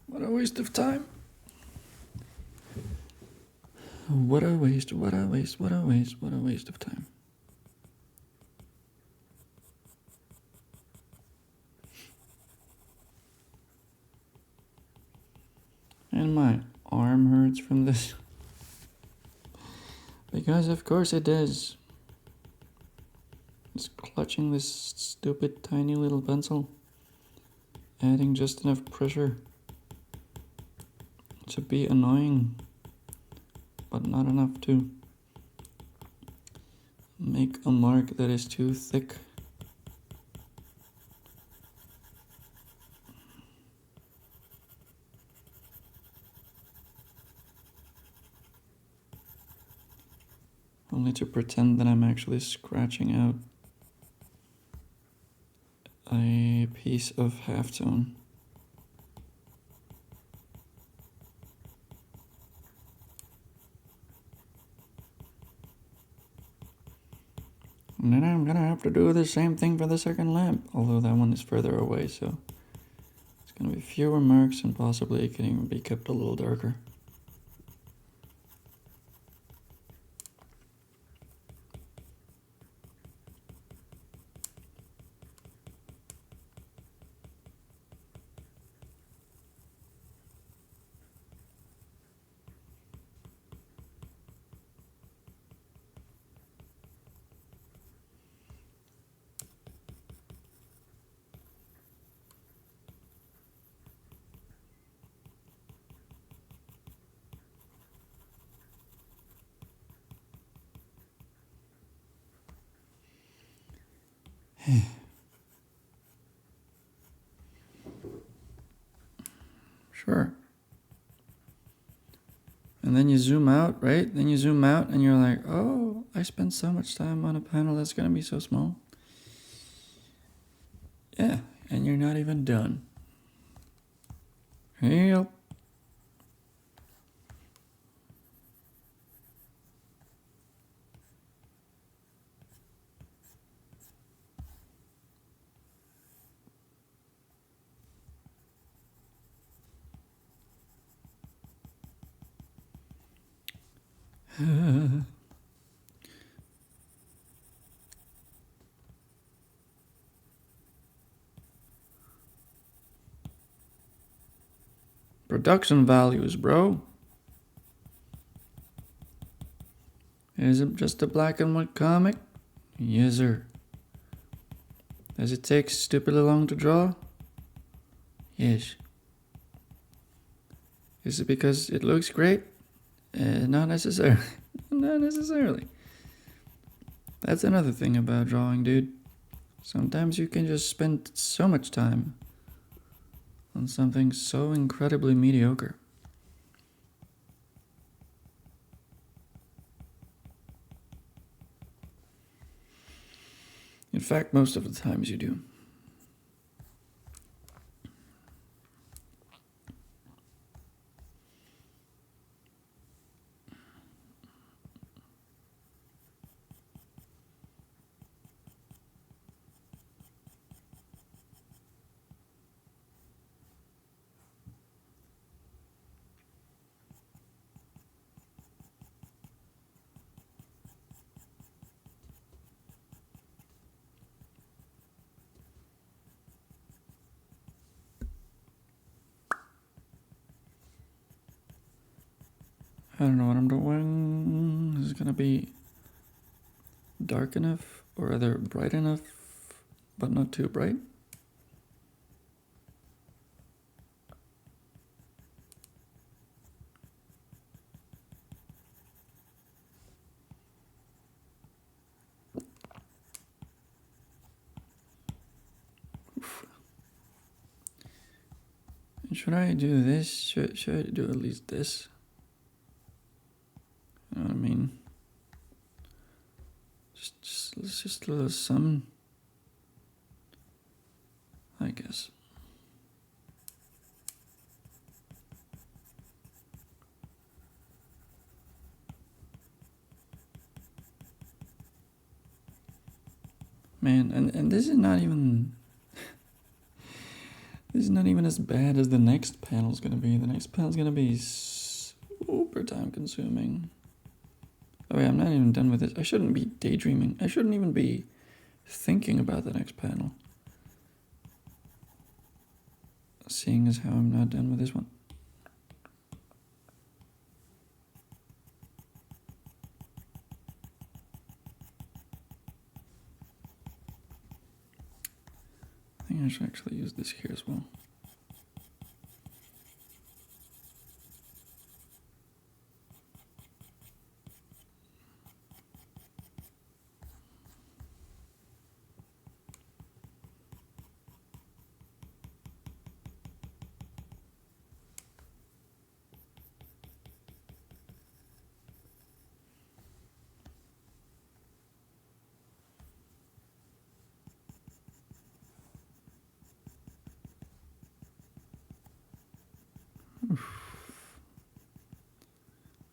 What a waste of time. What a waste, what a waste, what a waste, what a waste of time. And my arm hurts from this. Because of course it does. Just clutching this stupid tiny little pencil. Adding just enough pressure to be annoying, but not enough to make a mark that is too thick. Only to pretend that I'm actually scratching out a piece of halftone. And then I'm gonna have to do the same thing for the second lamp, although that one is further away, so it's gonna be fewer marks and possibly it can even be kept a little darker. Sure. And then you zoom out, right? Then you zoom out and you're like, oh, I spent so much time on a panel that's going to be so small. Yeah, and you're not even done. Yep. Production values, bro. Is it just a black and white comic? Yes, sir. Does it take stupidly long to draw? Yes. Is it because it looks great? Not necessarily. Not necessarily. That's another thing about drawing, dude. Sometimes you can just spend so much time on something so incredibly mediocre. In fact, most of the times you do. I don't know what I'm doing. Is it gonna be dark enough, or rather bright enough, but not too bright? Should I do this? Should I do at least this? You know what I mean? Let's just a little some, I guess. Man, and this is not even this is not even as bad as the next panel's gonna be. The next panel's gonna be super time consuming. Oh yeah, I'm not even done with this. I shouldn't be daydreaming. I shouldn't even be thinking about the next panel. Seeing as how I'm not done with this one. I think I should actually use this here as well.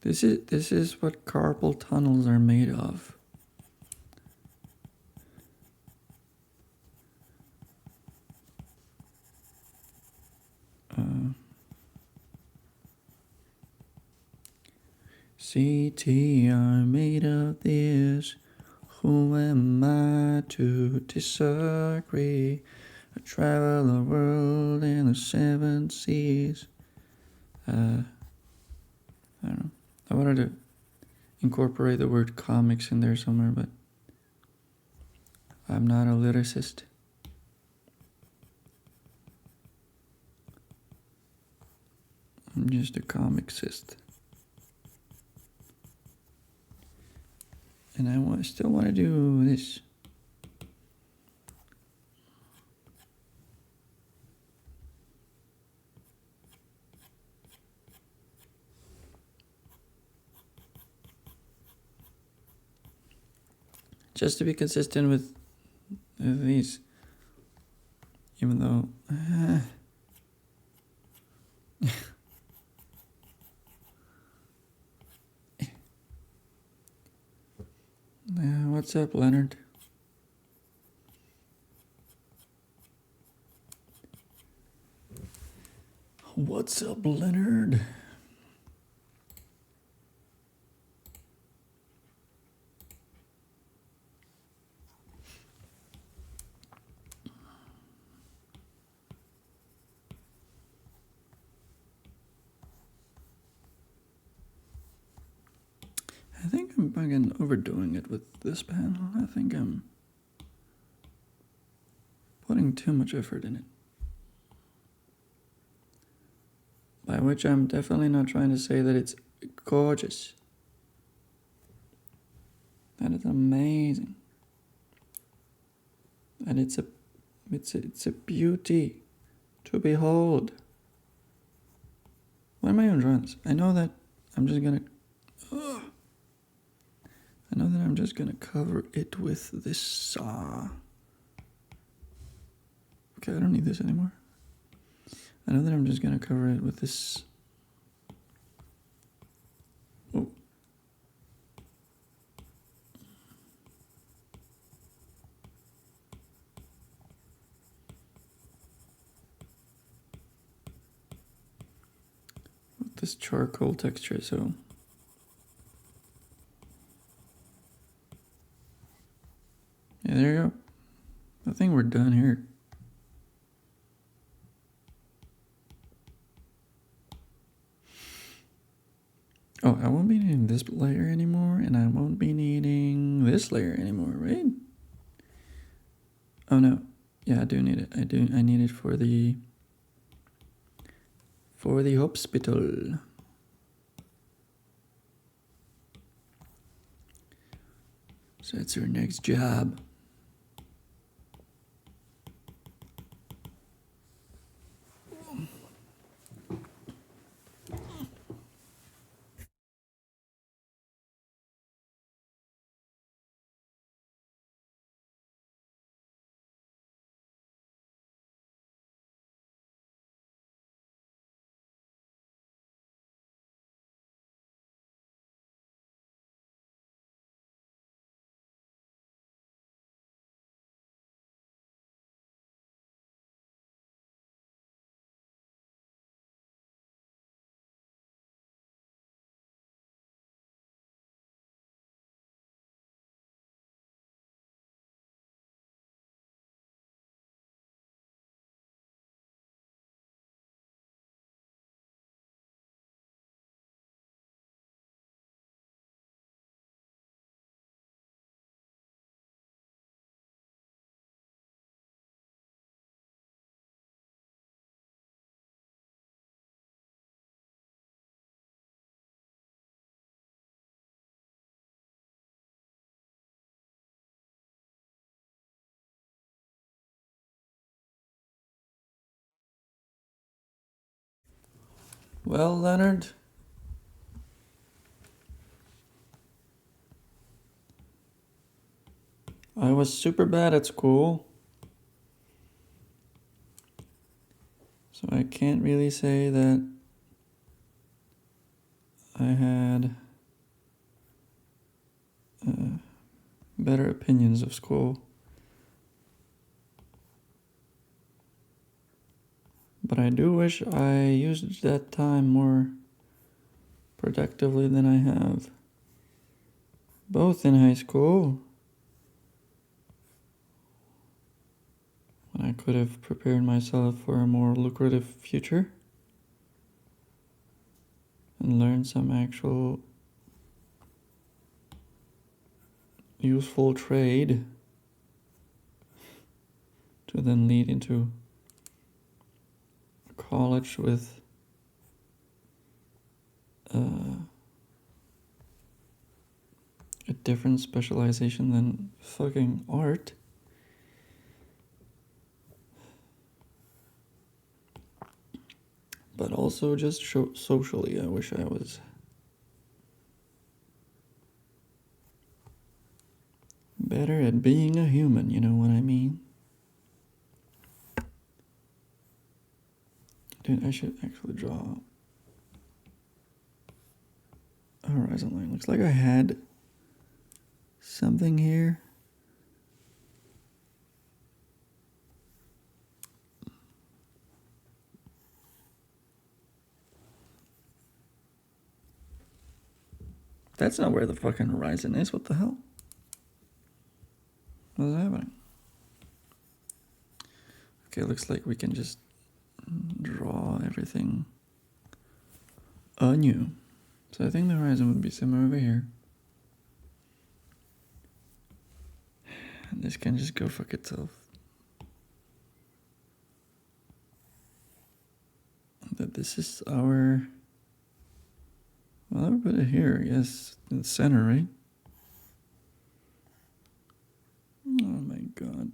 This is what carpal tunnels are made of. CT are made of this. Who am I to disagree? I travel the world in the 7 seas. I don't know. I wanted to incorporate the word comics in there somewhere, but I'm not a lyricist. I'm just a comicsist. And I still want to do this. Just to be consistent with these, even though what's up, Leonard? What's up, Leonard? I think I'm fucking overdoing it with this panel. I think I'm putting too much effort in it. By which I'm definitely not trying to say that it's gorgeous. That it's amazing. And it's a beauty to behold. Why am I even drawing this? I know that I'm just gonna cover it with this saw. Okay, I don't need this anymore. I know that I'm just gonna cover it with this. Oh. With this charcoal texture, so. Yeah, there you go. I think we're done here. Oh, I won't be needing this layer anymore, and I won't be needing this layer anymore, right? Oh no. Yeah, I do need it. I need it for the hospital. So that's our next job. Well, Leonard, I was super bad at school, so I can't really say that I had better opinions of school. But I do wish I used that time more productively than I have. Both in high school, when I could have prepared myself for a more lucrative future and learned some actual useful trade to then lead into college with a different specialization than fucking art. But also just socially, I wish I was better at being a human, you know what I mean? Dude, I should actually draw a horizon line. Looks like I had something here. That's not where the fucking horizon is. What the hell? What is happening? Okay, looks like we can just draw everything anew. So I think the horizon would be somewhere over here. And this can just go fuck itself. That this this is our... Well, I'll put it here, yes, in the center, right? Oh my god.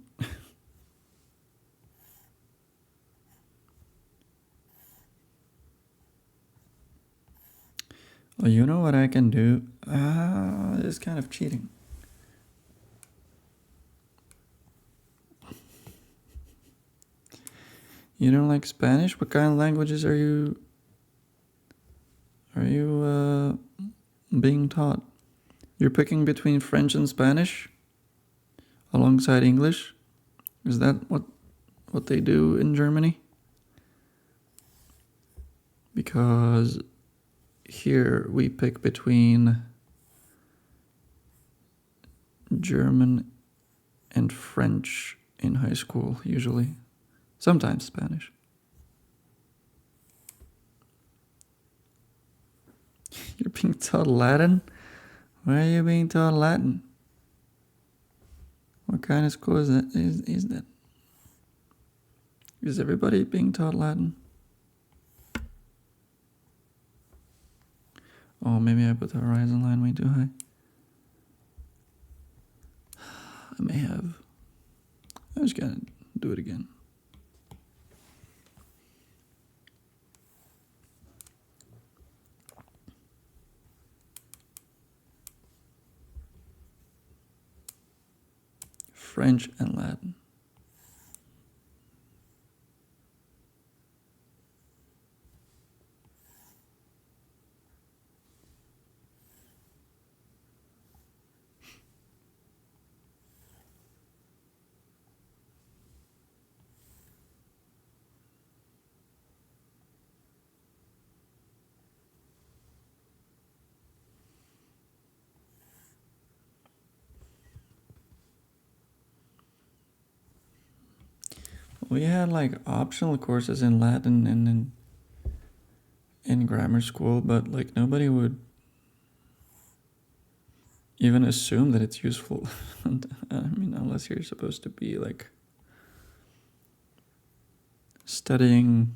Oh, you know what I can do? This is kind of cheating. You don't like Spanish? What kind of languages are you being taught? You're picking between French and Spanish alongside English? Is that what they do in Germany? Because here we pick between German and French in high school, usually. Sometimes Spanish. You're being taught Latin? Why are you being taught Latin? What kind of school is that? Is that? Is everybody being taught Latin? Oh, maybe I put the horizon line way too high. I may have. I just gotta do it again. French and Latin. We had like optional courses in Latin and in grammar school, but like nobody would even assume that it's useful. I mean, unless you're supposed to be like studying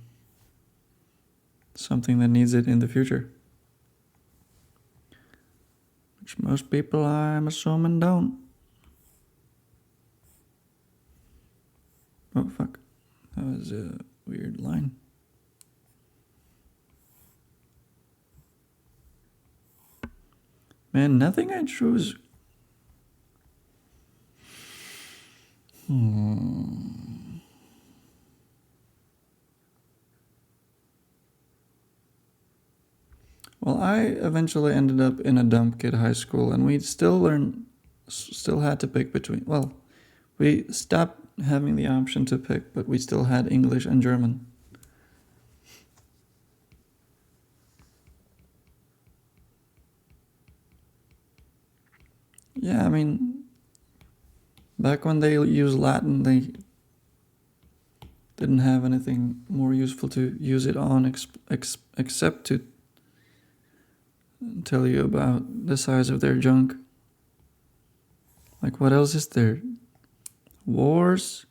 something that needs it in the future. Which most people, I'm assuming, don't. Oh, fuck. That was a weird line. Man, nothing I choose. Well, I eventually ended up in a dump kid high school, and we still had to pick between, well, we stopped having the option to pick, but we still had English and German. Yeah, I mean, back when they used Latin, they didn't have anything more useful to use it on except to tell you about the size of their junk. Like, what else is there? Wars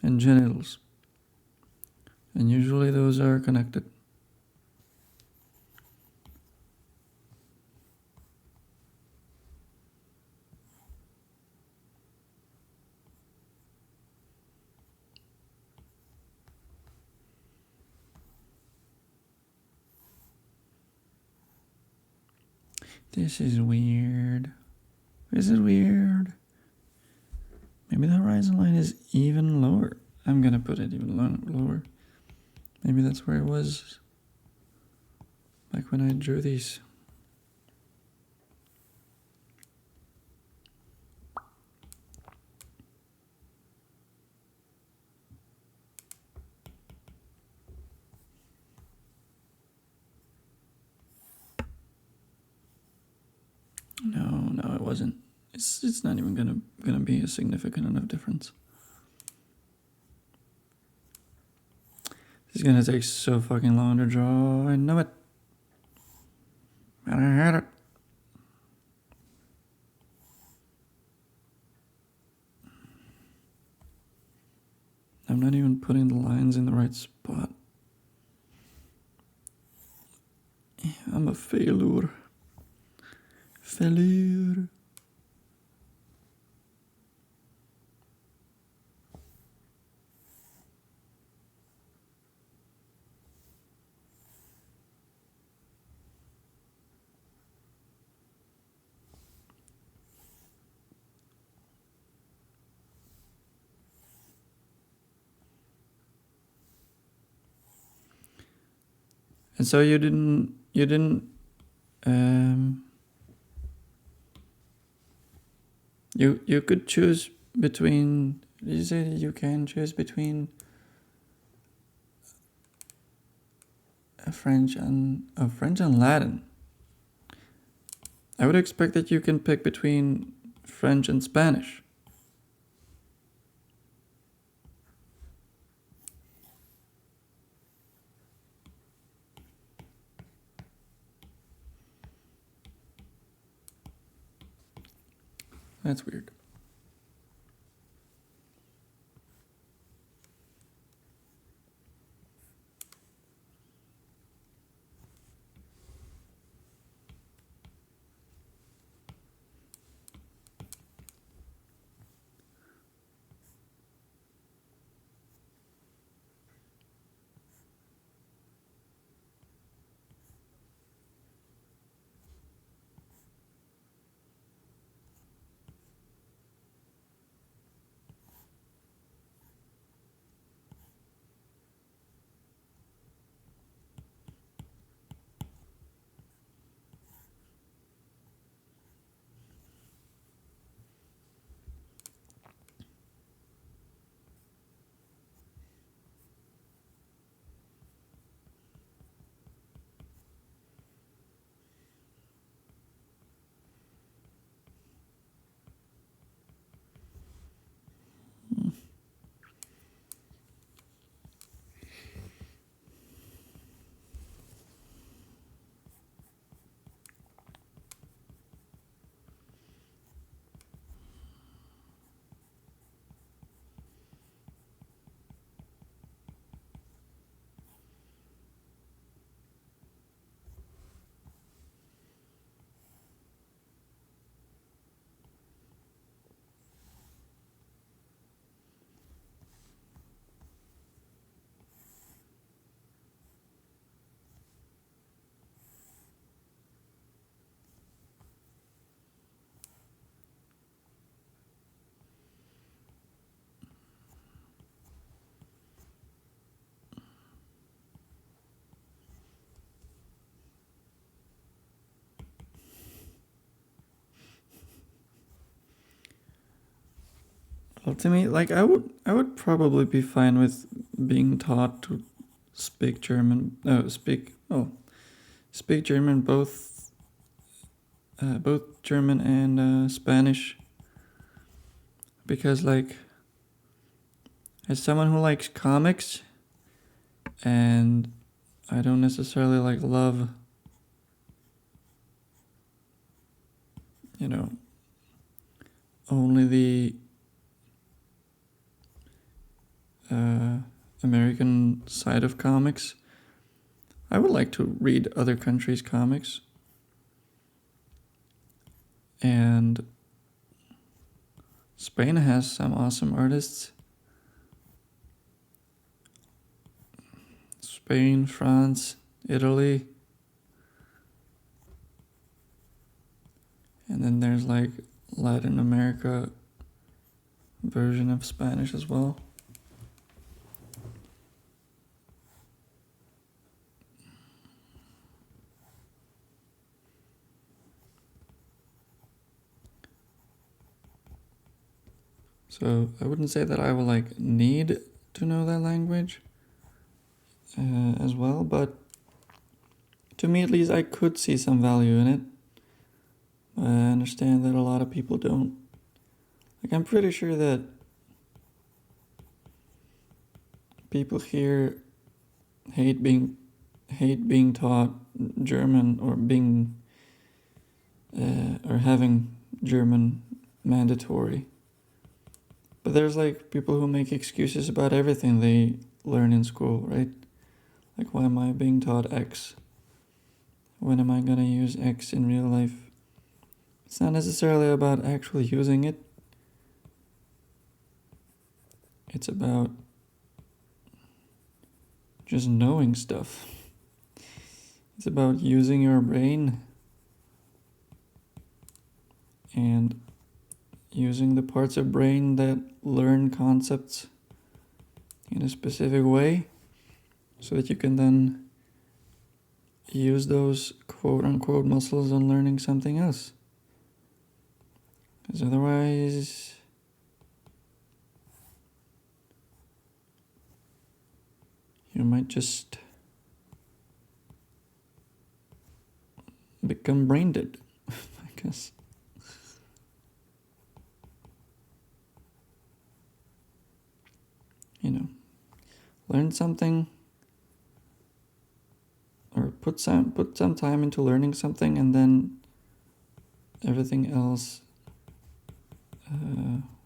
and genitals. And usually those are connected. This is weird. This is weird. Maybe the horizon line is even lower. I'm gonna put it even lower. Maybe that's where it was back when I drew these. No, it wasn't. It's not even gonna be a significant enough difference. This is gonna take so fucking long to draw. I know it. And I had it. I'm not even putting the lines in the right spot. I'm a failure. Failure. And so you didn't you could choose between, did you say that you can choose between French and Latin? I would expect that you can pick between French and Spanish. That's weird. Well, to me, like I would probably be fine with being taught to speak German. Speak German, both German and Spanish. Because, like, as someone who likes comics, and I don't necessarily like love, only the American side of comics. I would like to read other countries' comics. And Spain has some awesome artists. Spain, France, Italy. And then there's like Latin America version of Spanish as well. So I wouldn't say that I would like need to know that language as well, but to me at least I could see some value in it. I understand that a lot of people don't. Like, I'm pretty sure that people here hate being taught German or or having German mandatory. But there's like people who make excuses about everything they learn in school, right? Like, why am I being taught X? When am I gonna use X in real life? It's not necessarily about actually using it. It's about just knowing stuff. It's about using your brain and using the parts of brain that learn concepts in a specific way so that you can then use those quote-unquote muscles on learning something else. Because otherwise, you might just become brain dead, I guess. You know, learn something or put some time into learning something, and then everything else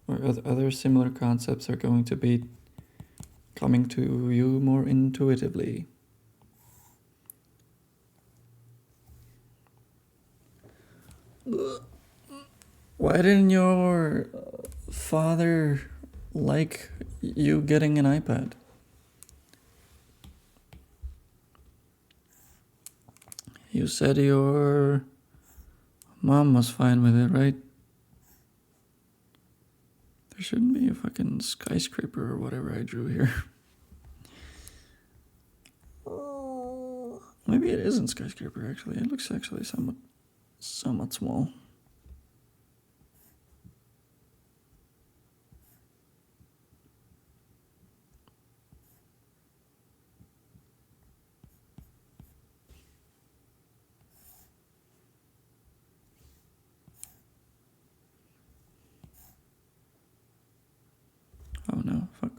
or other similar concepts are going to be coming to you more intuitively. Why didn't your father like you getting an iPad? You said your mom was fine with it, right? There shouldn't be a fucking skyscraper or whatever I drew here. Maybe it isn't skyscraper, actually. It looks actually somewhat small. Oh no, fuck.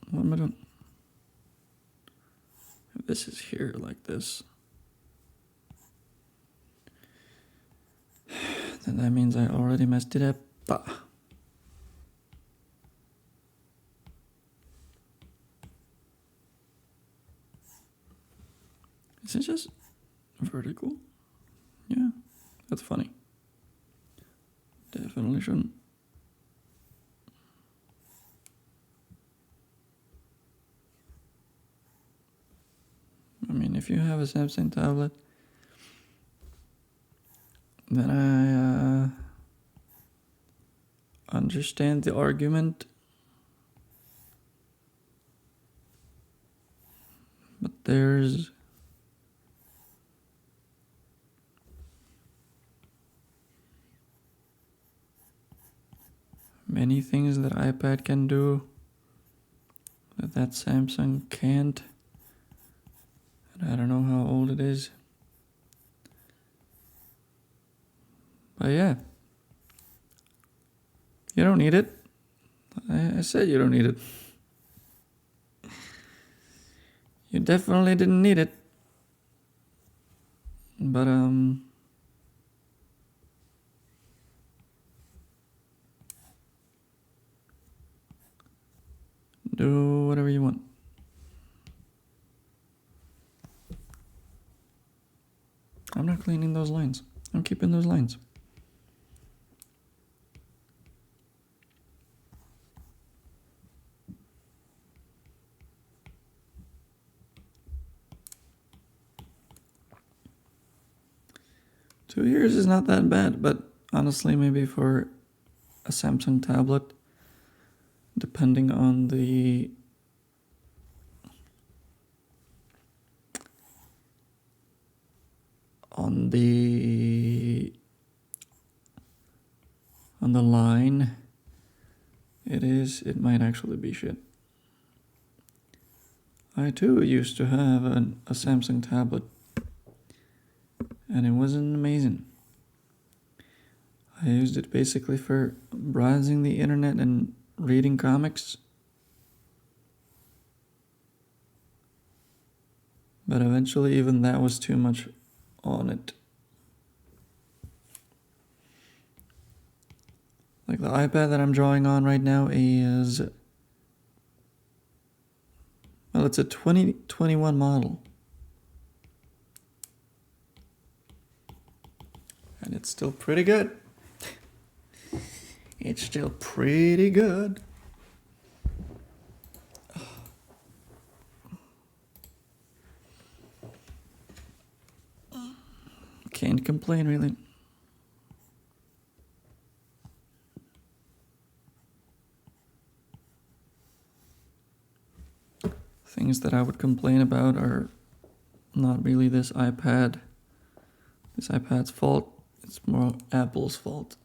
What am I doing? If this is here like this, then that means I already messed it up. Is it just vertical? Yeah, that's funny. Definitely shouldn't. I mean, if you have a Samsung tablet, then I understand the argument. But there's many things that iPad can do that Samsung can't. And I don't know how old it is. But yeah. You don't need it. I said you don't need it. You definitely didn't need it. But do whatever you want. I'm not cleaning those lines. I'm keeping those lines. Two years is not that bad, but honestly, maybe for a Samsung tablet, depending on the line, it might actually be shit. I too used to have a Samsung tablet, and it wasn't amazing. I used it basically for browsing the internet and reading comics. But eventually even that was too much on it. Like the iPad that I'm drawing on right now is, well, it's a 2021 model. And it's still pretty good. It's still pretty good. Can't complain, really. Things that I would complain about are not really this iPad's fault. It's more Apple's fault.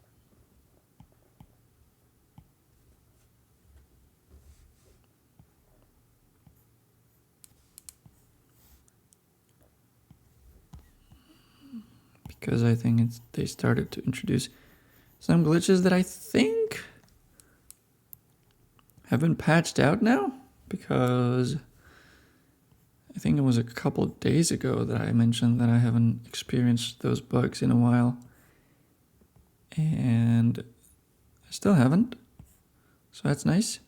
Because I think they started to introduce some glitches that I think have been patched out now. Because I think it was a couple of days ago that I mentioned that I haven't experienced those bugs in a while. And I still haven't. So that's nice.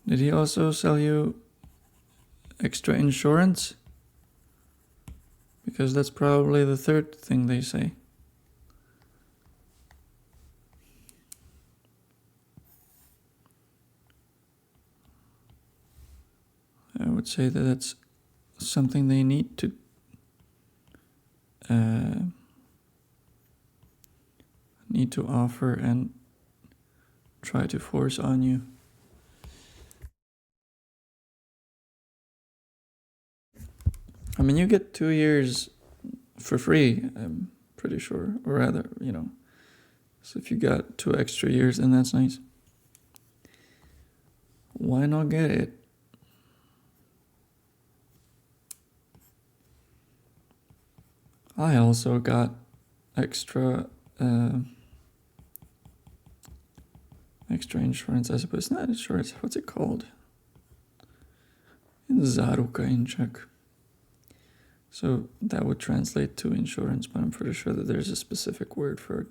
Did he also sell you extra insurance? Because that's probably the third thing they say. I would say that that's something they need to offer and try to force on you. I mean, you get 2 years for free, I'm pretty sure. Or rather, you know. So if you got 2 extra years, then that's nice. Why not get it? I also got extra insurance, I suppose. Not insurance, what's it called? Záruka in Czech. So that would translate to insurance, but I'm pretty sure that there's a specific word for it.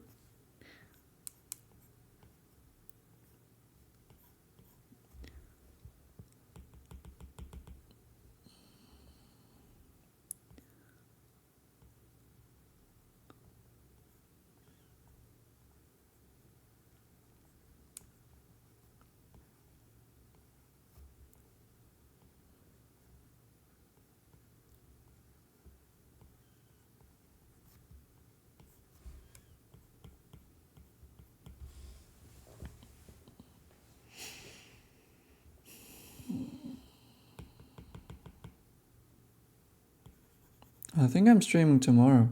I think I'm streaming tomorrow.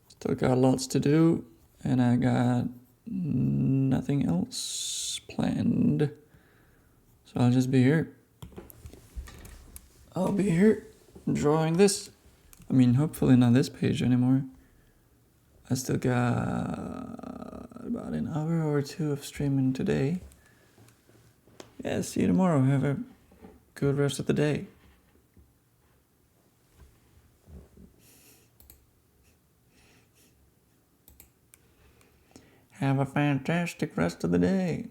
Still got lots to do, and I got nothing else planned. So I'll just be here. I'll be here drawing this. I mean, hopefully not this page anymore. I still got about an hour or two of streaming today. Yeah, see you tomorrow. Have a good rest of the day. Have a fantastic rest of the day.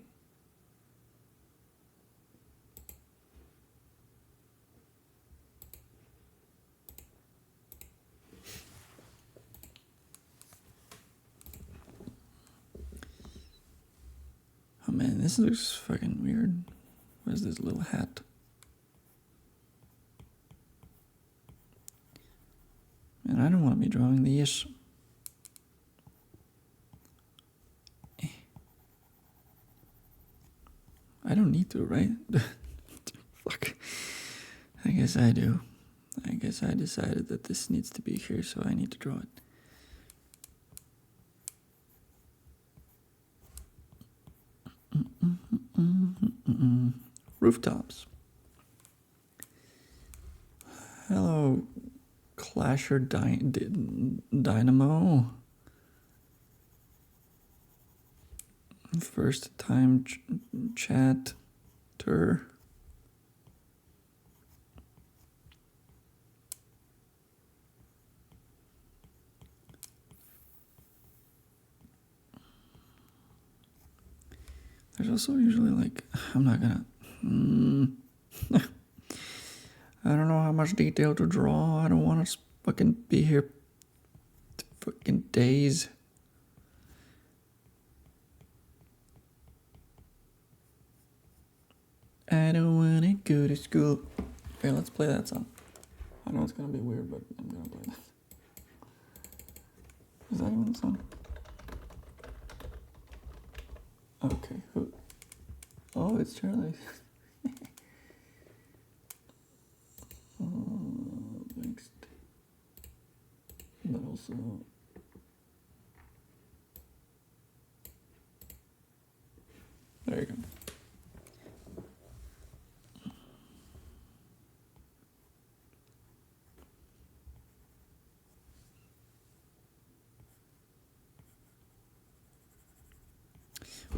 Oh man, this looks fucking weird. Where's this little hat? Man, I don't want to be drawing these. I don't need to, right? Fuck. I guess I do. I guess I decided that this needs to be here, so I need to draw it. rooftops. Hello, Clasher Dynamo. First time chatter. There's also usually like, I'm not gonna, I don't know how much detail to draw. I don't want to fucking be here fucking days. I don't want to go to school. Okay, let's play that song. I know it's gonna be weird, but I'm gonna play that. Is that even the song? Okay, who? Oh, it's Charlie. Thanks. But also... There you go.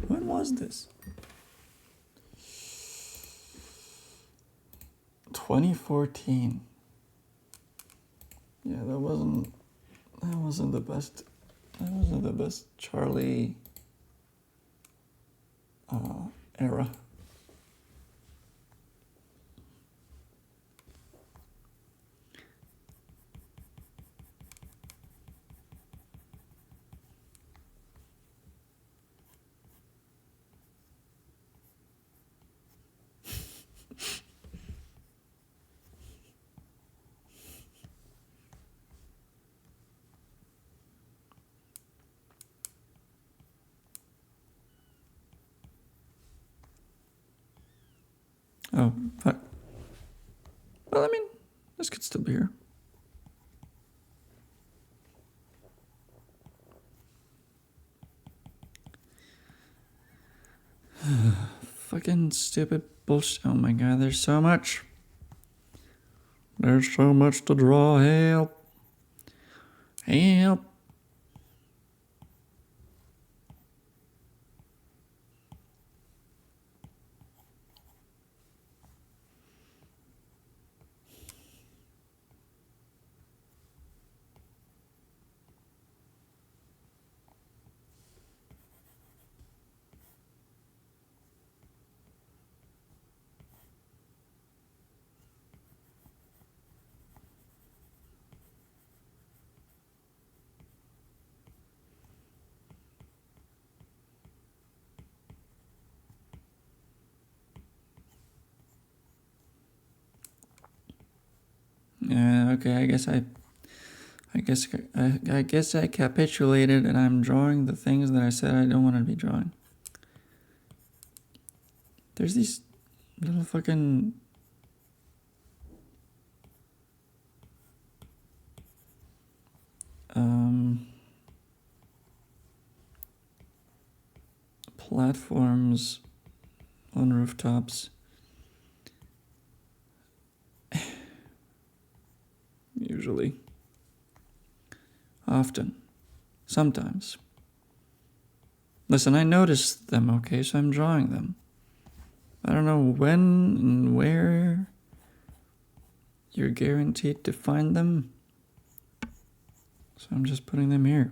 When was this? 2014. Yeah, that wasn't the best. That wasn't the best Charlie era. Oh, fuck. Well, I mean, this could still be here. Fucking stupid bullshit. Oh my god, there's so much. There's so much to draw. Help. Help. Yeah, okay, I guess I capitulated and I'm drawing the things that I said I don't want to be drawing. There's these little fucking platforms on rooftops. Usually. Often. Sometimes. Listen, I noticed them, okay, so I'm drawing them. I don't know when and where you're guaranteed to find them. So I'm just putting them here.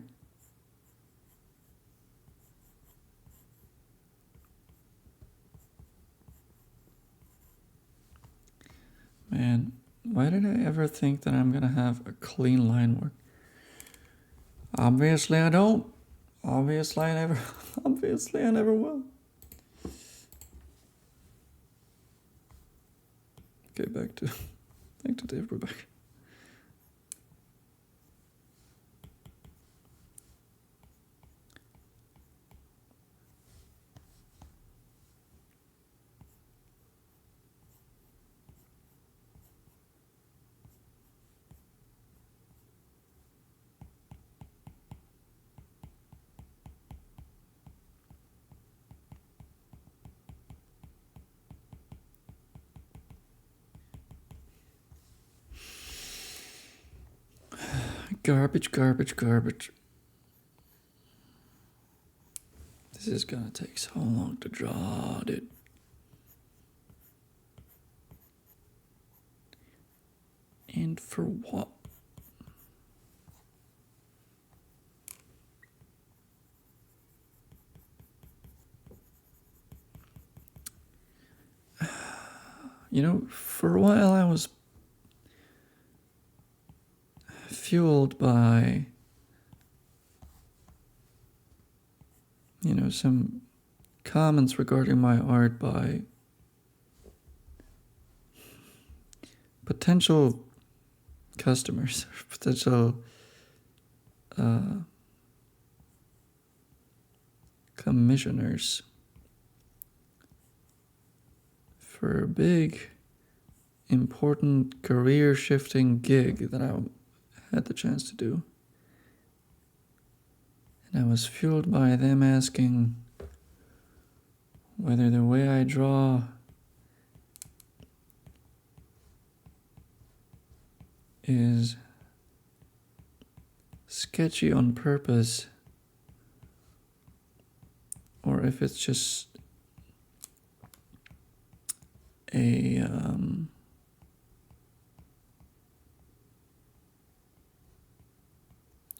Man, why did I ever think that I'm gonna have a clean line work? Obviously I don't. Obviously I never will. Okay, back to Dave Brubeck. Garbage, garbage, garbage. This is gonna take so long to draw, dude. And for what? You know, for a while I was fueled by, you know, some comments regarding my art by potential customers, potential commissioners for a big, important career-shifting gig that I had the chance to do. And I was fueled by them asking whether the way I draw is sketchy on purpose, or if it's just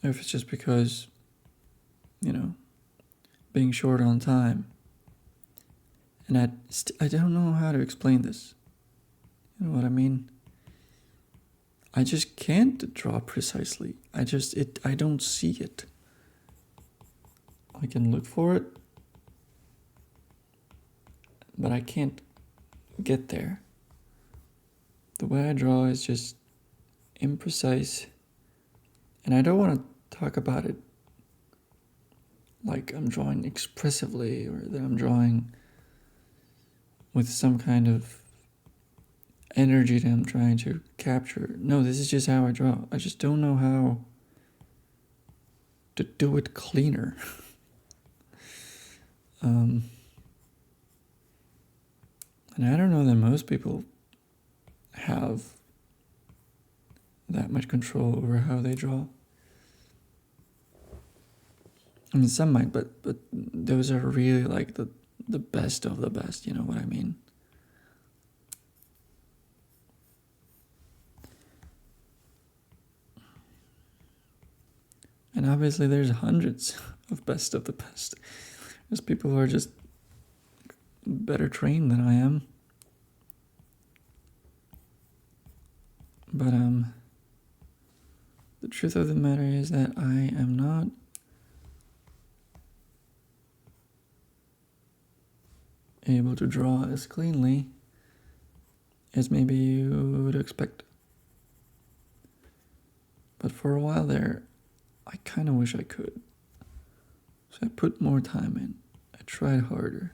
if it's just because, you know, being short on time. And I don't know how to explain this. You know what I mean? I just can't draw precisely. I don't see it. I can look for it, but I can't get there. The way I draw is just imprecise, and I don't want to talk about it like I'm drawing expressively or that I'm drawing with some kind of energy that I'm trying to capture. No, this is just how I draw. I just don't know how to do it cleaner. And I don't know that most people have that much control over how they draw. I mean, some might, but those are really like the best of the best, you know what I mean? And obviously there's hundreds of best of the best. There's people who are just better trained than I am. But the truth of the matter is that I am not able to draw as cleanly as maybe you would expect. But for a while there, I kind of wish I could. So I put more time in. I tried harder.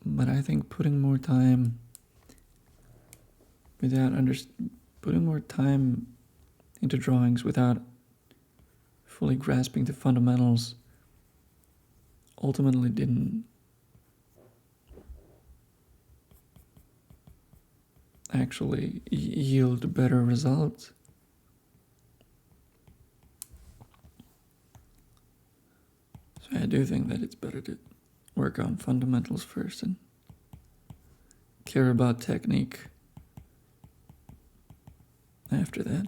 But I think putting more time into drawings without fully grasping the fundamentals ultimately didn't actually yield better results. So I do think that it's better to work on fundamentals first and care about technique after that.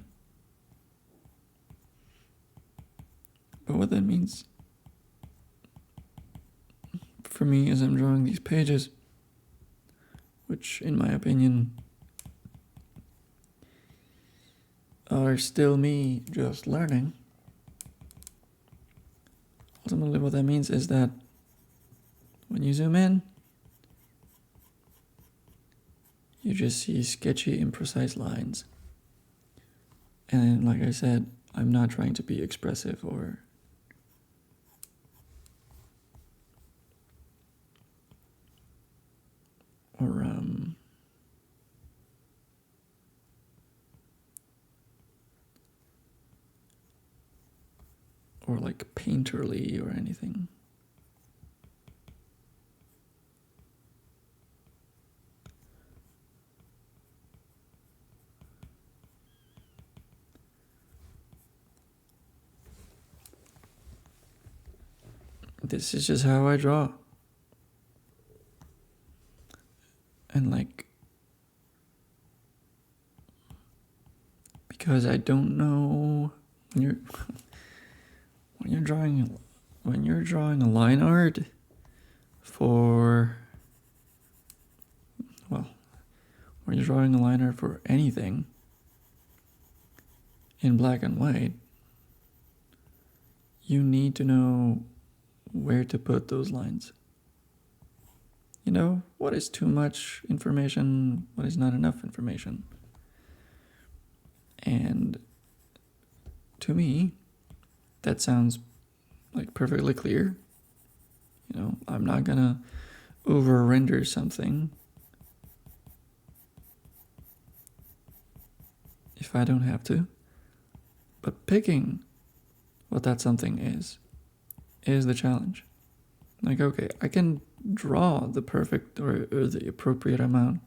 But what that means for me as I'm drawing these pages, which in my opinion are still me just learning, ultimately what that means is that when you zoom in, you just see sketchy, imprecise lines. And like I said, I'm not trying to be expressive or or like painterly or anything. This is just how I draw. And like, because I don't know when you're drawing a line art for, well, when you're drawing a line art for anything in black and white, you need to know where to put those lines. You know, what is too much information, what is not enough information. And to me, that sounds like perfectly clear. You know, I'm not gonna over-render something if I don't have to. But picking what that something is the challenge. Like, okay, I can draw the perfect or the appropriate amount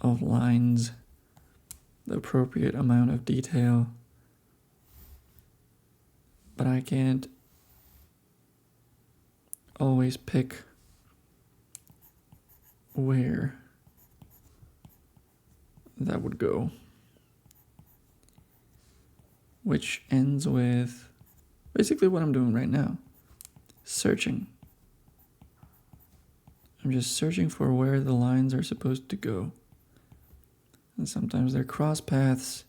of lines, the appropriate amount of detail, but I can't always pick where that would go. Which ends with basically what I'm doing right now. Searching. I'm just searching for where the lines are supposed to go. And sometimes they're cross paths.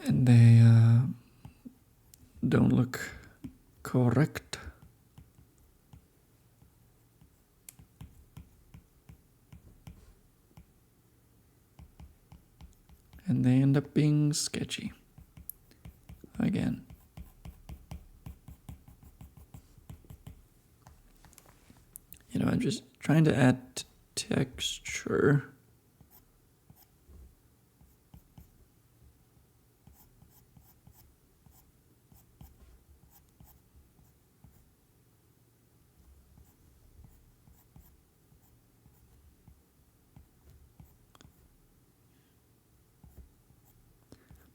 And they don't look correct. And they end up being sketchy. Again. You know, I'm just trying to add texture.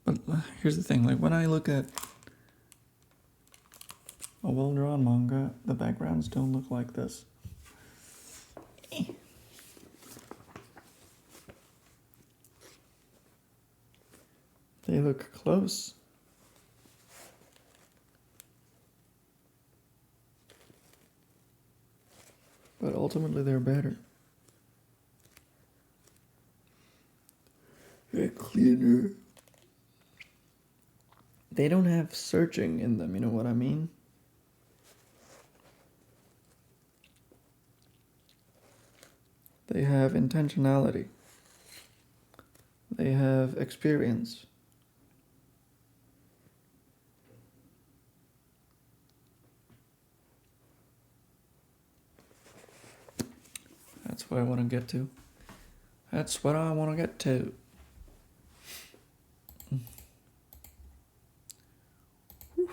But here's the thing, like when I look at a well-drawn manga, the backgrounds don't look like this. They look close. But ultimately they're better. They're cleaner. They don't have searching in them, you know what I mean? They have intentionality. They have experience. That's what I want to get to. That's what I want to get to. Whew.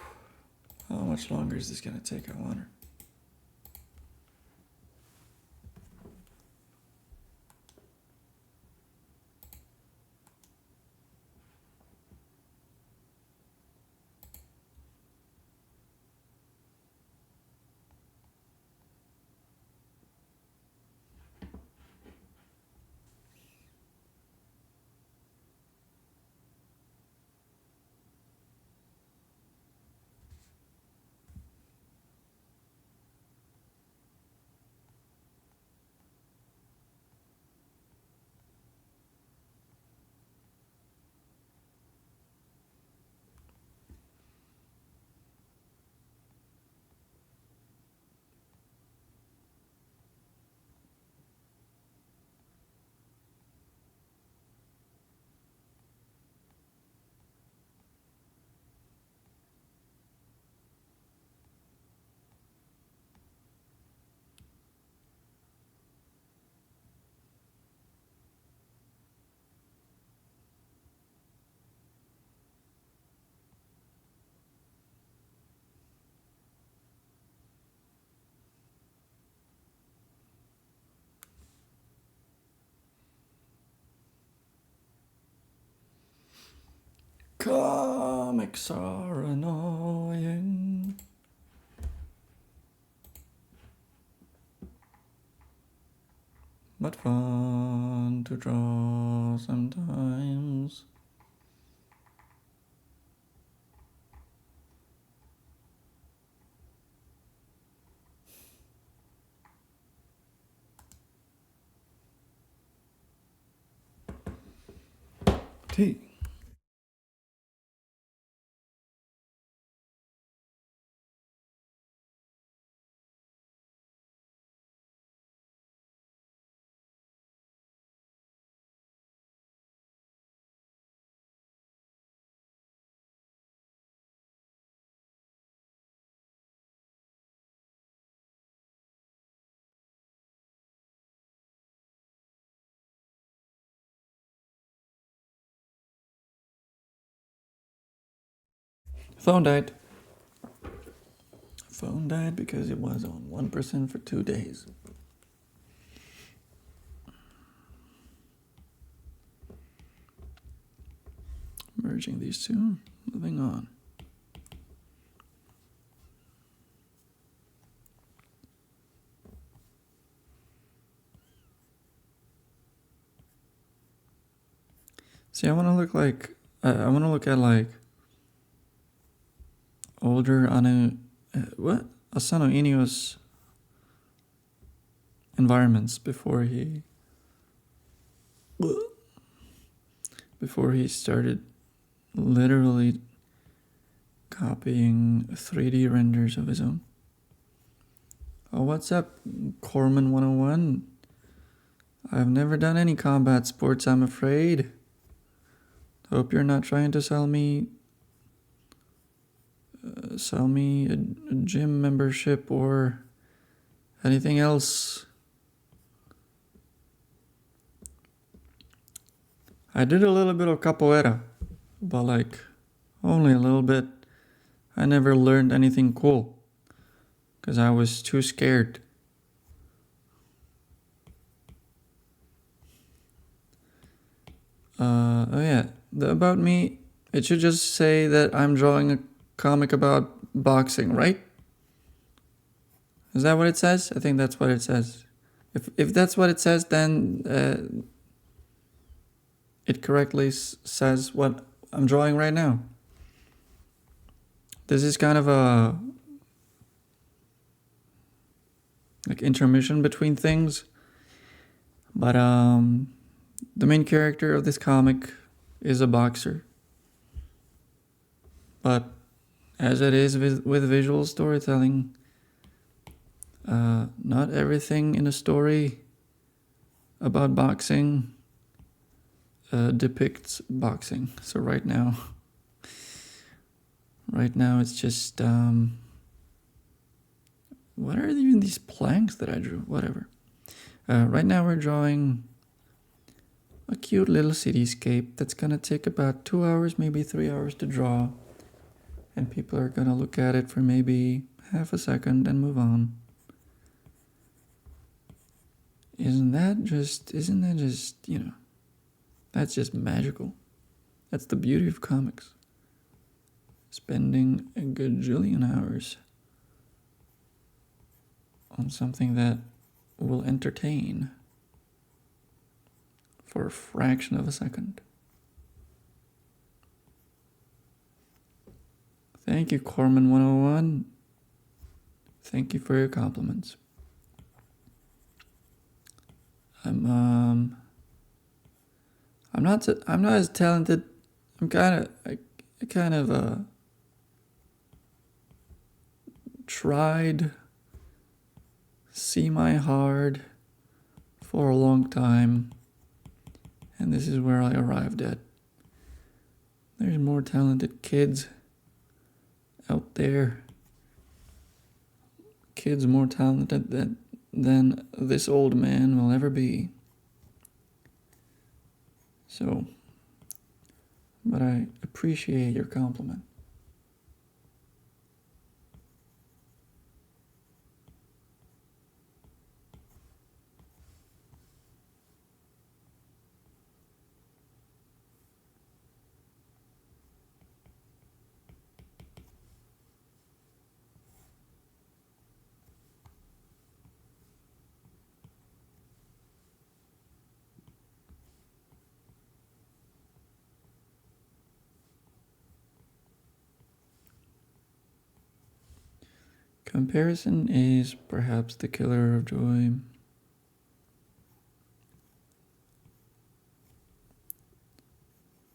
How much longer is this going to take, I wonder? Comics are annoying. But fun to draw sometimes. Tea. Phone died. Phone died because it was on 1% for 2 days. Merging these two, moving on. See, I want to look like, I want to look at like older Asano Inou's environments before he started literally copying 3D renders of his own. Oh, what's up, Corman 101? I've never done any combat sports, I'm afraid. Hope you're not trying to sell me a gym membership or anything else. I did a little bit of capoeira, but like only a little bit. I never learned anything cool because I was too scared. Oh yeah, about me, it should just say that I'm drawing a comic about boxing, right? Is that what it says? I think that's what it says. If that's what it says, then it correctly says what I'm drawing right now. This is kind of a like intermission between things, but the main character of this comic is a boxer. But as it is with visual storytelling, not everything in a story about boxing depicts boxing. So right now it's just what are even these planks that I drew? Whatever. Right now we're drawing a cute little cityscape that's gonna take about 2 hours, maybe 3 hours to draw, and people are gonna look at it for maybe half a second and move on. Isn't that just, you know, that's just magical. That's the beauty of comics. Spending a gajillion hours on something that will entertain for a fraction of a second. Thank you, Corman 101. Thank you for your compliments. I'm not as talented. I kind of tried semi-hard for a long time, and this is where I arrived at. There's more talented kids out there. Kids more talented than this old man will ever be. So, but I appreciate your compliment. Comparison is perhaps the killer of joy.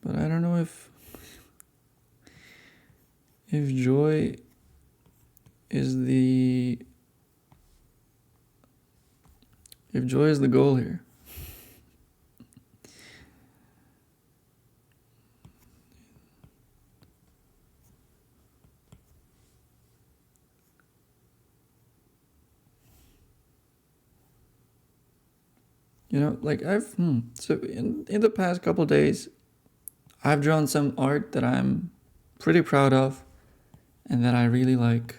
But I don't know if joy is the goal here. You know, like so in the past couple days, I've drawn some art that I'm pretty proud of and that I really like.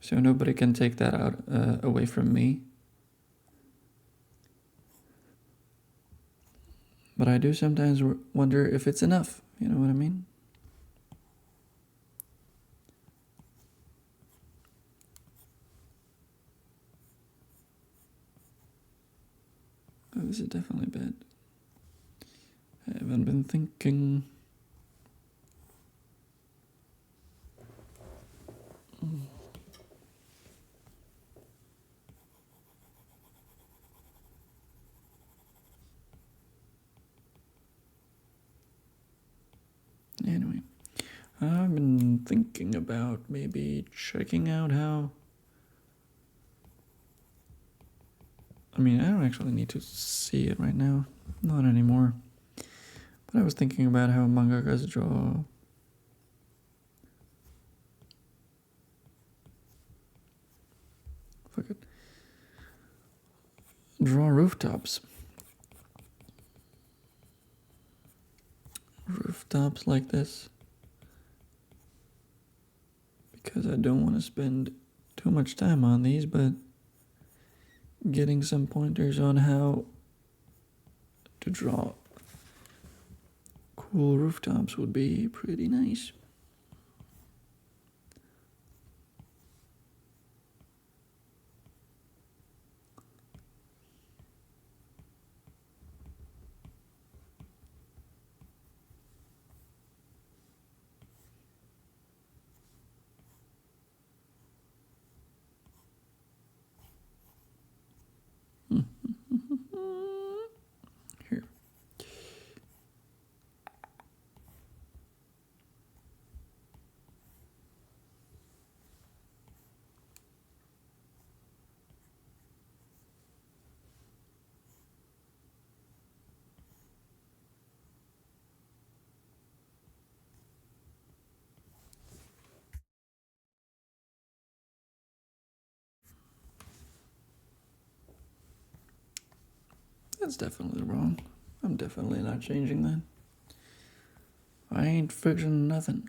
So nobody can take that out away from me. But I do sometimes wonder if it's enough. You know what I mean? Oh, this is definitely bad. I haven't been thinking. Anyway, I've been thinking about maybe checking out how... I mean, I don't actually need to see it right now. Not anymore. But I was thinking about how mangakas draw... Fuck it. Draw rooftops. Rooftops like this. Because I don't want to spend too much time on these, but getting some pointers on how to draw cool rooftops would be pretty nice. Here. That's definitely wrong. I'm definitely not changing that. I ain't fixing nothing.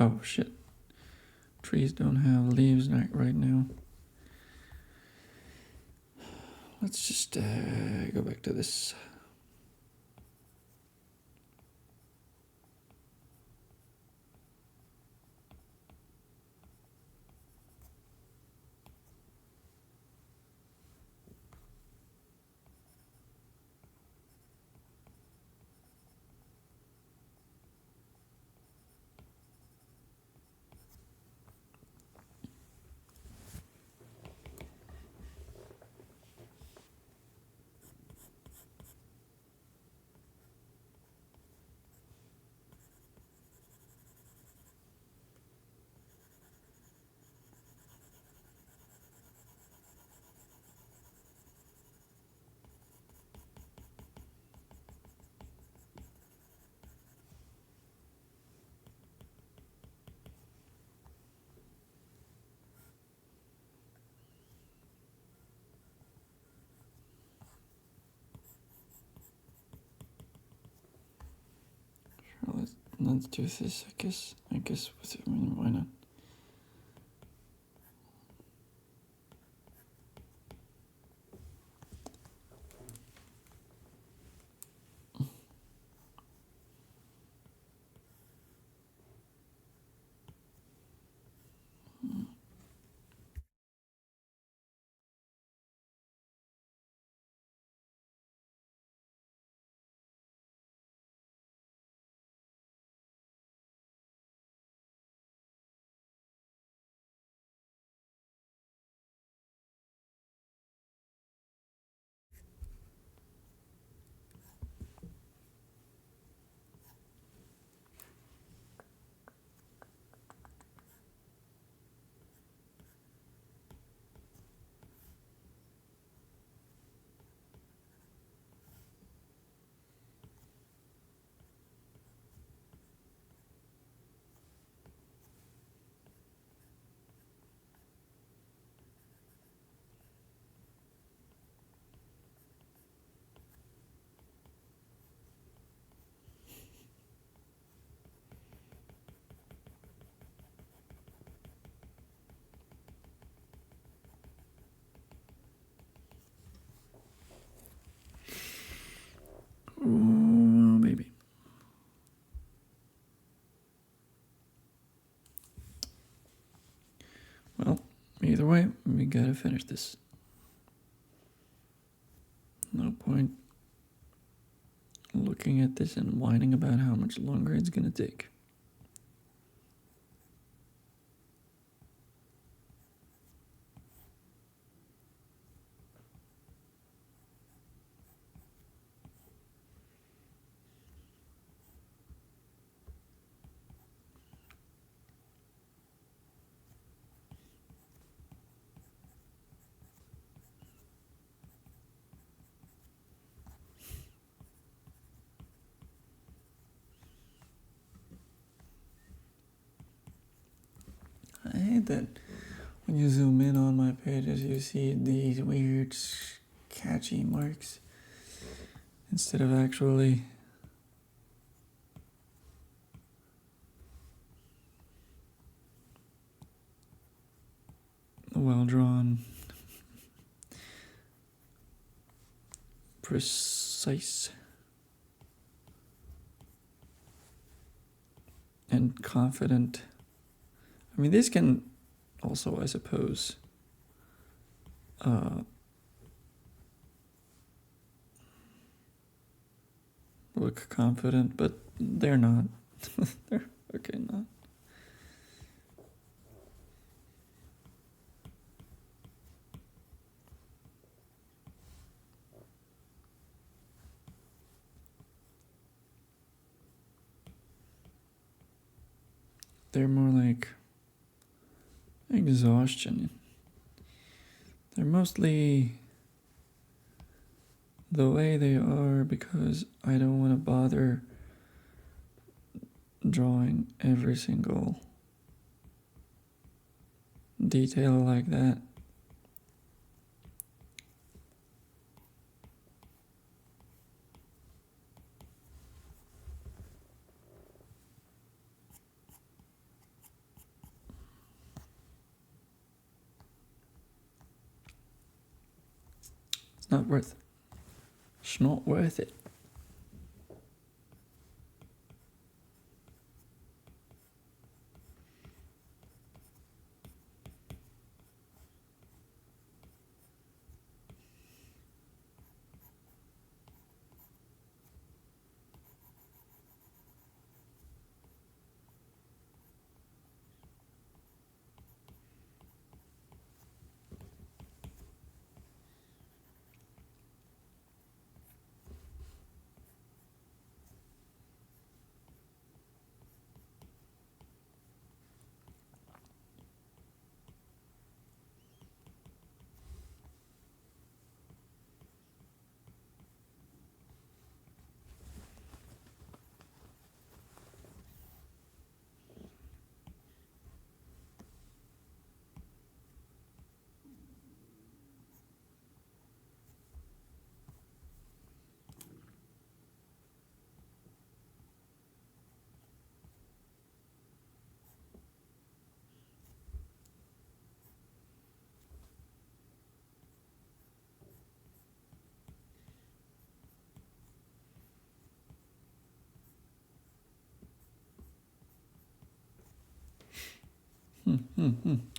Oh shit. Trees don't have leaves right now. Let's just go back to this. let's do this, I guess, I mean, why not? Ooh, baby. Well, either way, we gotta finish this. No point looking at this and whining about how much longer it's gonna take. I hate that when you zoom in on my pages, you see these weird, catchy marks instead of actually well-drawn, precise, and confident. I mean, this can also, I suppose, look confident, but they're not. They're okay, not. They're more like exhaustion. They're mostly the way they are because I don't want to bother drawing every single detail like that. It's not worth it. It's not worth it.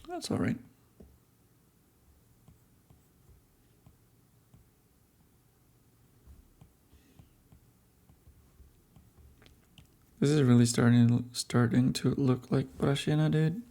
That's all right. This is really starting to look like Brashina, dude.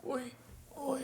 Oi, oi.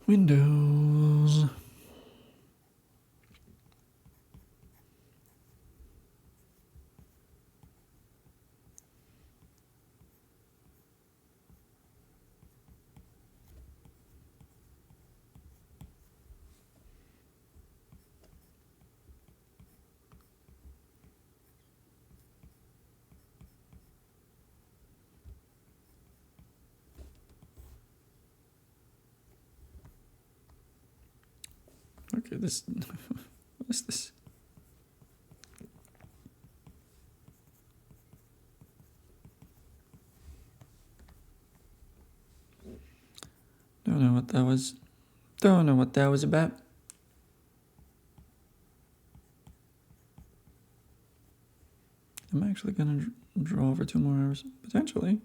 Windows. Okay, this... What is this? Don't know what that was. Don't know what that was about. I'm actually gonna draw for 2 more hours, potentially.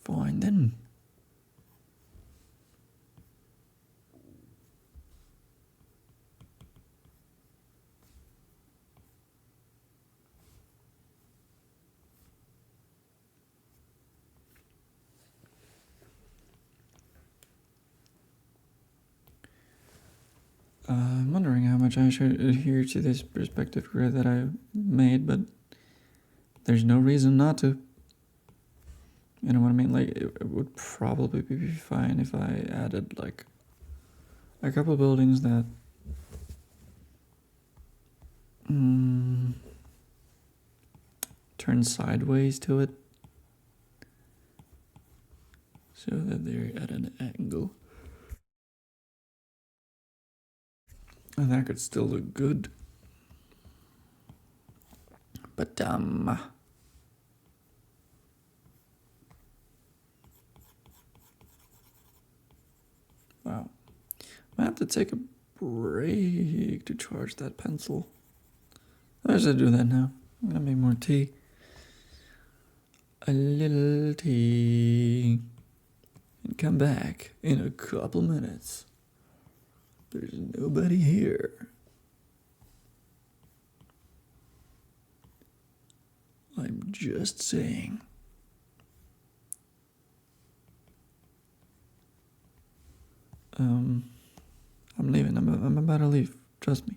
Fine then. I'm wondering how much I should adhere to this perspective grid that I made, but there's no reason not to. You know what I mean? Like, it would probably be fine if I added, like, a couple buildings that turn sideways to it, so that they're at an angle. And that could still look good. But, wow. I have to take a break to charge that pencil. I should do that now. I'm gonna make more tea. A little tea. And come back in a couple minutes. There's nobody here. I'm just saying. I'm leaving. I'm about to leave. Trust me.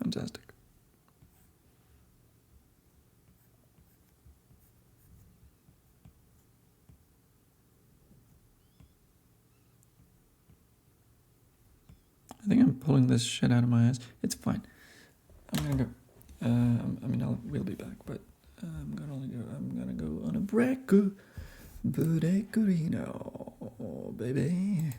Fantastic. I think I'm pulling this shit out of my ass. It's fine. I'm gonna go. I mean, we'll be back, but I'm gonna go on a break. Budecorino, baby.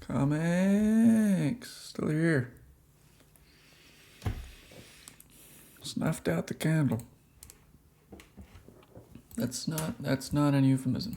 Comics. Still here. Snuffed out the candle. That's not an euphemism.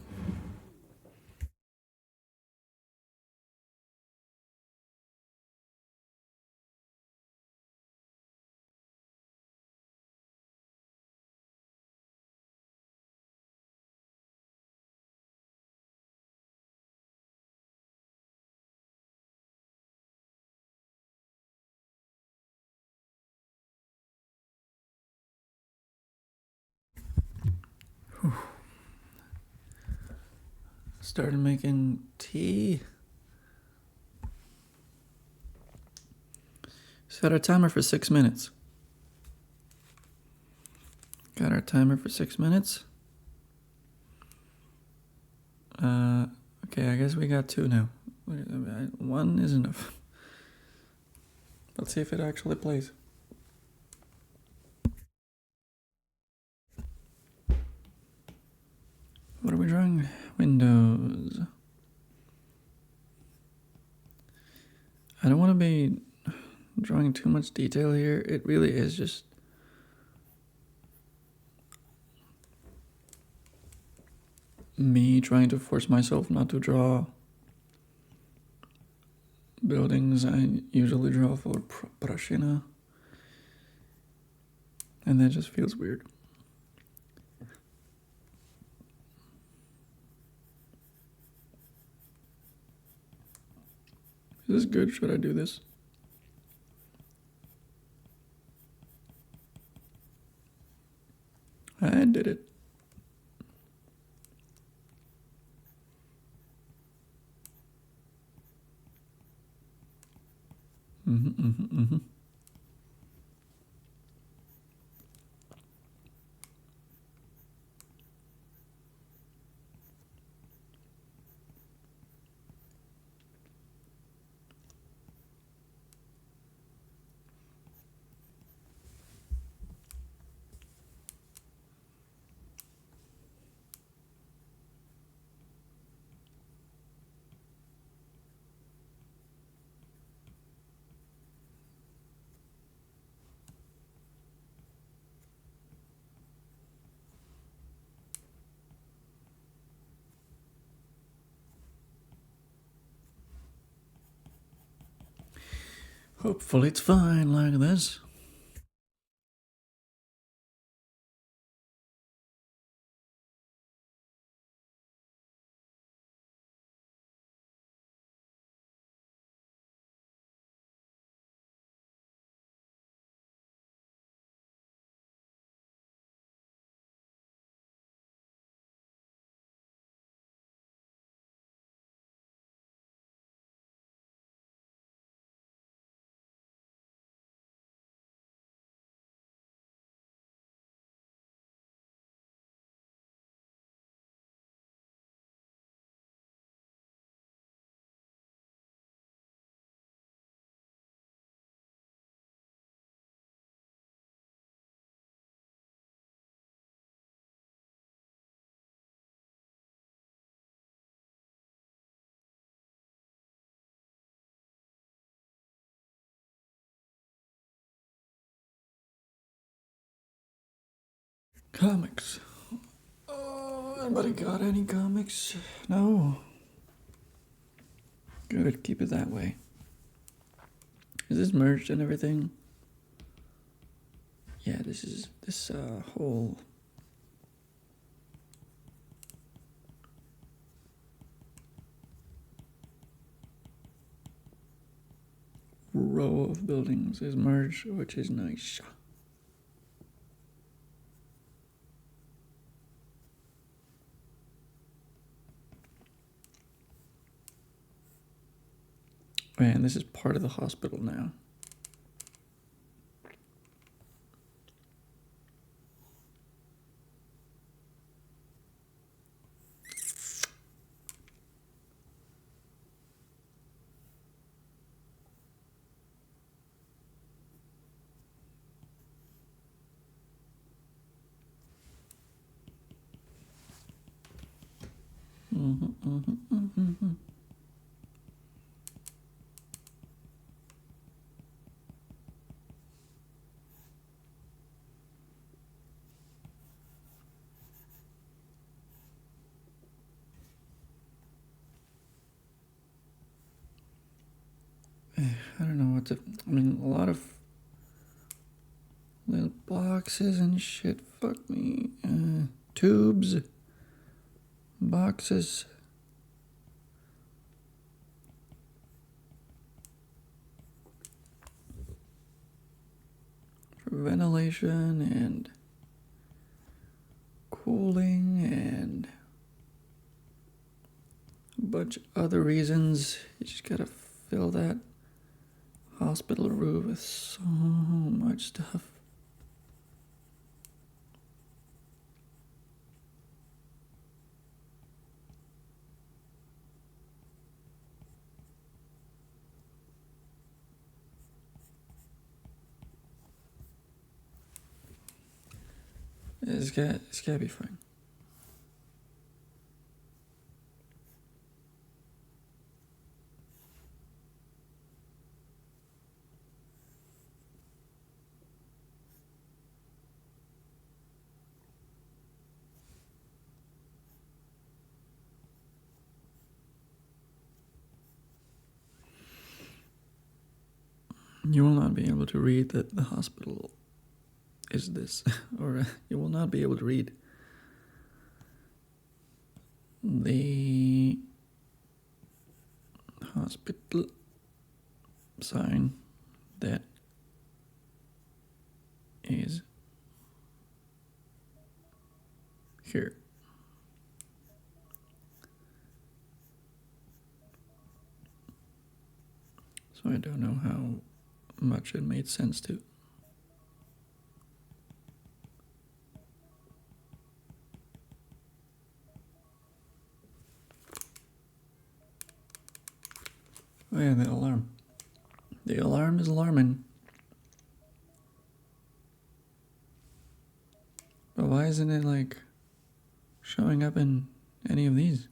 Whew. Started making tea. Set our timer for 6 minutes. Got our timer for 6 minutes. Okay, I guess we got 2 now. 1 is enough. Let's see if it actually plays. What are we drawing? Windows. I don't want to be drawing too much detail here. It really is just me trying to force myself not to draw buildings I usually draw for Prashina. And that just feels weird. Is this good? Should I do this? I did it. Hopefully it's fine like this. Comics. Oh, anybody got any comics? No. Good, keep it that way. Is this merged and everything? Yeah, this whole row of buildings is merged, which is nice. Man, this is part of the hospital now. I don't know what to. I mean, a lot of little boxes and shit. Fuck me. Tubes. Boxes. For ventilation and cooling and a bunch of other reasons. You just gotta fill that hospital room with so much stuff. It's gotta be fine. You will not be able to read that the hospital is this, or you will not be able to read the hospital sign that is here. So I don't know how much it made sense to. Oh yeah, the alarm. The alarm is alarming. But why isn't it like showing up in any of these?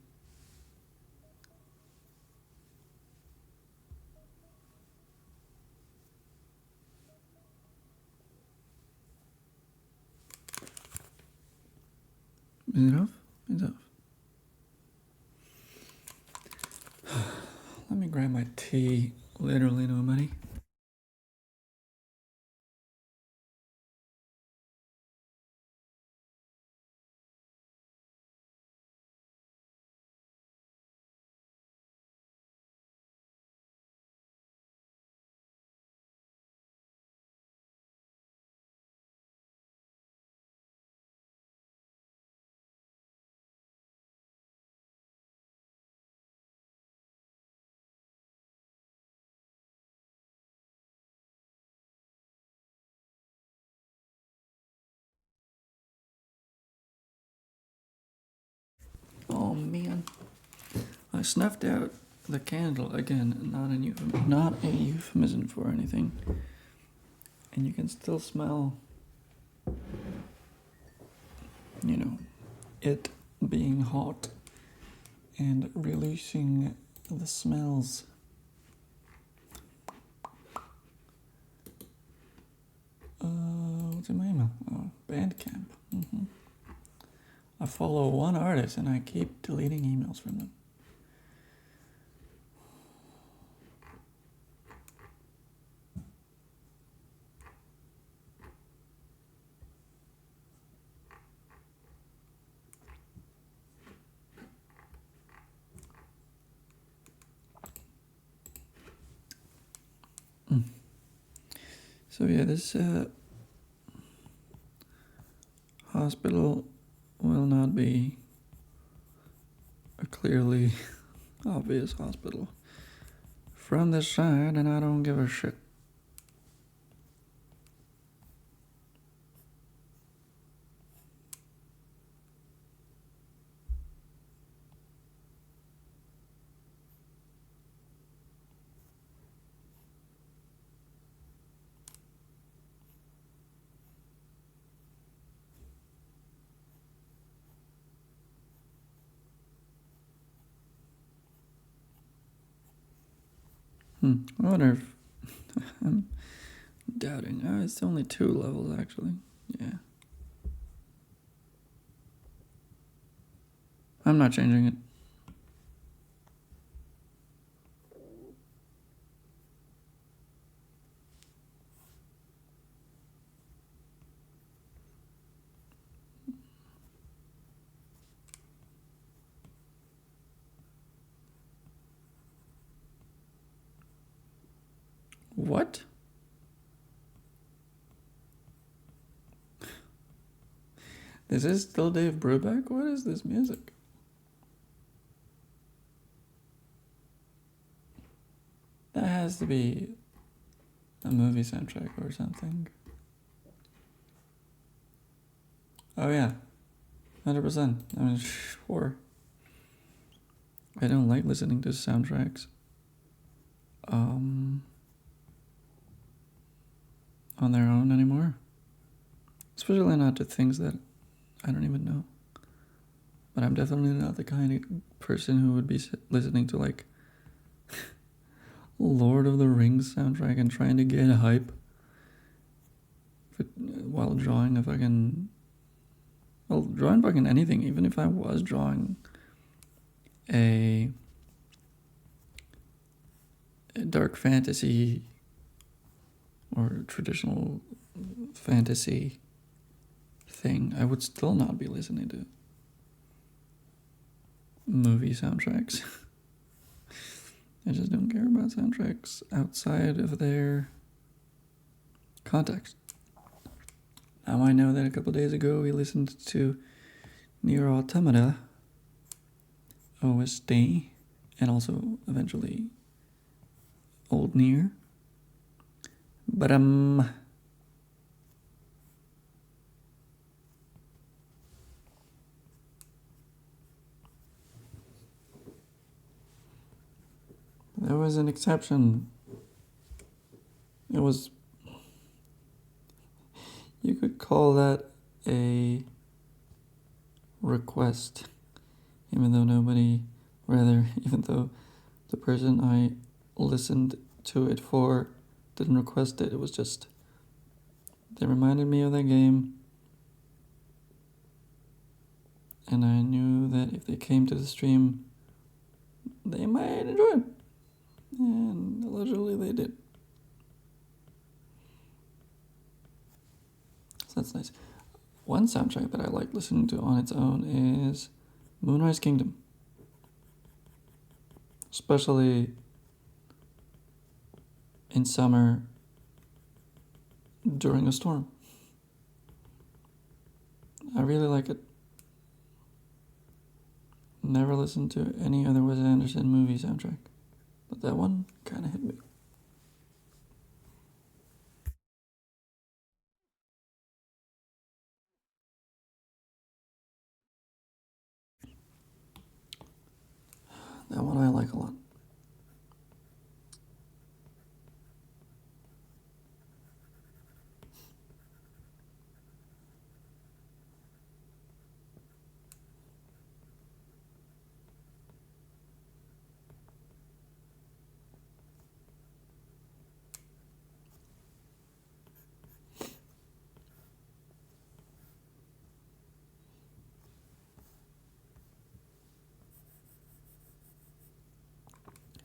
Is it off? It's off. Let me grab my tea. Literally nobody. Oh man. I snuffed out the candle again, not a euphemism for anything. And you can still smell, you know, it being hot and releasing the smells. What's in my email? Oh, Bandcamp. I follow one artist and I keep deleting emails from them. So yeah, this hospital will not be a clearly obvious hospital from this side, and I don't give a shit. I wonder if I'm doubting. Oh, it's only 2 levels actually. Yeah. I'm not changing it. What? This is still Dave Brubeck? What is this music? That has to be a movie soundtrack or something. Oh yeah, 100%. I mean, sure. I don't like listening to soundtracks. On their own anymore. Especially not to things that I don't even know. But I'm definitely not the kind of person who would be listening to like Lord of the Rings soundtrack and trying to get hype while drawing drawing fucking anything. Even if I was drawing a dark fantasy or traditional fantasy thing, I would still not be listening to movie soundtracks. I just don't care about soundtracks outside of their context. Now I know that a couple days ago we listened to Nier Automata OST and also eventually Old Nier. But there was an exception. It was, you could call that a request, even though the person I listened to it for didn't request it. It was just, they reminded me of that game, and I knew that if they came to the stream, they might enjoy it. And allegedly they did. So that's nice. One soundtrack that I like listening to on its own is Moonrise Kingdom. Especially in summer during a storm. I really like it. Never listened to any other Wes Anderson movie soundtrack, but that one kind of hit me. That one I like a lot.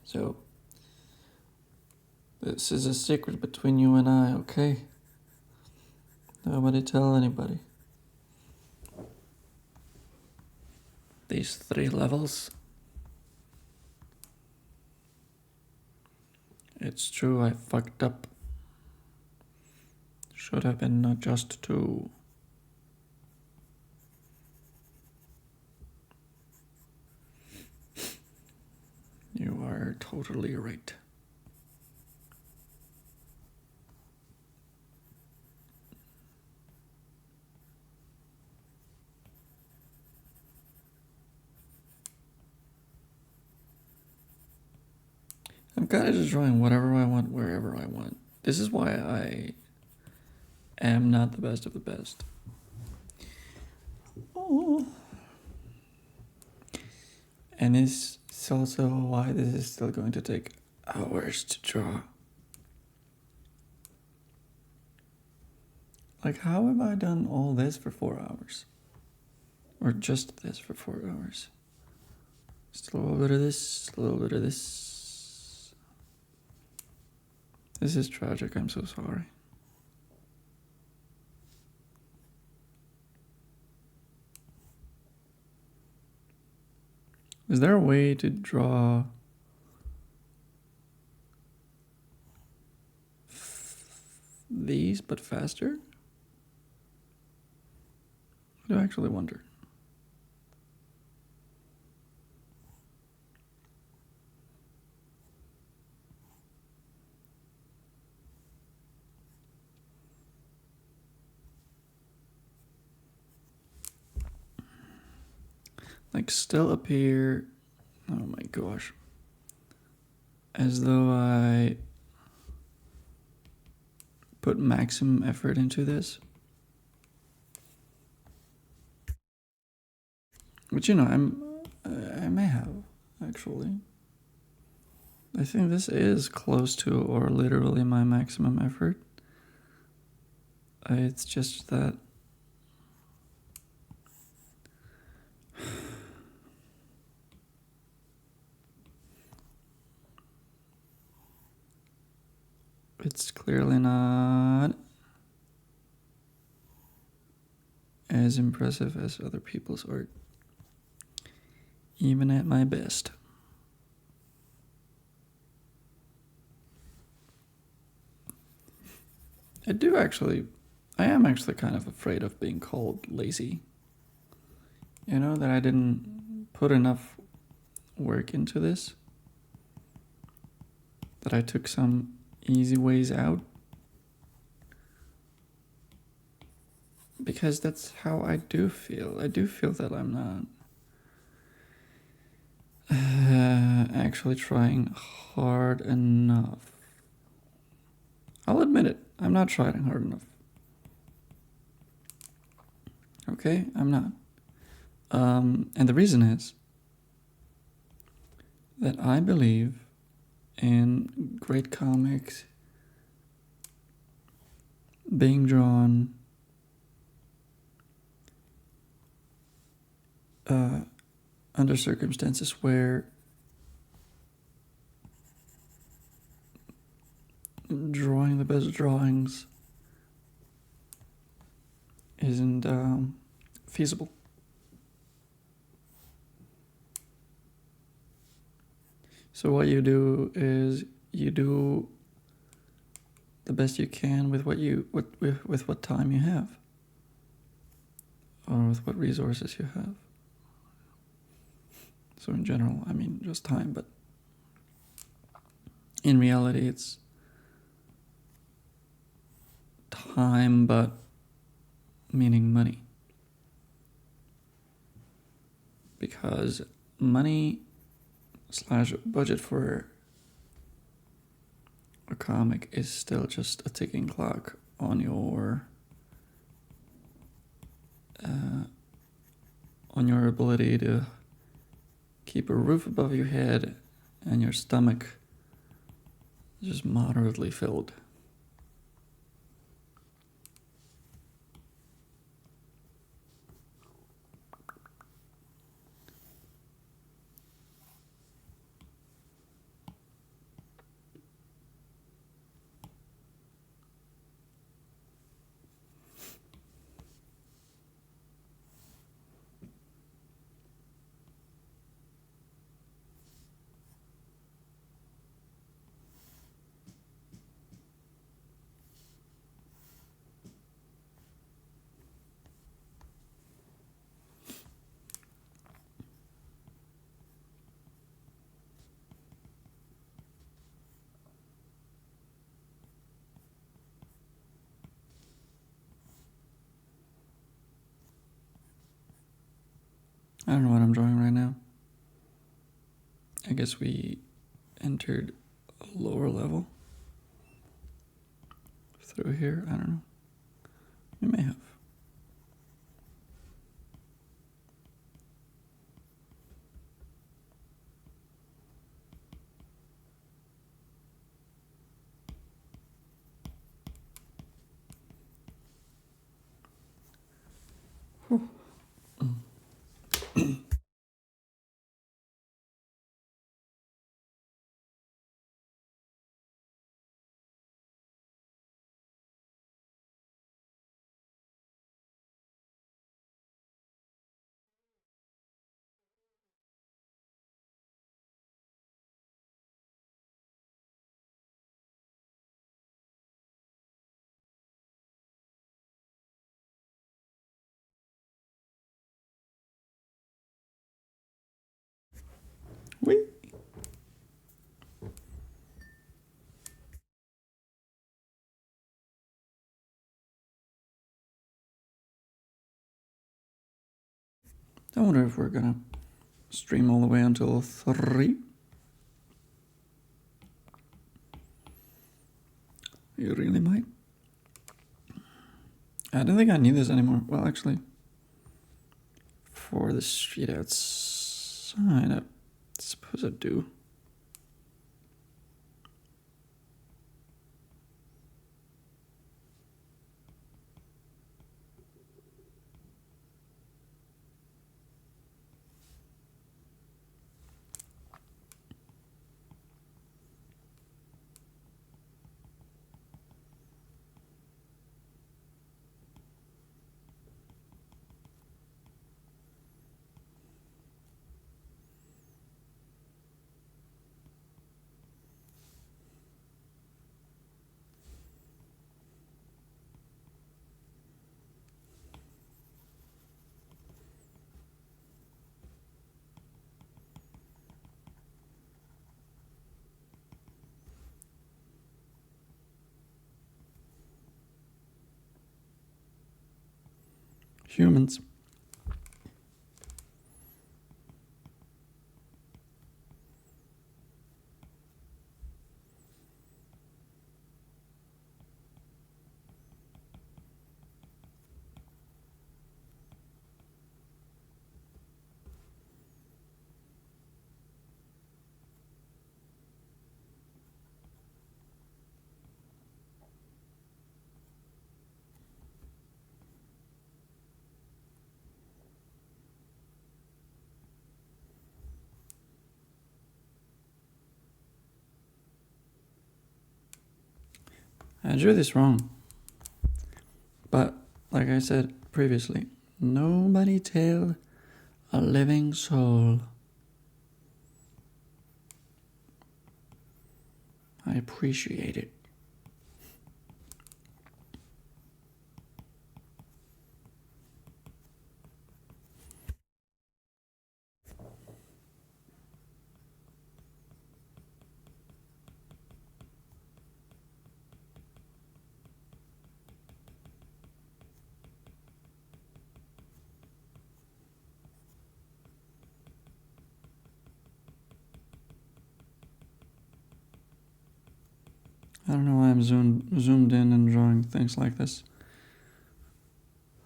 So, this is a secret between you and I, okay? Nobody tell anybody. These 3 levels. It's true, I fucked up. Should have been not just 2. You are totally right. I'm kind of just drawing whatever I want, wherever I want. This is why I am not the best of the best. Oh. And this is also why this is still going to take hours to draw. Like, how have I done all this for 4 hours? Or just this for 4 hours? Just a little bit of this, a little bit of this. This is tragic, I'm so sorry. Is there a way to draw these but faster? I do actually wonder. Like still appear, oh my gosh, as though I put maximum effort into this. But you know, I may have, actually. I think this is close to or literally my maximum effort. It's just that it's clearly not as impressive as other people's art, even at my best. I am actually kind of afraid of being called lazy. You know, that I didn't put enough work into this, that I took some easy ways out, because that's how I do feel. I do feel that I'm not actually trying hard enough. I'll admit it, I'm not trying hard enough. Okay, I'm not. And the reason is that I believe in great comics being drawn under circumstances where drawing the best drawings isn't feasible. So what you do is you do the best you can with with what time you have, or with what resources you have. So in general, I mean just time, but in reality it's time, but meaning money. Because money / budget for a comic is still just a ticking clock on your ability to keep a roof above your head and your stomach just moderately filled. I don't know what I'm drawing right now. I guess we entered a lower level through here. I don't know. We may have. Whee! I wonder if we're gonna stream all the way until 3. You really might. I don't think I need this anymore. Well, actually, for the street outside, I suppose I do. Humans. I drew this wrong. But, like I said previously, nobody tell a living soul. I appreciate it. I don't know why I'm zoomed in and drawing things like this.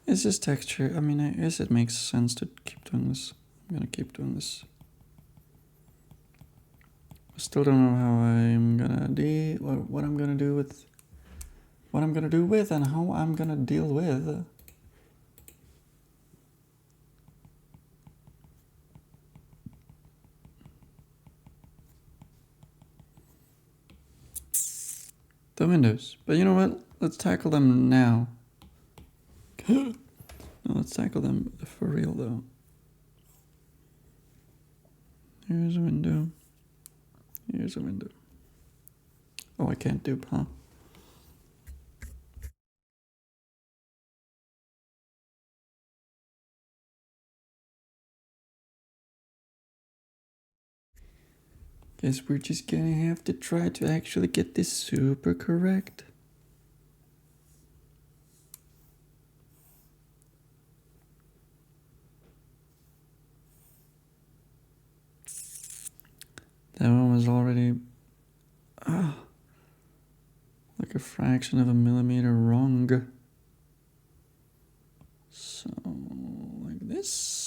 It's just texture. I mean, I guess it makes sense to keep doing this. I'm gonna keep doing this. I still don't know how I'm gonna what I'm gonna do with and how I'm gonna deal with. The windows. But you know what? Let's tackle them now. No, let's tackle them for real though. Here's a window. Here's a window. Oh, I can't dupe, huh? Guess we're just gonna have to try to actually get this super correct. That one was already like a fraction of a millimeter wrong. So, like this.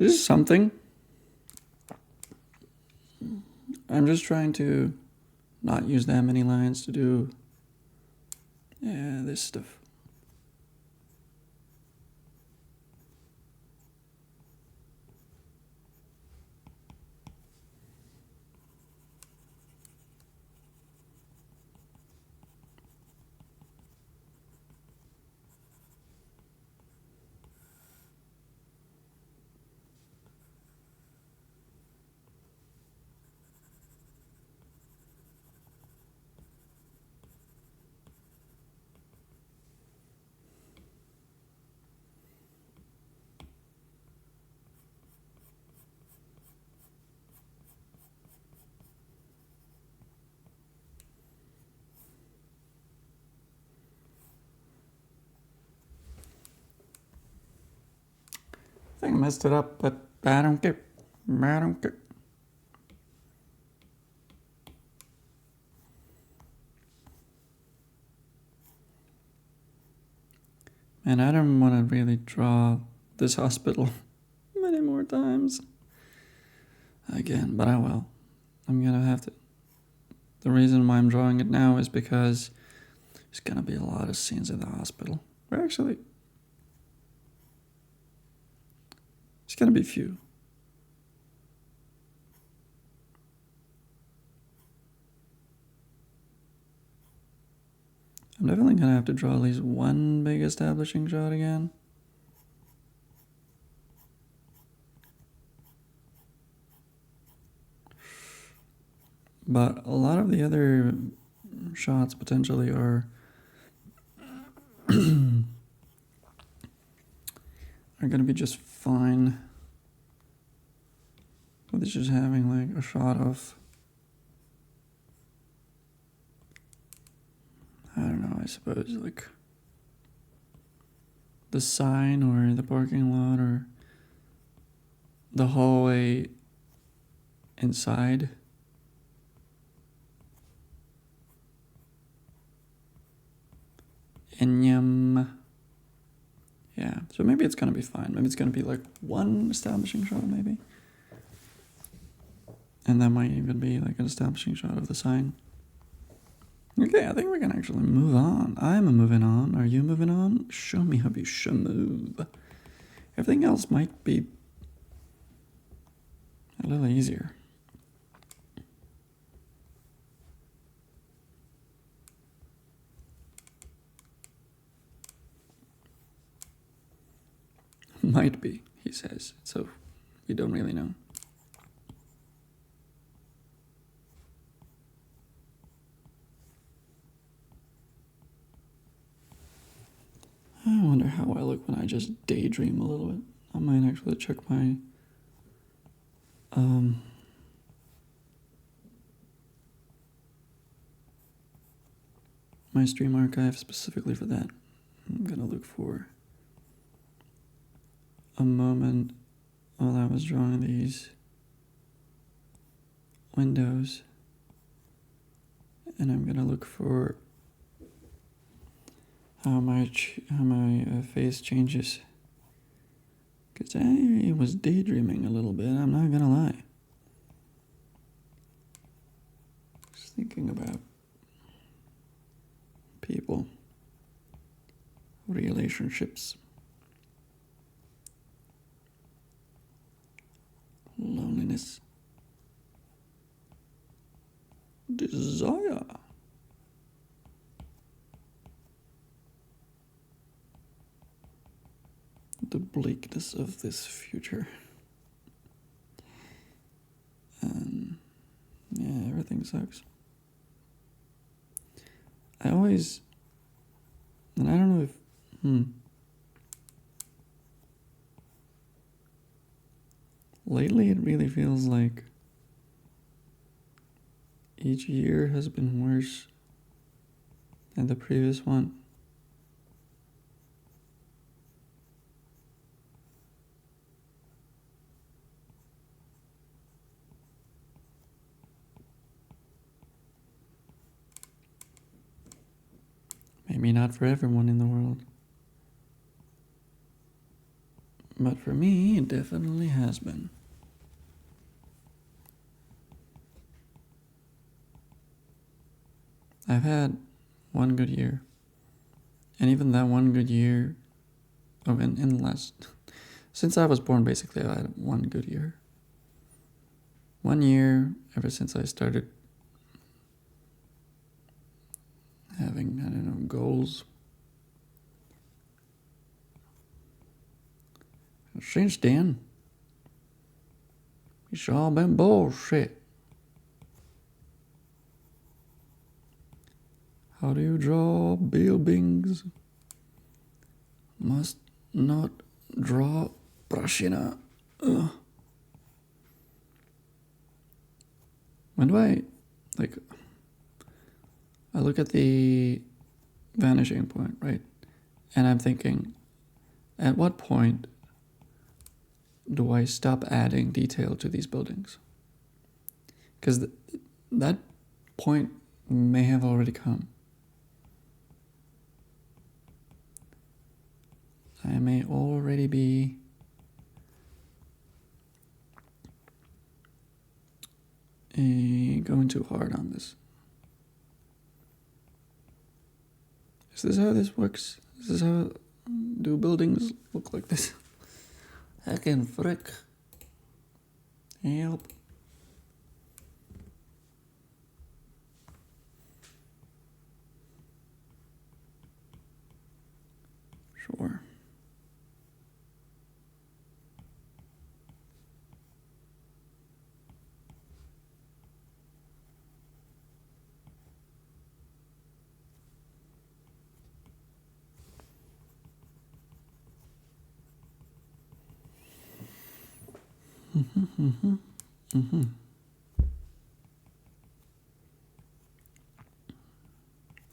This is something. I'm just trying to not use that many lines to do, yeah, this stuff. I think I messed it up, but I don't care. I don't care. And I don't want to really draw this hospital many more times again, but I will. I'm gonna have to. The reason why I'm drawing it now is because there's gonna be a lot of scenes in the hospital. Or actually, it's gonna be few. I'm definitely gonna have to draw at least one big establishing shot again. But a lot of the other shots potentially are are gonna be just fine with just having like a shot of, I don't know, I suppose like the sign or the parking lot or the hallway inside. Yeah, so maybe it's gonna be fine. Maybe it's gonna be like one establishing shot, maybe. And that might even be like an establishing shot of the sign. Okay, I think we can actually move on. I'm moving on. Are you moving on? Show me how you should move. Everything else might be a little easier. Might be, he says, so we don't really know. I wonder how I look when I just daydream a little bit. I might actually check my my stream archive specifically for that. I'm gonna look for a moment while I was drawing these windows, and I'm gonna look for how my face changes, because I was daydreaming a little bit, I'm not gonna lie. Just thinking about people, relationships, loneliness, desire, the bleakness of this future, and yeah, everything sucks. I always, and I don't know if, lately it really feels like each year has been worse than the previous one. Maybe not for everyone in the world, But for me, it definitely has been. I've had one good year. And even that one good year, in the last, since I was born, basically, I had one good year. 1 year ever since I started having, I don't know, goals. And since then, it's all been bullshit. How do you draw buildings? Must not draw prashina. When do I look at the vanishing point, right? And I'm thinking, at what point do I stop adding detail to these buildings? Because that point may have already come. I may already be going too hard on this. Is this how this works? Is this how do buildings look like this? Heckin' frick. Help. Sure.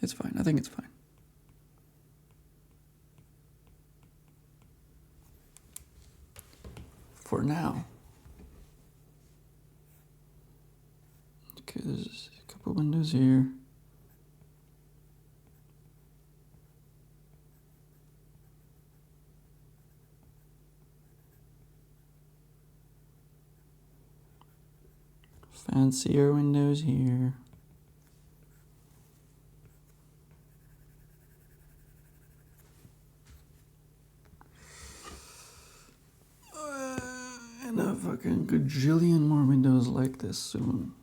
It's fine. I think it's fine. For now. Okay, there's a couple windows here. Fancier windows here. And a fucking gajillion more windows like this soon.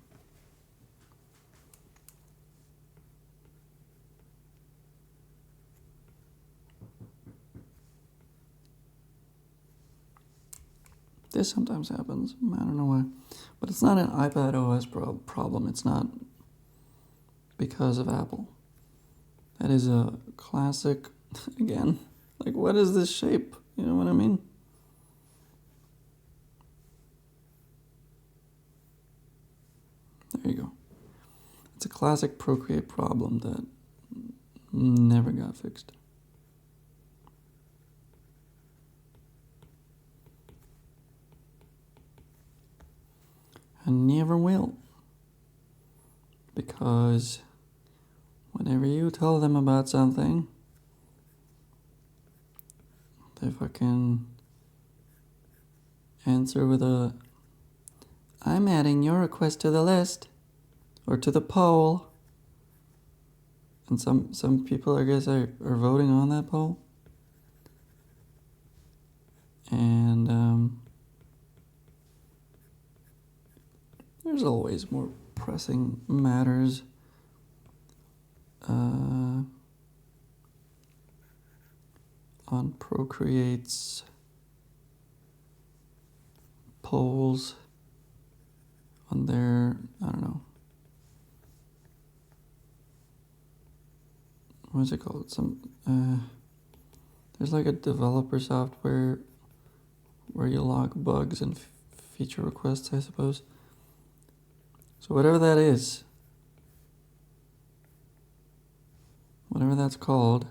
This sometimes happens. I don't know why. But it's not an iPad OS problem. It's not because of Apple. That is a classic, again, like what is this shape? You know what I mean? There you go. It's a classic Procreate problem that never got fixed. And never will. Because whenever you tell them about something, they fucking answer with a, I'm adding your request to the list, or to the poll. And some people, I guess, are voting on that poll. And there's always more pressing matters. On Procreate's polls, on their, I don't know, what is it called? There's like a developer software where you log bugs and feature requests, I suppose. So whatever that is, whatever that's called,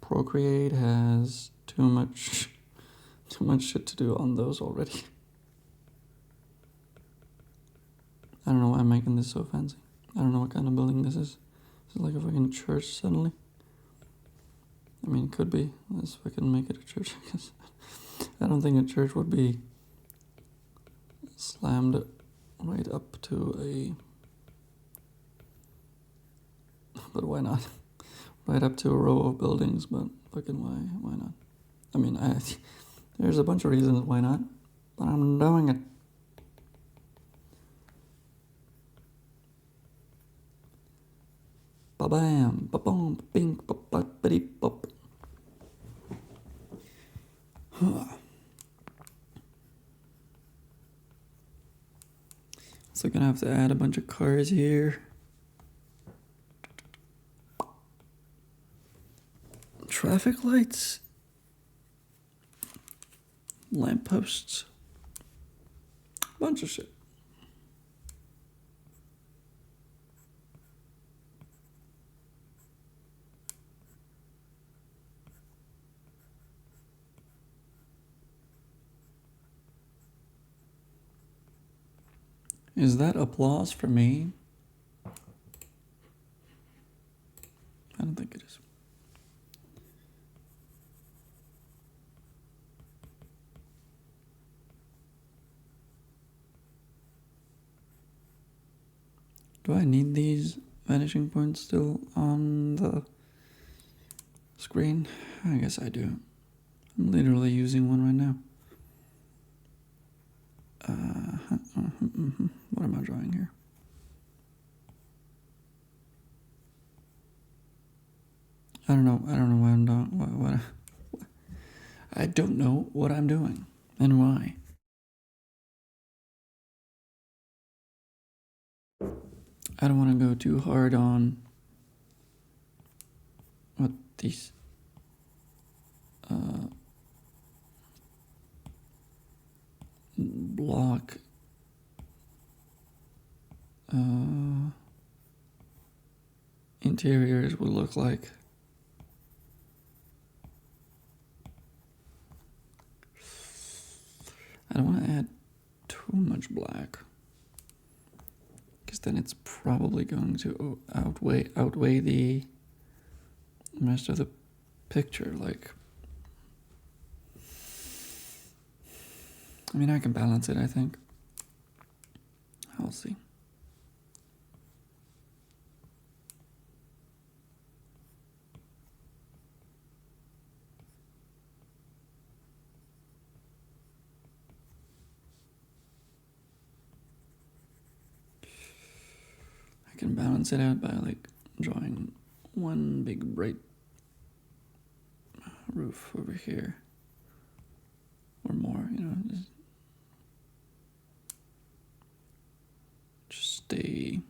Procreate has too much shit to do on those already. I don't know why I'm making this so fancy. I don't know what kind of building this is. Is it like a fucking church suddenly? I mean, it could be. Let's fucking make it a church, I guess. I don't think a church would be slammed right up to a... But why not? Right up to a row of buildings, but fucking why not? I mean, there's a bunch of reasons why not, but I'm doing it. Ba-bam, ba-boom, ba-bing, ba-ba-ba-dee-bop. So gonna have to add a bunch of cars here. Traffic lights. Lampposts. Bunch of shit. Is that applause for me? I don't think it is. Do I need these vanishing points still on the screen? I guess I do. I'm literally using one right now. What am I drawing here? I don't know why I'm doing what I don't know what I'm doing and why. I don't want to go too hard on what these block interiors would look like. I don't want to add too much black, because then it's probably going to outweigh the rest of the picture. Like, I mean, I can balance it, I think. I'll see. I can balance it out by like drawing one big bright roof over here, or more, you know, just stay.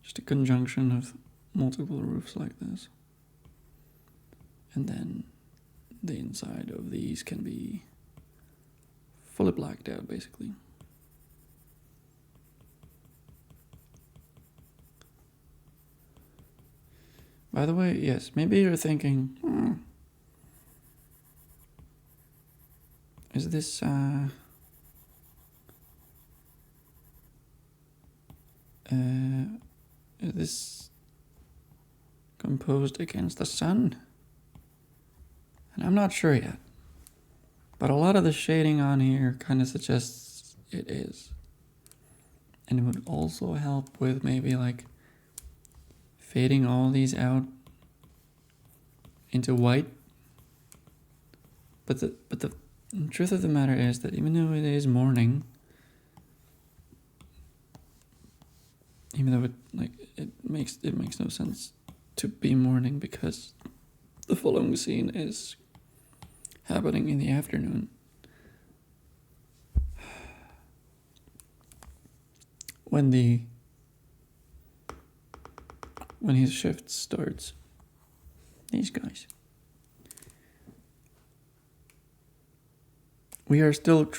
Just a conjunction of multiple roofs like this. And then the inside of these can be fully blacked out, basically. By the way, yes, maybe you're thinking, is this, is this composed against the sun? And I'm not sure yet, but a lot of the shading on here kind of suggests it is. And it would also help with maybe like fading all these out into white. But the truth of the matter is that even though it is morning, even though it makes no sense to be morning, because the following scene is happening in the afternoon. When his shift starts. These guys. We are still,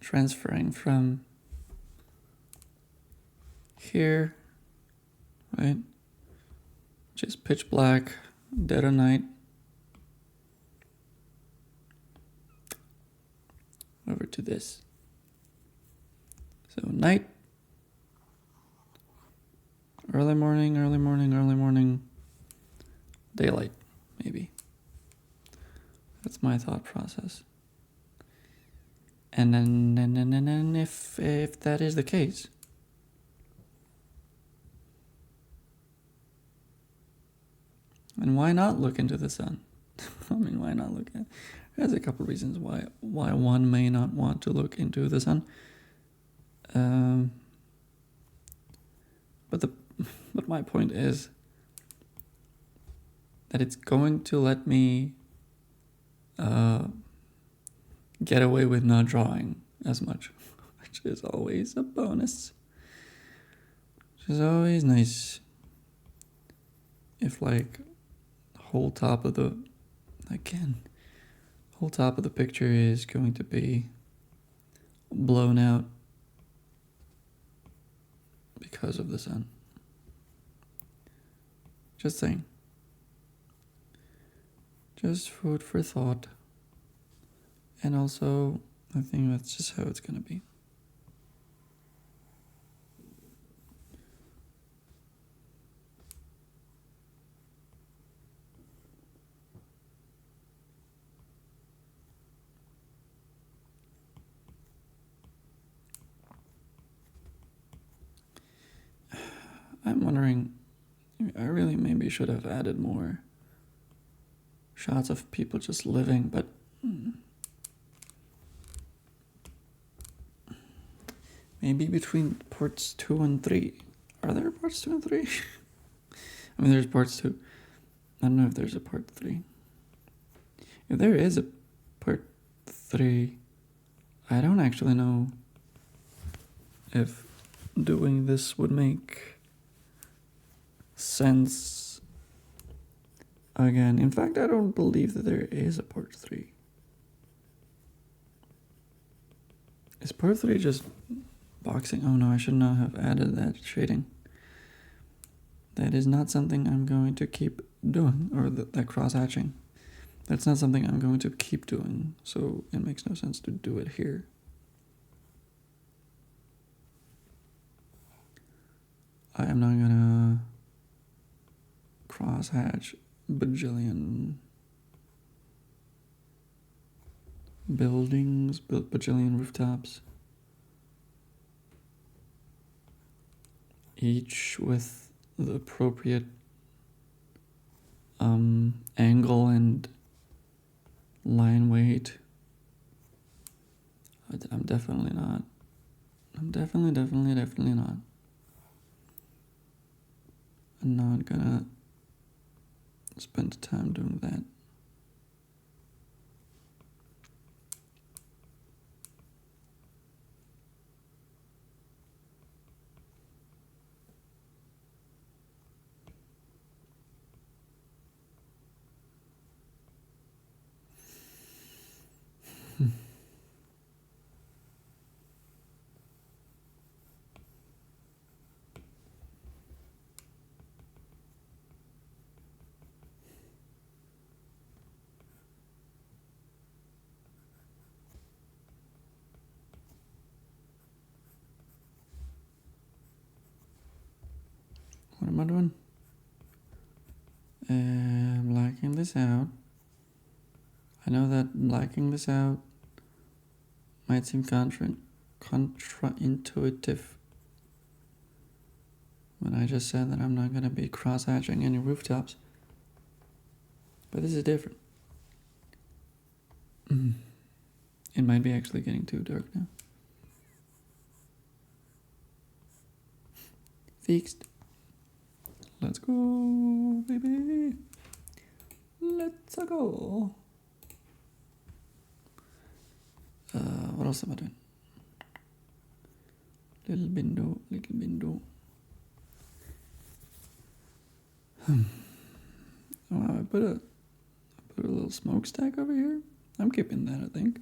transferring from here right? Just pitch black, dead of night. Over to this. So night, early morning, daylight, maybe. That's my thought process. And then if that is the case, and why not look into the sun? I mean, why not look at? There's a couple reasons why one may not want to look into the sun. But my point is that it's going to let me get away with not drawing as much, which is always a bonus. Which is always nice. If like whole top of the picture is going to be blown out because of the sun. Just saying. Just food for thought. And also, I think that's just how it's gonna be. I'm wondering, I really maybe should have added more shots of people just living, but maybe between parts 2 and 3. Are there parts 2 and 3? I mean, there's parts 2. I don't know if there's a part 3. If there is a part 3, I don't actually know if doing this would make sense again. In fact, I don't believe that there is a part 3. Is part 3 just boxing? Oh no, I should not have added that shading. That is not something I'm going to keep doing, or that cross-hatching. That's not something I'm going to keep doing, so it makes no sense to do it here. I am not gonna cross-hatch bajillion buildings, bajillion rooftops, each with the appropriate angle and line weight. I'm definitely not. I'm definitely not. I'm not gonna spend time doing that. What am I doing? Blacking this out. I know that blacking this out might seem contra-intuitive when I just said that I'm not going to be cross-hatching any rooftops. But this is different. It might be actually getting too dark now. Fixed. Let's go, baby. Let's go. What else am I doing? Little bindu. Oh, I put a little smokestack over here. I'm keeping that, I think.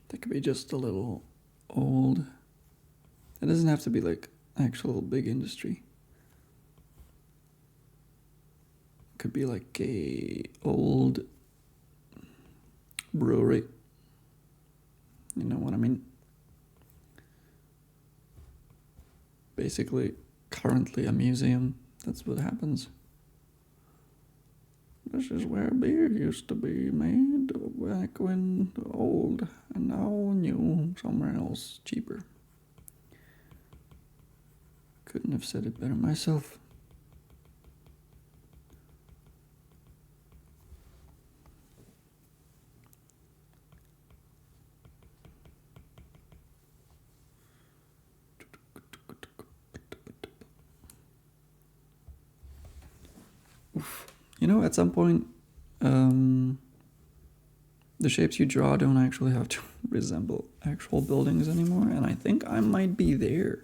That could be just a little old. It doesn't have to be like actual big industry. Could be like a old brewery. You know what I mean? Basically, currently a museum. That's what happens. This is where beer used to be made back when old and now new, somewhere else cheaper. Couldn't have said it better myself. You know, at some point, the shapes you draw don't actually have to resemble actual buildings anymore, and I think I might be there,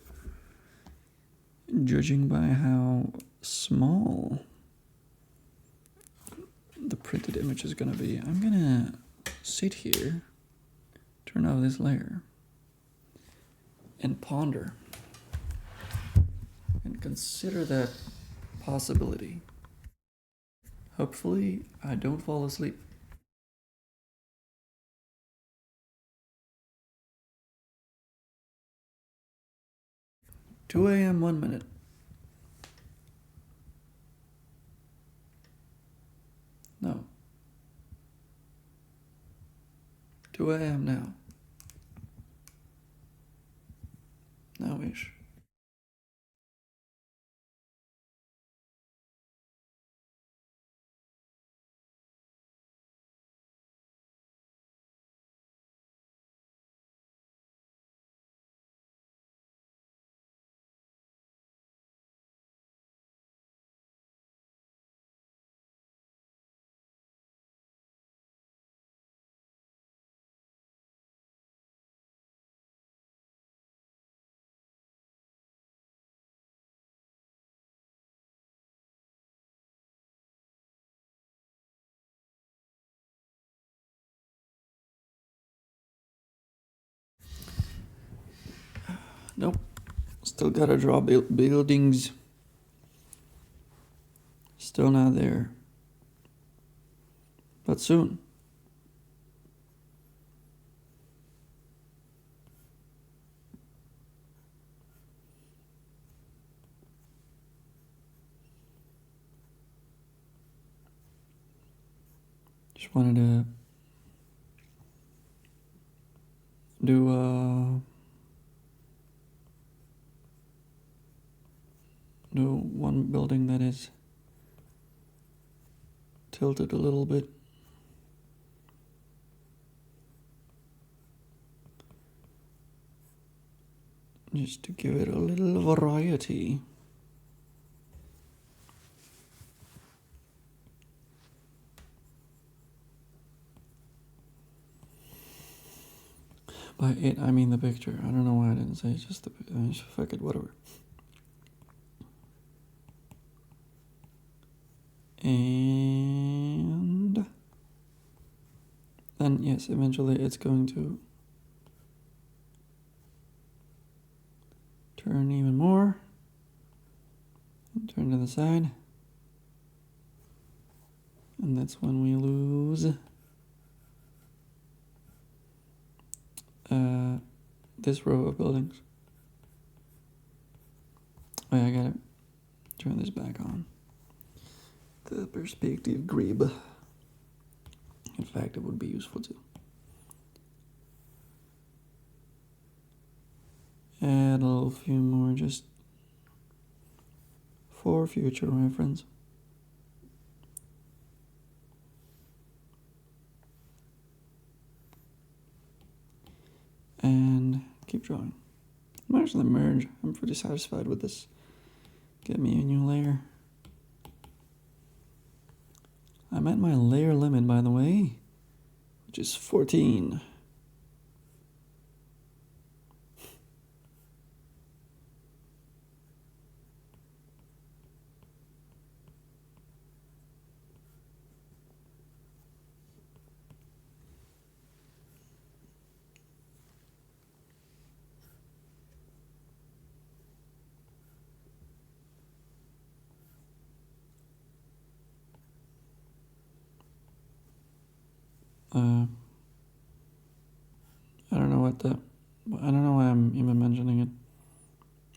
judging by how small the printed image is gonna be. I'm gonna sit here, turn off this layer, and ponder, and consider that possibility. Hopefully, I don't fall asleep. Two a.m. 1 minute. No. 2 a.m. now. Now-ish. Nope. Still gotta draw buildings. Still not there. But soon. Just wanted to do one building that is tilted a little bit. Just to give it a little variety. By it, I mean the picture. I don't know why I didn't say just the picture. Fuck it, whatever. And then, yes, eventually it's going to turn even more. And turn to the side. And that's when we lose this row of buildings. Oh yeah, I gotta turn this back on. The perspective grid. In fact, it would be useful to add a little few more just for future reference. And keep drawing. Merge the merge. I'm pretty satisfied with this. Get me a new layer. I'm at my layer limit, by the way, which is 14. I don't know I don't know why I'm even mentioning it.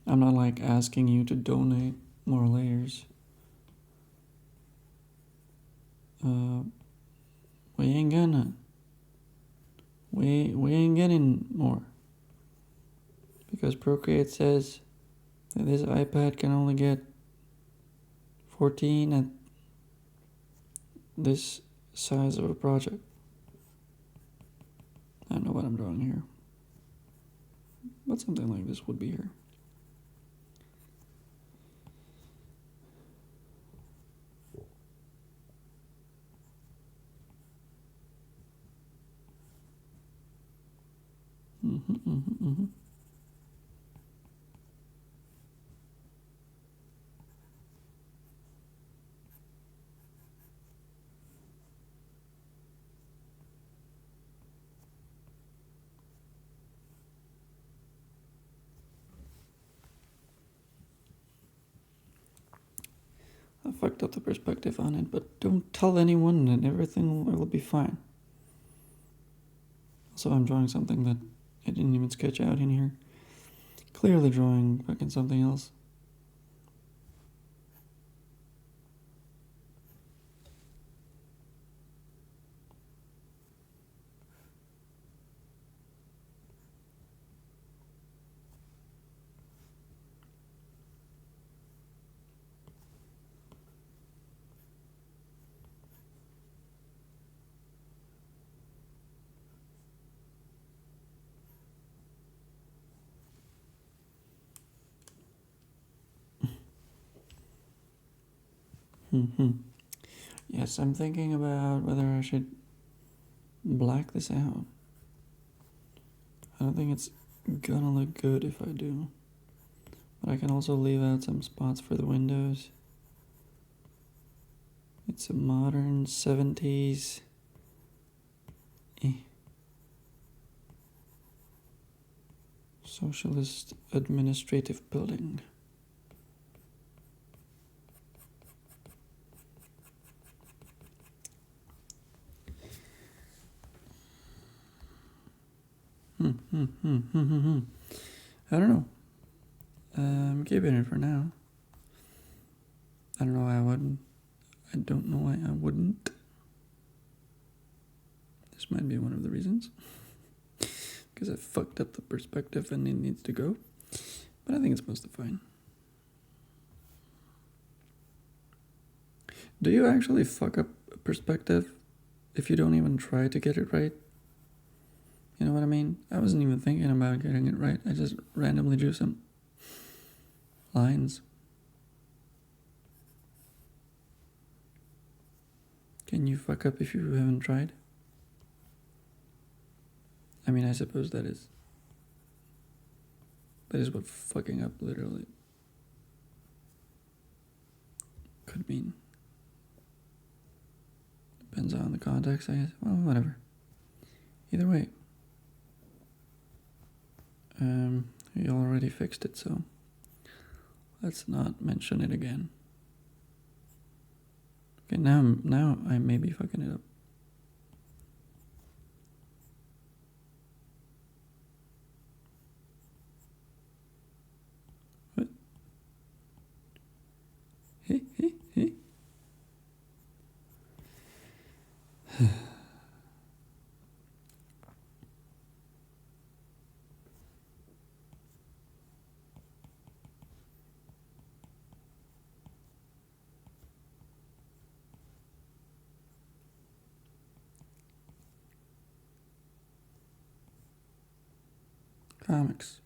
I'm not like asking you to donate more layers. We ain't gonna. We ain't getting more. Because Procreate says that this iPad can only get 14 at this size of a project. I don't know what I'm drawing here. But something like this would be here. I fucked up the perspective on it, but don't tell anyone and everything will be fine. Also, I'm drawing something that I didn't even sketch out in here. Clearly drawing fucking something else. Yes, I'm thinking about whether I should black this out. I don't think it's gonna look good if I do. But I can also leave out some spots for the windows. It's a modern 70s socialist administrative building. I don't know. I'm keeping it for now. I don't know why I wouldn't. I don't know why I wouldn't. This might be one of the reasons. Because I fucked up the perspective and it needs to go. But I think it's mostly fine. Do you actually fuck up a perspective if you don't even try to get it right? You know what I mean? I wasn't even thinking about getting it right. I just randomly drew some lines. Can you fuck up if you haven't tried? I mean, I suppose that is what fucking up literally could mean. Depends on the context, I guess. Well, whatever. Either way. You already fixed it, so let's not mention it again. Okay, now I may be fucking it up. What? Hey. Comics.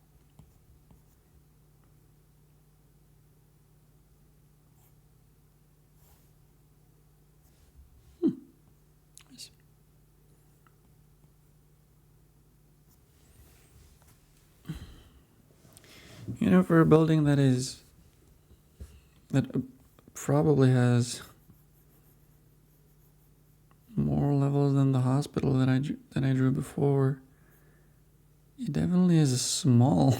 Nice. You know, for a building that probably has more levels than the hospital that I drew before, it definitely is a small.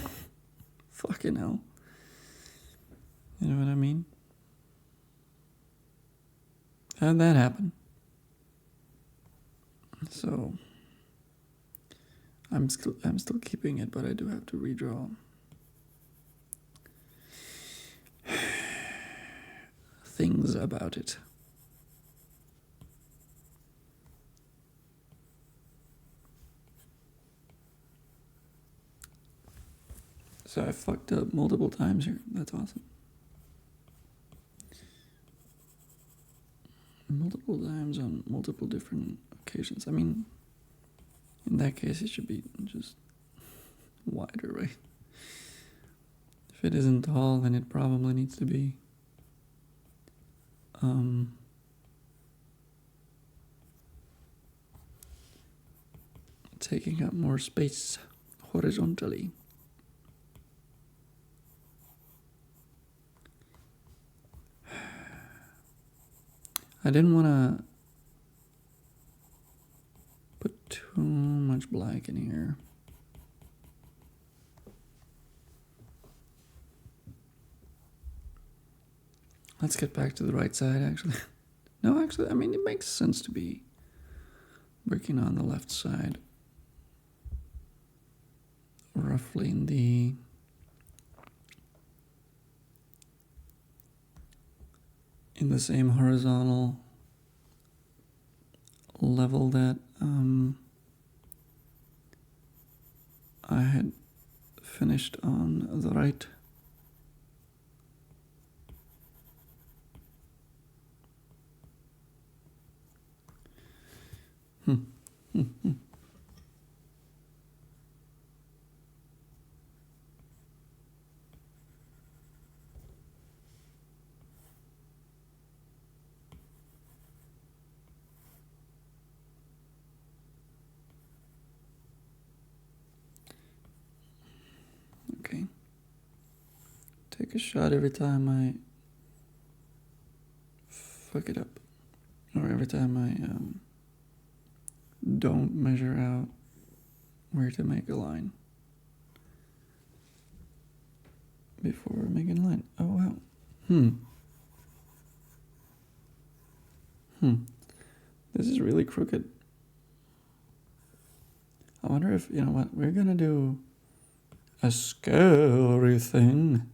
Fucking hell. You know what I mean? How'd that happen? So I'm still keeping it, but I do have to redraw things about it. So I fucked up multiple times here. That's awesome. Multiple times on multiple different occasions. I mean, in that case, it should be just wider, right? If it isn't tall, then it probably needs to be taking up more space horizontally. I didn't want to put too much black in here. Let's get back to the right side, actually. No, actually, I mean, it makes sense to be working on the left side. Roughly in the same horizontal level that I had finished on the right. Okay. Take a shot every time I fuck it up, or every time I don't measure out where to make a line before making a line. Oh wow. This is really crooked. I wonder if, you know what, we're gonna do a scary thing,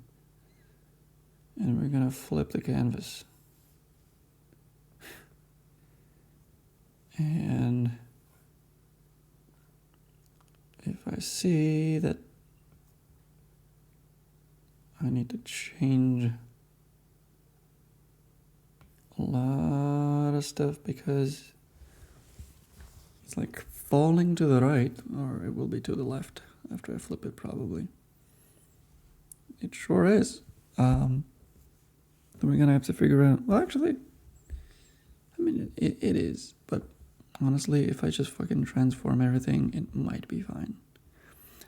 and we're gonna flip the canvas. And if I see that I need to change a lot of stuff because it's like falling to the right, or it will be to the left after I flip it probably. It sure is. Then we're gonna have to figure out, well actually, I mean it is, but honestly, if I just fucking transform everything, it might be fine.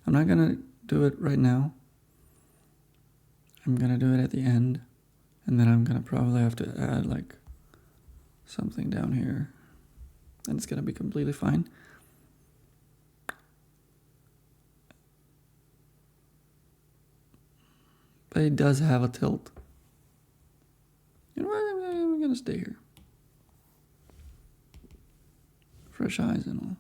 I'm not gonna do it right now. I'm gonna do it at the end, and then I'm gonna probably have to add like something down here, and it's gonna be completely fine. But it does have a tilt. You know what? I'm gonna stay here. Fresh eyes and all.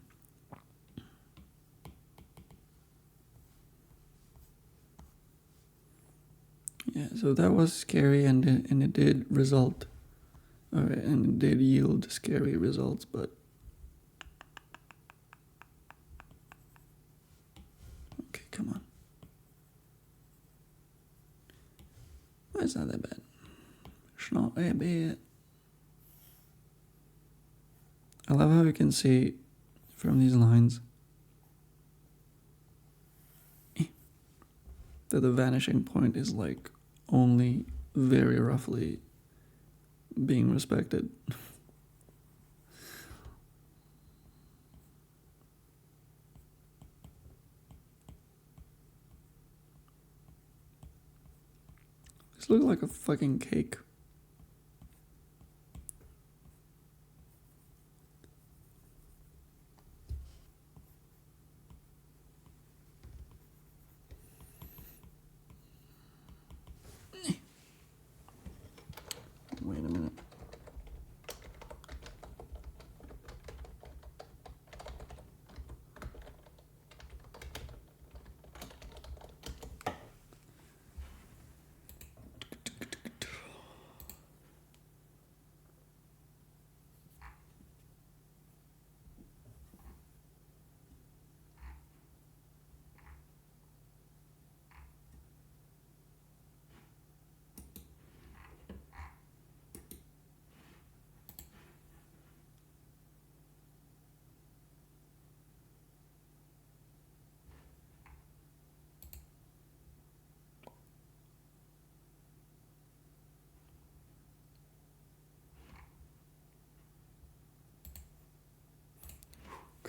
Yeah, so that was scary, and it did result, and it did yield scary results, but okay, come on. It's not that bad. It's not that bad. I love how you can see from these lines that the vanishing point is like only very roughly being respected. This looks like a fucking cake. Wait a minute.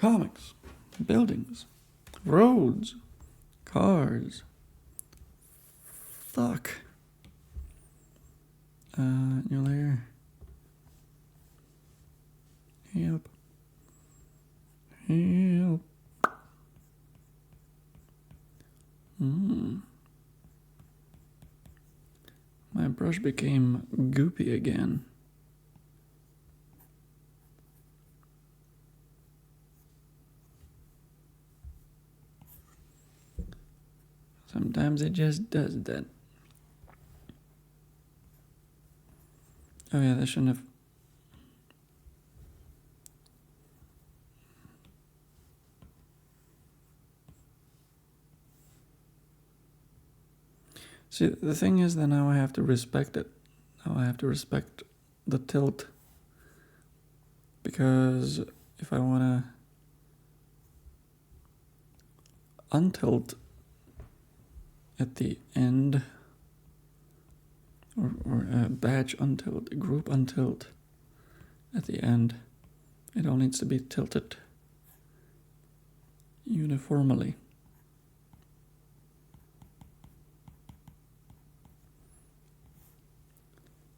comics, buildings, roads, cars. Fuck. New layer. Help. Help. My brush became goopy again. Sometimes it just does that. Oh yeah, that shouldn't have... See, the thing is that now I have to respect it. Now I have to respect the tilt. Because if I want to untilt at the end, or a batch untilt, a group untilt at the end, it all needs to be tilted uniformly.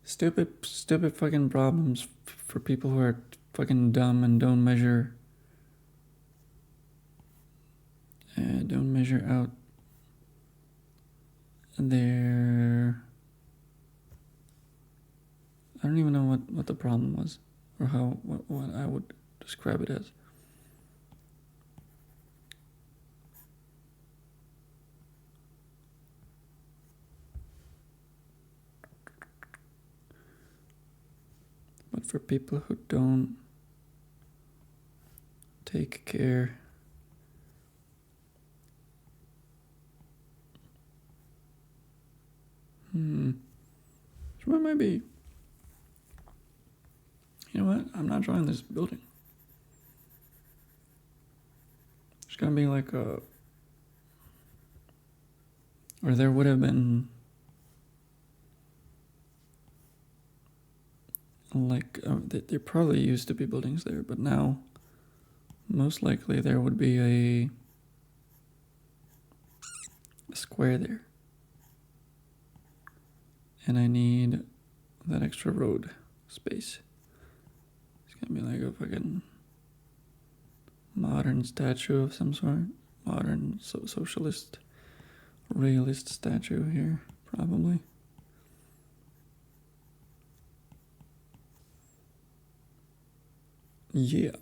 Stupid fucking problems for people who are fucking dumb and don't measure out their... I don't even know what the problem was, or what I would describe it as. But for people who don't take care, so what might be, you know what, I'm not drawing this building. There's gonna be like a, or there would have been like, there probably used to be buildings there, but now most likely there would be a square there. And I need that extra road space. It's gonna be like a fucking modern statue of some sort. Modern socialist, realist statue here, probably. Yeah.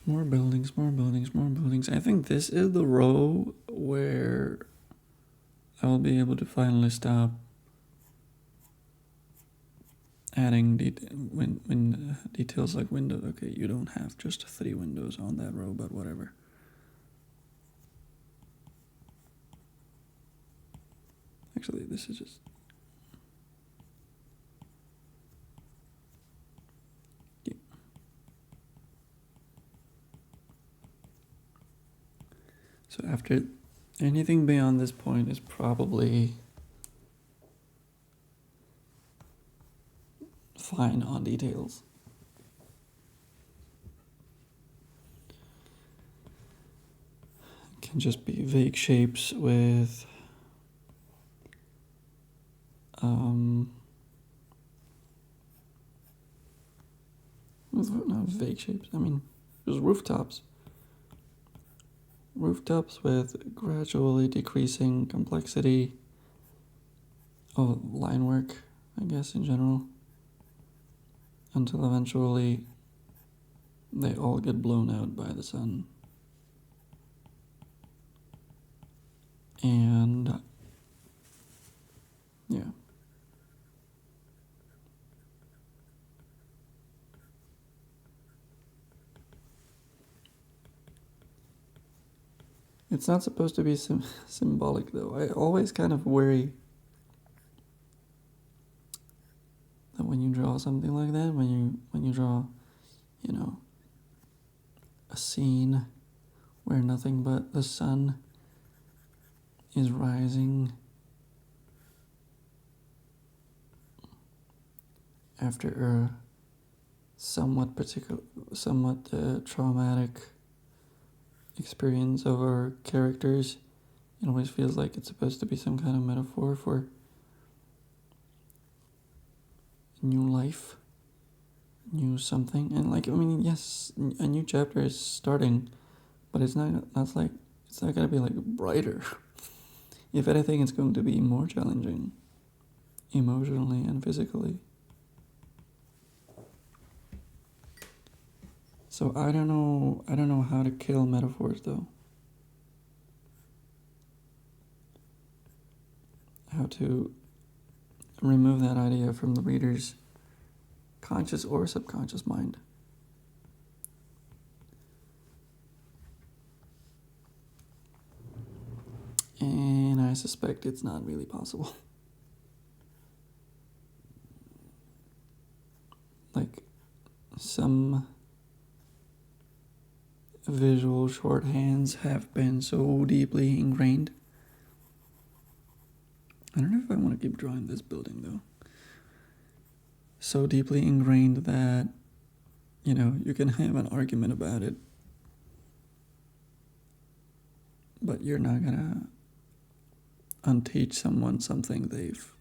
More buildings, more buildings, more buildings. I think this is the row where I will be able to finally stop adding details like windows. Okay, you don't have just 3 windows on that row, but whatever. Actually, this is just... So after anything beyond this point is probably fine on details. It can just be vague shapes with not vague shapes, I mean just rooftops. Rooftops with gradually decreasing complexity of line work, I guess, in general, until eventually they all get blown out by the sun. And yeah. It's not supposed to be symbolic, though. I always kind of worry that when you draw something like that, when you draw, you know, a scene where nothing but the sun is rising after a somewhat traumatic experience of our characters, it always feels like it's supposed to be some kind of metaphor for new life, new something. And like, I mean, yes, a new chapter is starting, but it's not gonna be like brighter. If anything, it's going to be more challenging emotionally and physically. So I don't know how to kill metaphors, though. How to remove that idea from the reader's conscious or subconscious mind. And I suspect it's not really possible. Like, some visual shorthands have been so deeply ingrained. I don't know if I want to keep drawing this building, though. So deeply ingrained that, you know, you can have an argument about it, but you're not gonna unteach someone something they've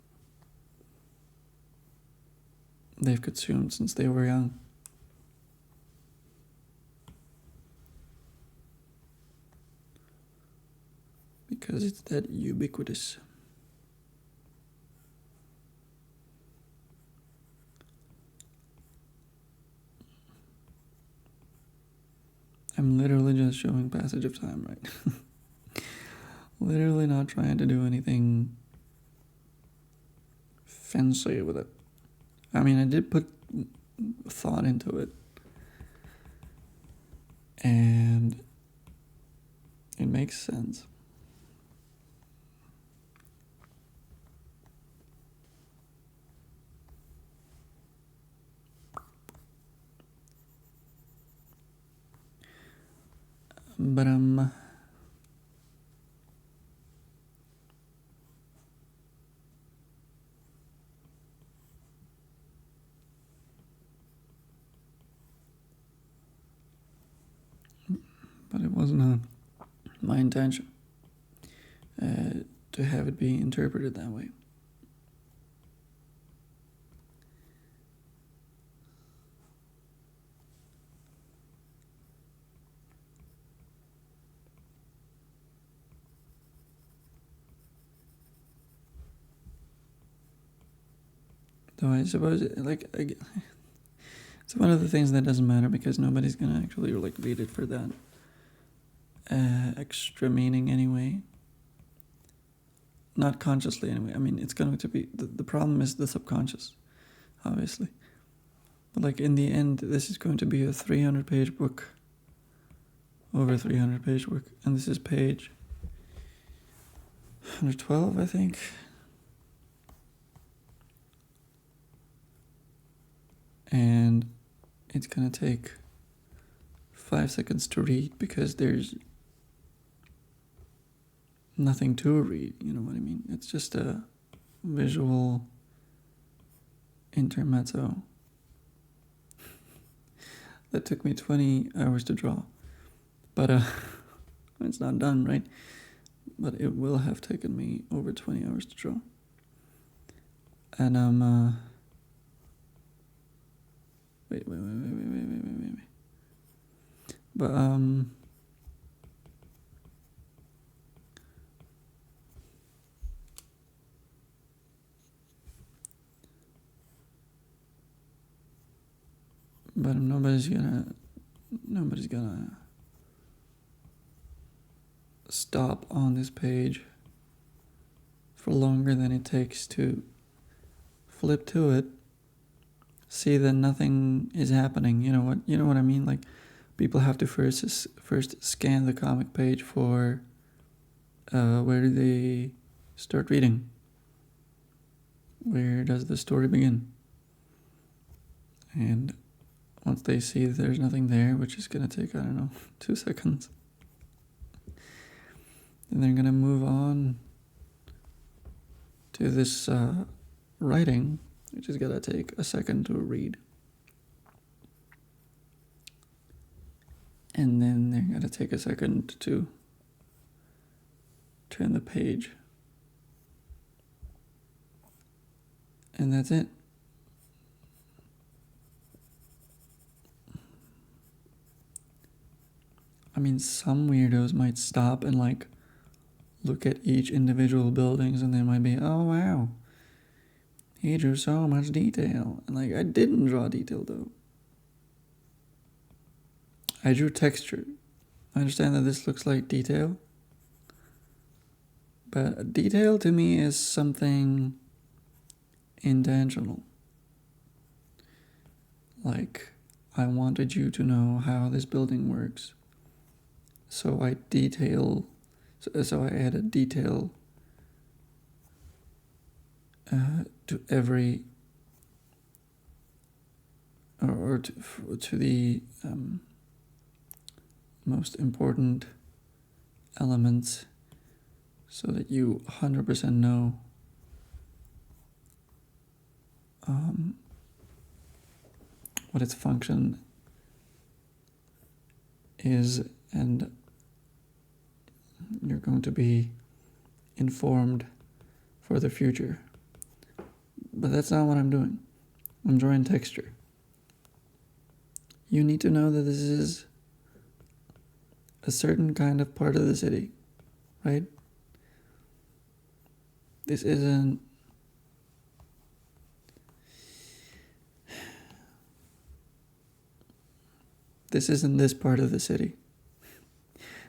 consumed since they were young. Because it's that ubiquitous. I'm literally just showing passage of time, right? Literally not trying to do anything fancy with it. I mean, I did put thought into it. And it makes sense. But it was not my intention to have it be interpreted that way. Though I suppose, it's one of the things that doesn't matter because nobody's gonna actually read it for that extra meaning anyway. Not consciously anyway. I mean, it's going to be, the problem is the subconscious, obviously. But in the end, this is going to be a 300-page book. Over 300-page book. And this is page 112, I think. And it's going to take 5 seconds to read because there's nothing to read, you know what I mean? It's just a visual intermezzo that took me 20 hours to draw. But it's not done, right? But it will have taken me over 20 hours to draw. And wait. But nobody's gonna stop on this page for longer than it takes to flip to it, see that nothing is happening. You know what I mean? People have to first scan the comic page for where do they start reading? Where does the story begin? And once they see that there's nothing there, which is going to take, I don't know, 2 seconds, then they're going to move on to this writing, which is going to take a second to read. And then they're going to take a second to turn the page. And that's it. I mean, some weirdos might stop and like look at each individual buildings and they might be, oh wow, he drew so much detail. And like, I didn't draw detail though. I drew texture. I understand that this looks like detail, but detail to me is something intentional. Like, I wanted you to know how this building works. So I added detail to every, or to the most important elements, so that you 100% know what its function is, and you're going to be informed for the future. But that's not what I'm doing. I'm drawing texture. You need to know that this is a certain kind of part of the city, right? This isn't this part of the city.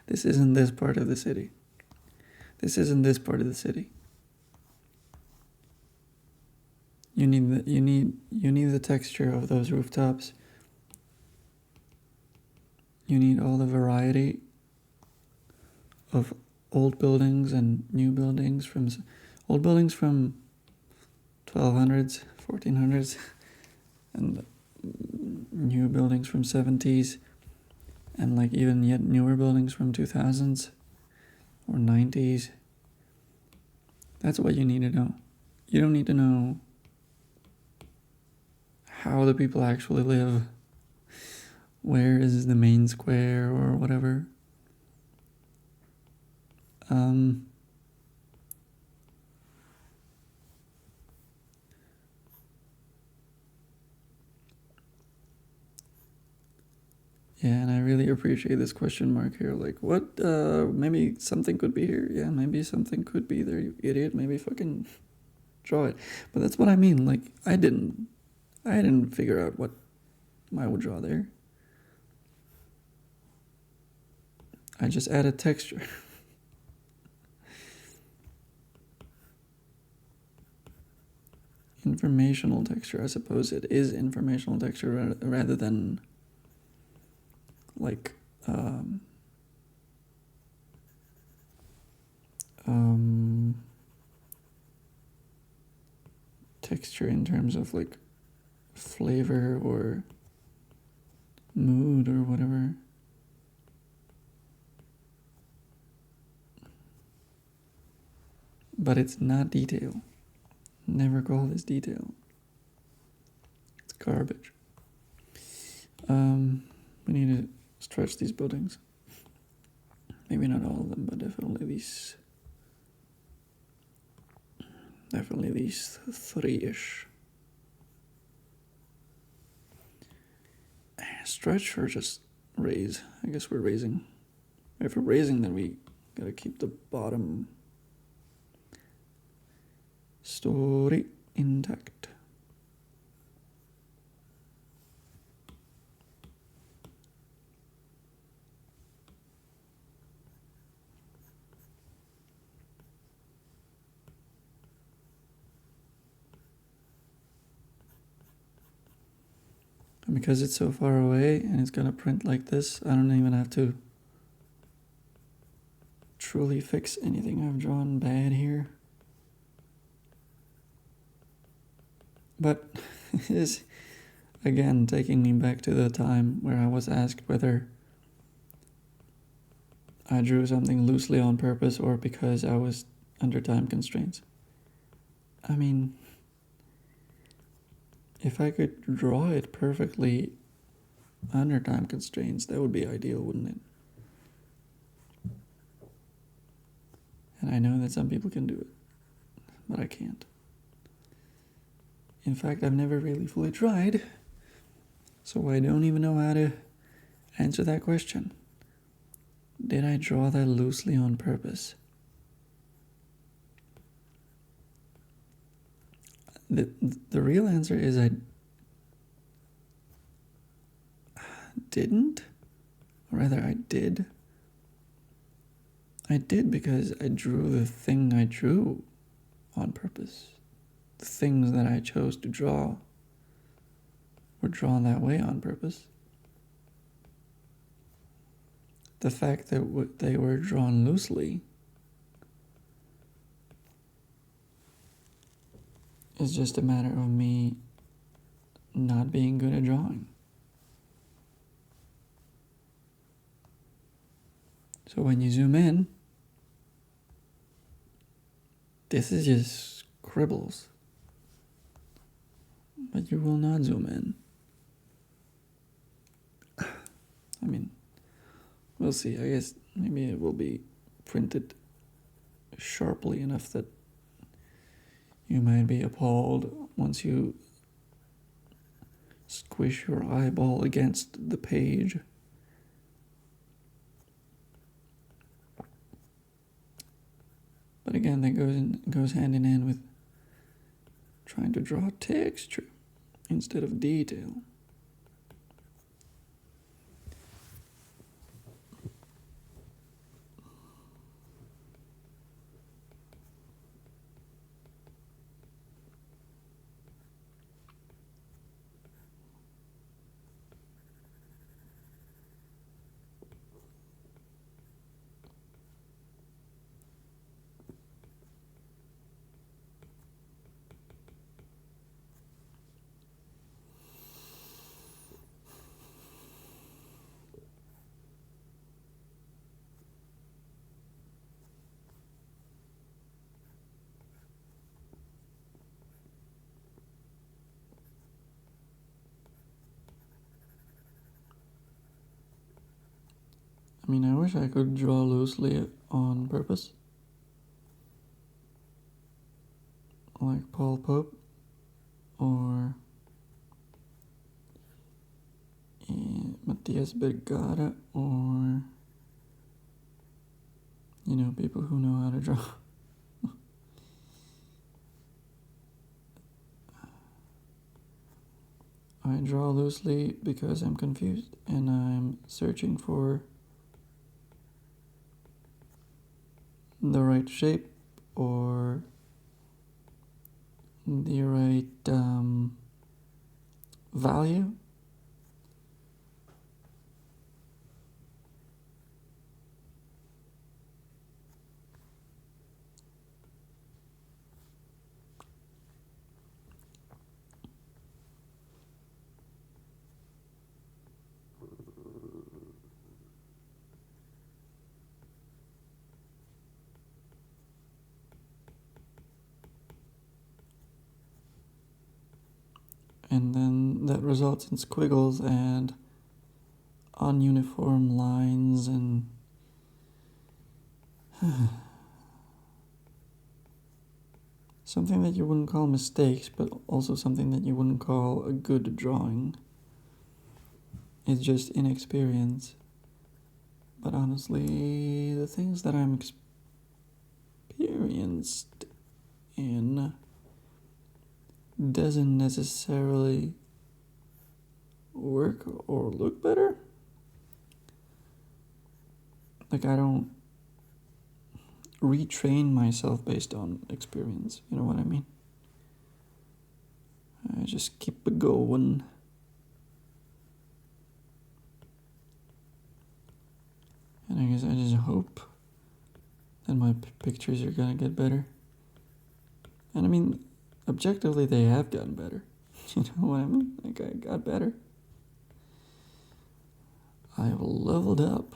This isn't this part of the city. This isn't this part of the city. You need the texture of those rooftops. You need all the variety of old buildings and new buildings, from old buildings from 1200s, 1400s, and new buildings from 70s, and like even yet newer buildings from 2000s or 90s. That's what you need to know. You don't need to know how the people actually live. Where is the main square or whatever? Yeah, and I really appreciate this question mark here. Like, what? Maybe something could be here. Yeah, maybe something could be there, you idiot. Maybe fucking draw it. But that's what I mean. Like, I didn't figure out what I would draw there. I just added texture. Informational texture, I suppose it is informational texture rather than like texture in terms of like flavor or mood or whatever. But it's not detail. Never call this detail. It's garbage. We need to stretch these buildings. Maybe not all of them, but definitely these. Definitely these 3-ish. Stretch or just raise? I guess we're raising. If we're raising, then we gotta keep the bottom story intact. And because it's so far away and it's gonna print like this, I don't even have to actually fix anything I've drawn bad here. But it is, again, taking me back to the time where I was asked whether I drew something loosely on purpose or because I was under time constraints. I mean, if I could draw it perfectly under time constraints, that would be ideal, wouldn't it? And I know that some people can do it, but I can't. In fact, I've never really fully tried, so I don't even know how to answer that question. Did I draw that loosely on purpose? The real answer is I didn't, or rather I did. I did because I drew the thing I drew on purpose. The things that I chose to draw were drawn that way on purpose. The fact that they were drawn loosely is just a matter of me not being good at drawing. So when you zoom in, this is just scribbles. But you will not zoom in. I mean, we'll see. I guess maybe it will be printed sharply enough that you might be appalled once you squish your eyeball against the page. But again, that goes hand in hand with trying to draw texture instead of detail. I mean, I wish I could draw loosely on purpose. Like Paul Pope or Matthias Bergara, or, you know, people who know how to draw. I draw loosely because I'm confused and I'm searching for the right shape or the right value. And then that results in squiggles and ununiform lines and something that you wouldn't call mistakes, but also something that you wouldn't call a good drawing. It's just inexperience. But honestly, the things that I'm experienced in doesn't necessarily work or look better. Like, I don't retrain myself based on experience, you know what I mean? I just keep it going. And I guess I just hope then my pictures are gonna get better. And I mean, objectively, they have gotten better. You know what I mean? Like, I got better. I have leveled up.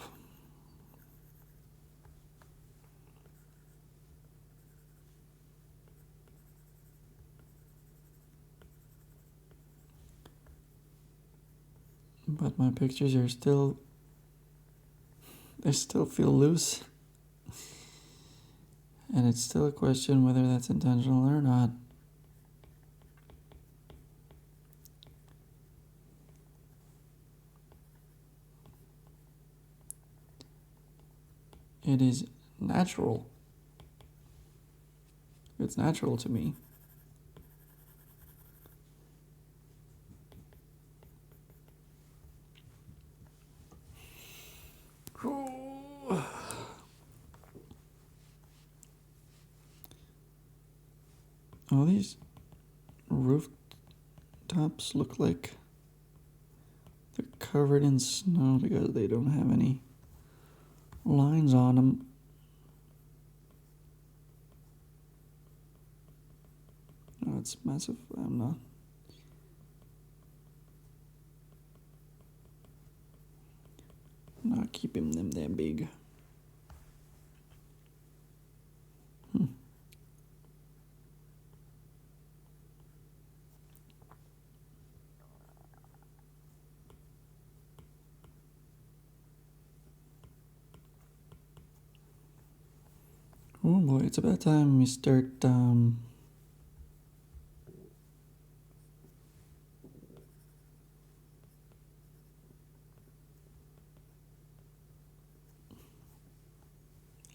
But my pictures are still, they still feel loose. And it's still a question whether that's intentional or not. It is natural. It's natural to me. All these rooftops look like they're covered in snow because they don't have any lines on them. Oh, it's massive. I'm not keeping them that big. Oh boy, it's about time we start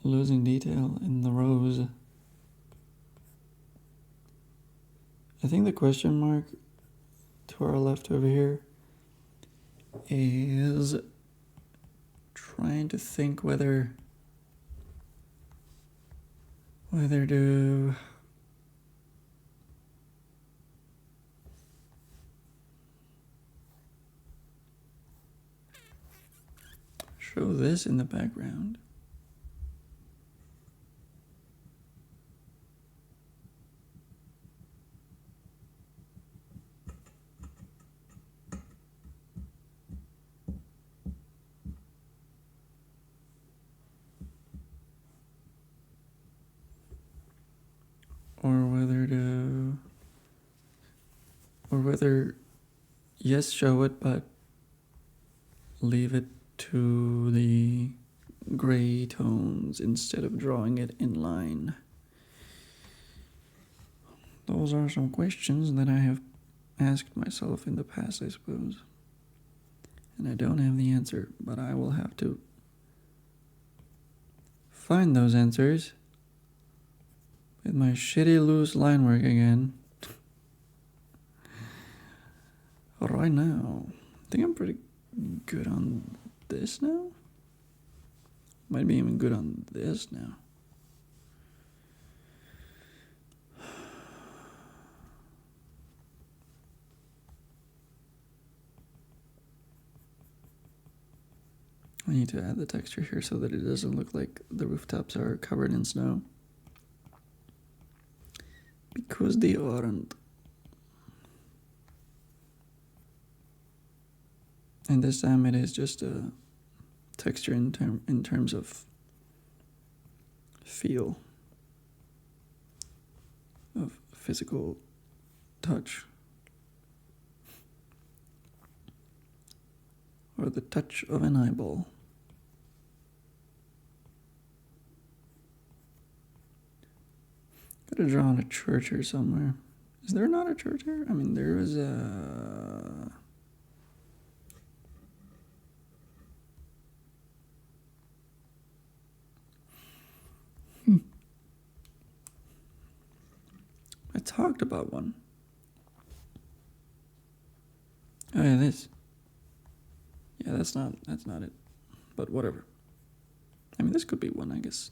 losing detail in the rows. I think the question mark to our left over here is trying to think whether to show this in the background. Or whether, yes, show it, but leave it to the gray tones instead of drawing it in line. Those are some questions that I have asked myself in the past, I suppose. And I don't have the answer, but I will have to find those answers with my shitty loose line work again. Right now, I think I'm pretty good on this now. Might be even good on this now. I need to add the texture here so that it doesn't look like the rooftops are covered in snow. Because they aren't. And this time it is just a texture in terms of feel, of physical touch, or the touch of an eyeball. Gotta draw on a church here somewhere. Is there not a church here? I mean, there is a... I talked about one. Oh yeah, this. Yeah, that's not it. But whatever. I mean, this could be one, I guess.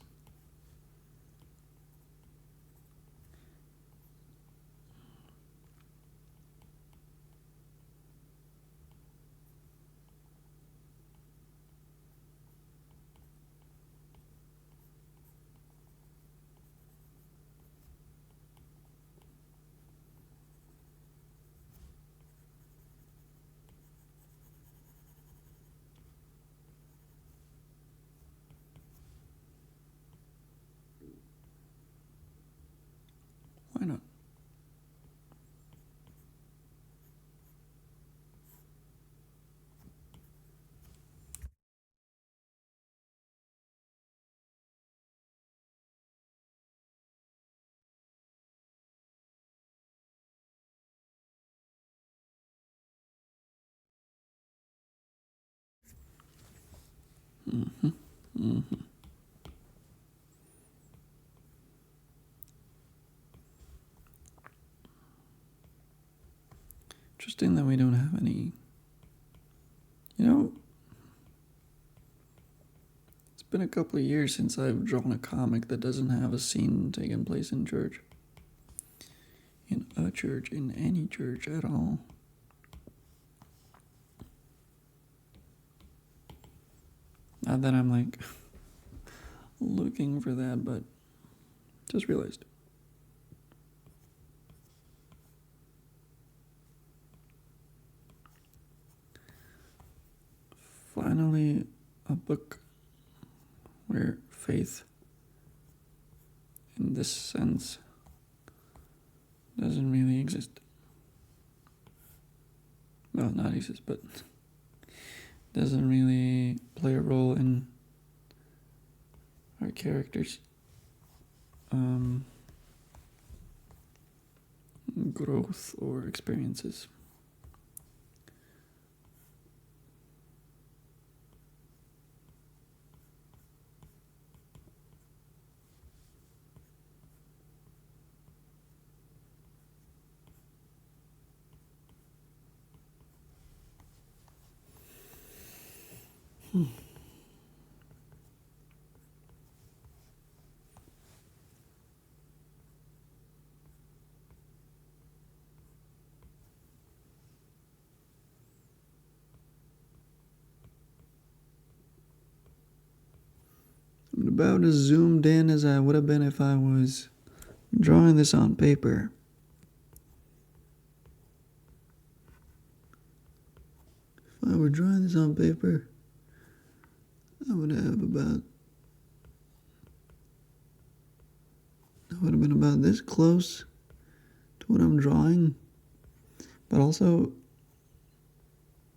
Mm-hmm. Mm-hmm. Interesting that we don't have any, you know, it's been a couple of years since I've drawn a comic that doesn't have a scene taking place in church. In a church, in any church at all. Not that I'm like looking for that, but just realized. Finally, a book where faith, in this sense, doesn't really exist. Well, not exist, but doesn't really play a role in our characters' growth or experiences. I'm about as zoomed in as I would have been if I was drawing this on paper. If I were drawing this on paper, I would have been about this close to what I'm drawing. But also,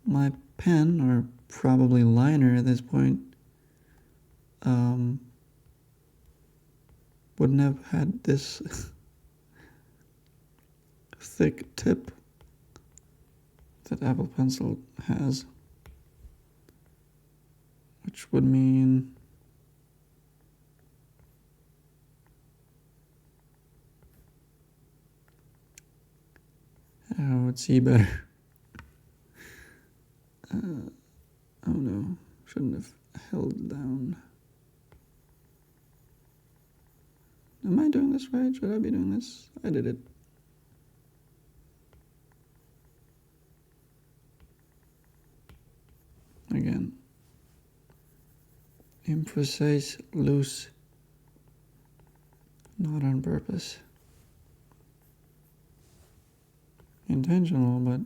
my pen, or probably liner at this point, wouldn't have had this thick tip that Apple Pencil has, which would mean I would see better. Oh no, shouldn't have held down. Am I doing this right? Should I be doing this? I did it. Again. Imprecise, loose, not on purpose. Intentional, but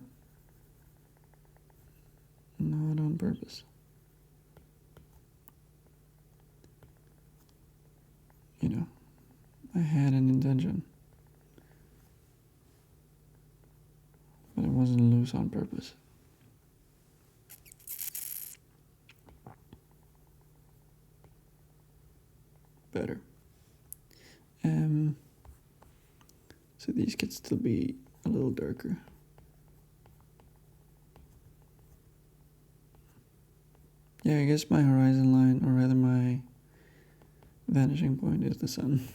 not on purpose. You know, I had an intention, but it wasn't loose on purpose. Better. So these could still be a little darker. Yeah, I guess my horizon line, or rather my vanishing point, is the sun.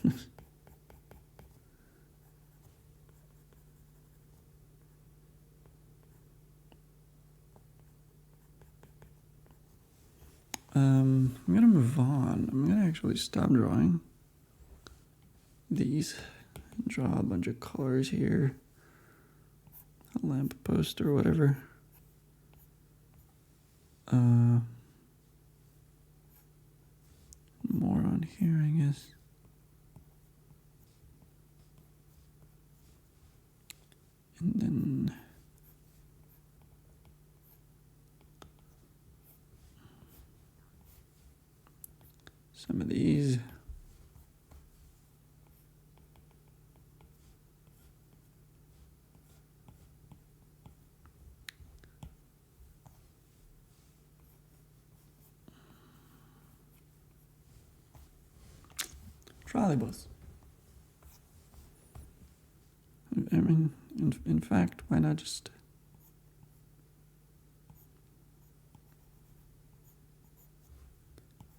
I'm gonna move on. I'm gonna actually stop drawing these and draw a bunch of colors here. A lamp post or whatever. More on here, I guess. And then some of these. Trolleybus. I mean, in fact, why not just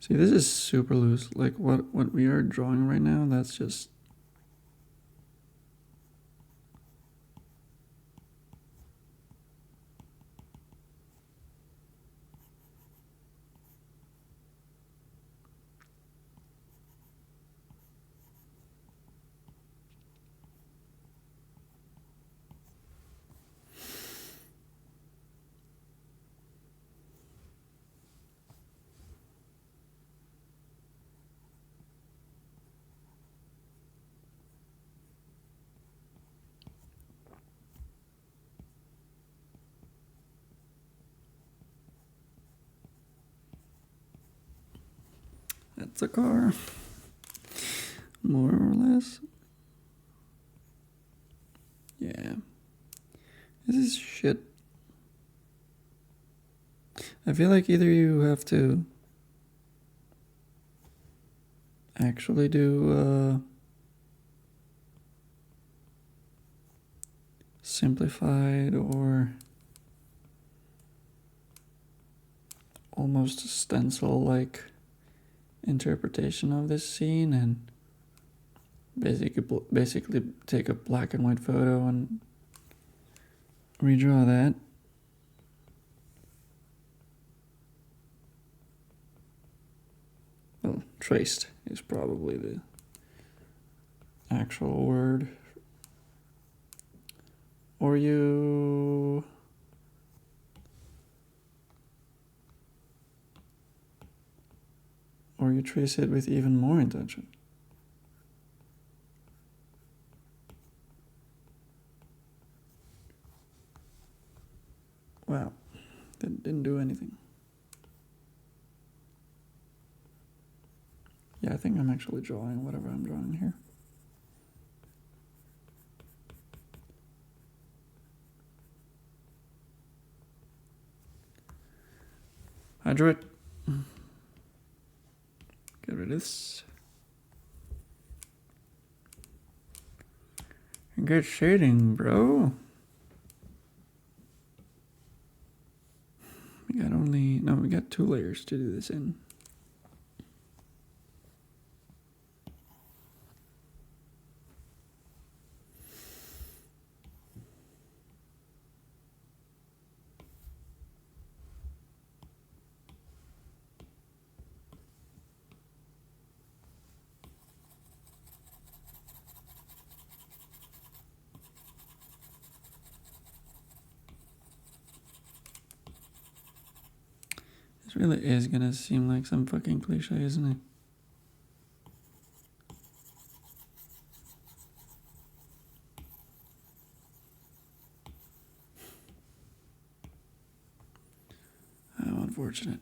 See, this is super loose. Like what we are drawing right now, that's just... That's a car. More or less. Yeah. This is shit. I feel like either you have to actually do simplified or almost stencil-like interpretation of this scene and basically take a black and white photo and redraw that. Well, traced is probably the actual word. Or you trace it with even more intention. Wow, that didn't do anything. Yeah, I think I'm actually drawing whatever I'm drawing here. I drew it. Get rid of this. Good shading, bro. We got 2 layers to do this in. This really is gonna seem like some fucking cliche, isn't it? How unfortunate.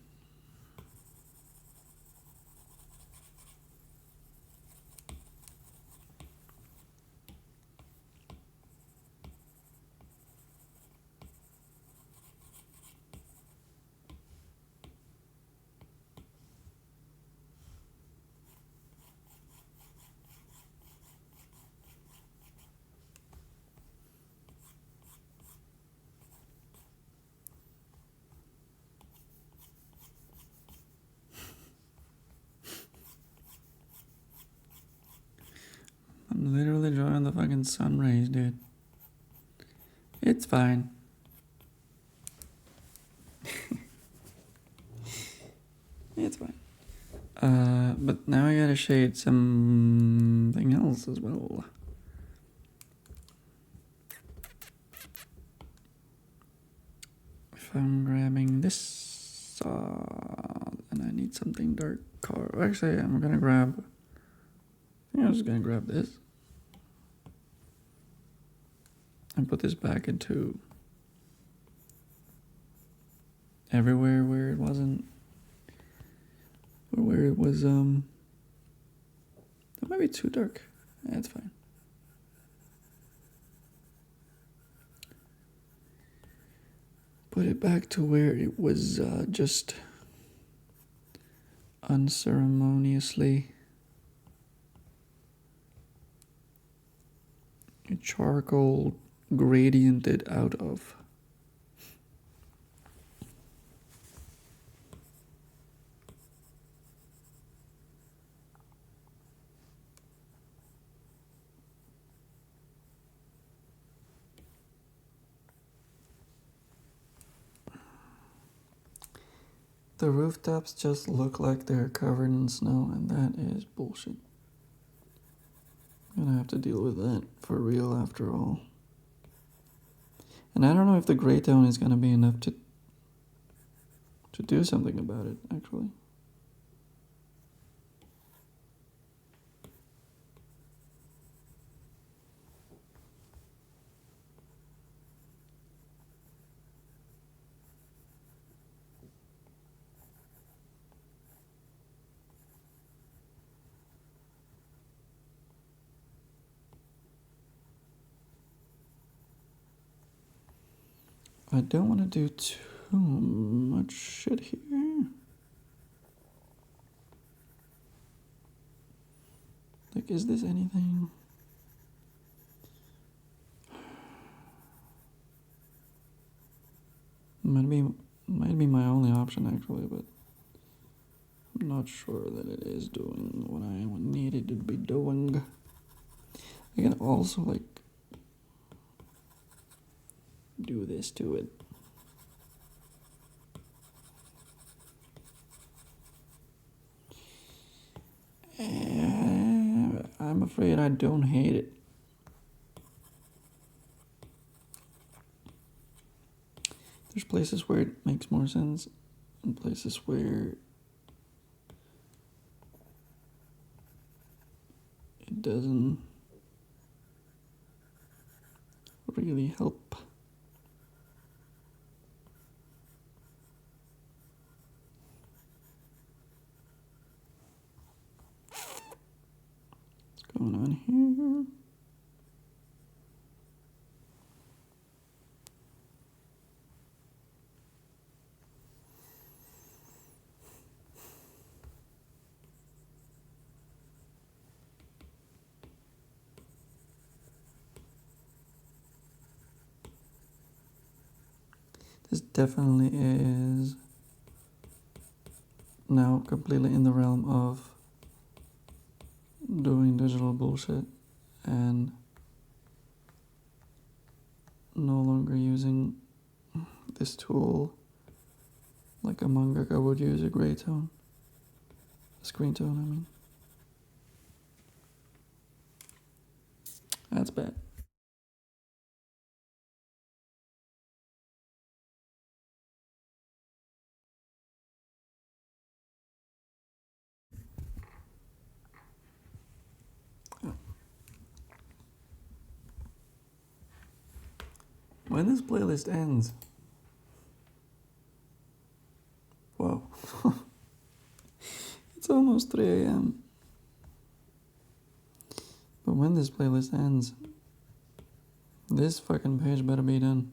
I'm literally drawing the fucking sun rays, dude. It's fine. It's fine. But now I gotta shade something else as well. If I'm grabbing this, and I need something dark color. Actually, I'm gonna grab. I think I'm just gonna grab this and put this back into everywhere where it wasn't, or where it was. That might be too dark. That's fine. Put it back to where it was just unceremoniously charcoal gradiented out of. The rooftops just look like they're covered in snow, and that is bullshit. I'm gonna have to deal with that for real after all. And I don't know if the gray tone is gonna be enough to do something about it, actually. I don't want to do too much shit here. Like, is this anything? Might be my only option, actually, but I'm not sure that it is doing what I need it to be doing. I can also, like, do this to it. I'm afraid I don't hate it. There's places where it makes more sense, and places where it doesn't really help. What's going on here? This definitely is now completely in the realm of doing digital bullshit and no longer using this tool like a mangaka would use a gray tone, a screen tone, I mean. That's bad. When this playlist ends, whoa, it's almost 3 a.m. But when this playlist ends, this fucking page better be done.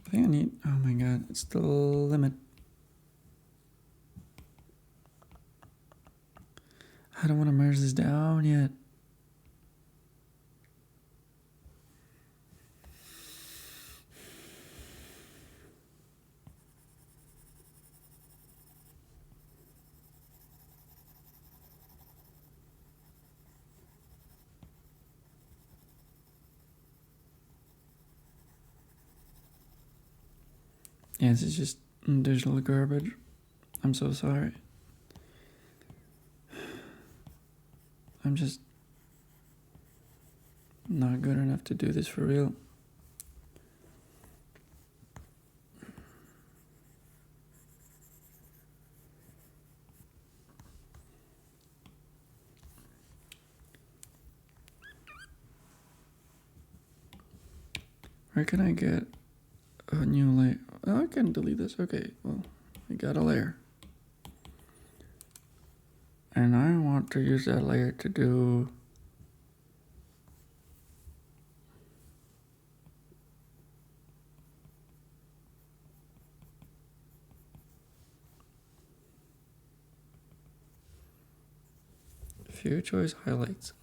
I think I need, oh my god, it's the limit. I don't want to merge this down yet. Yeah, this is just digital garbage. I'm so sorry. I'm just not good enough to do this for real. Where can I get a new layer? Oh, I can delete this. Okay, well, I got a layer. And I want to use that layer to do few choice highlights.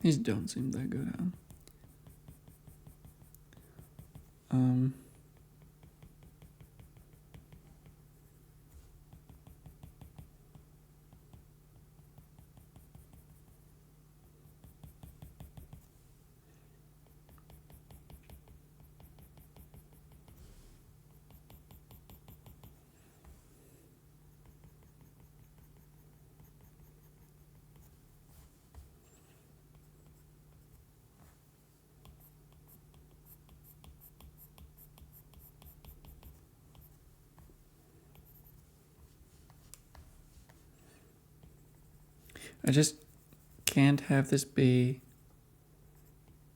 These don't seem that good, huh? I just can't have this be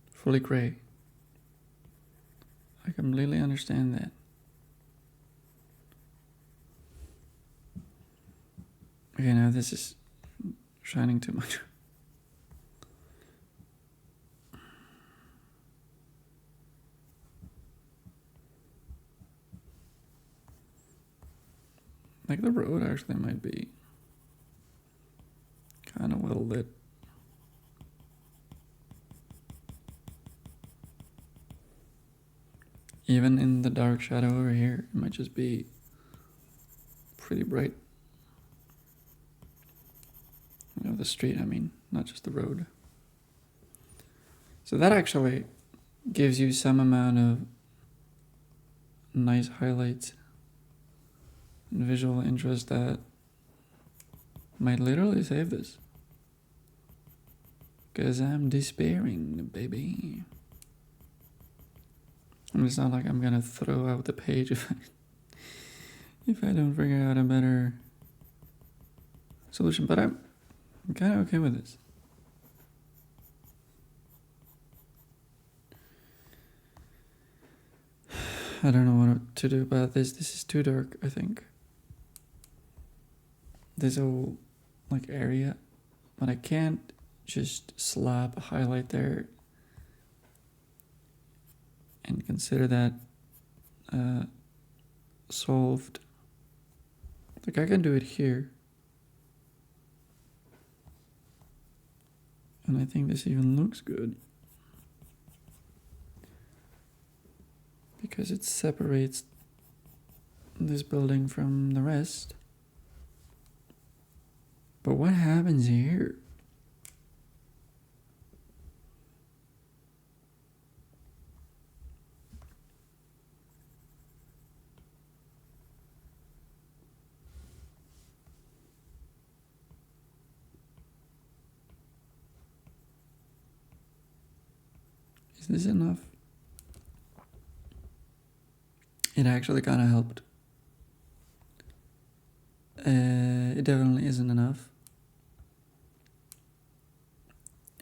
fully gray. I completely understand that. Okay, now this is shining too much. Like the road actually might be kind of well lit. Even in the dark shadow over here, it might just be pretty bright. You know, the street, I mean, not just the road. So that actually gives you some amount of nice highlights and visual interest that might literally save this. Because I'm despairing, baby. And it's not like I'm gonna throw out the page if I don't figure out a better solution. But I'm kind of okay with this. I don't know what to do about this. This is too dark, I think. This whole like area, but I can't just slap a highlight there and consider that solved. Like I can do it here, and I think this even looks good because it separates this building from the rest. But what happens here? Is this enough? It actually kind of helped. It definitely isn't enough.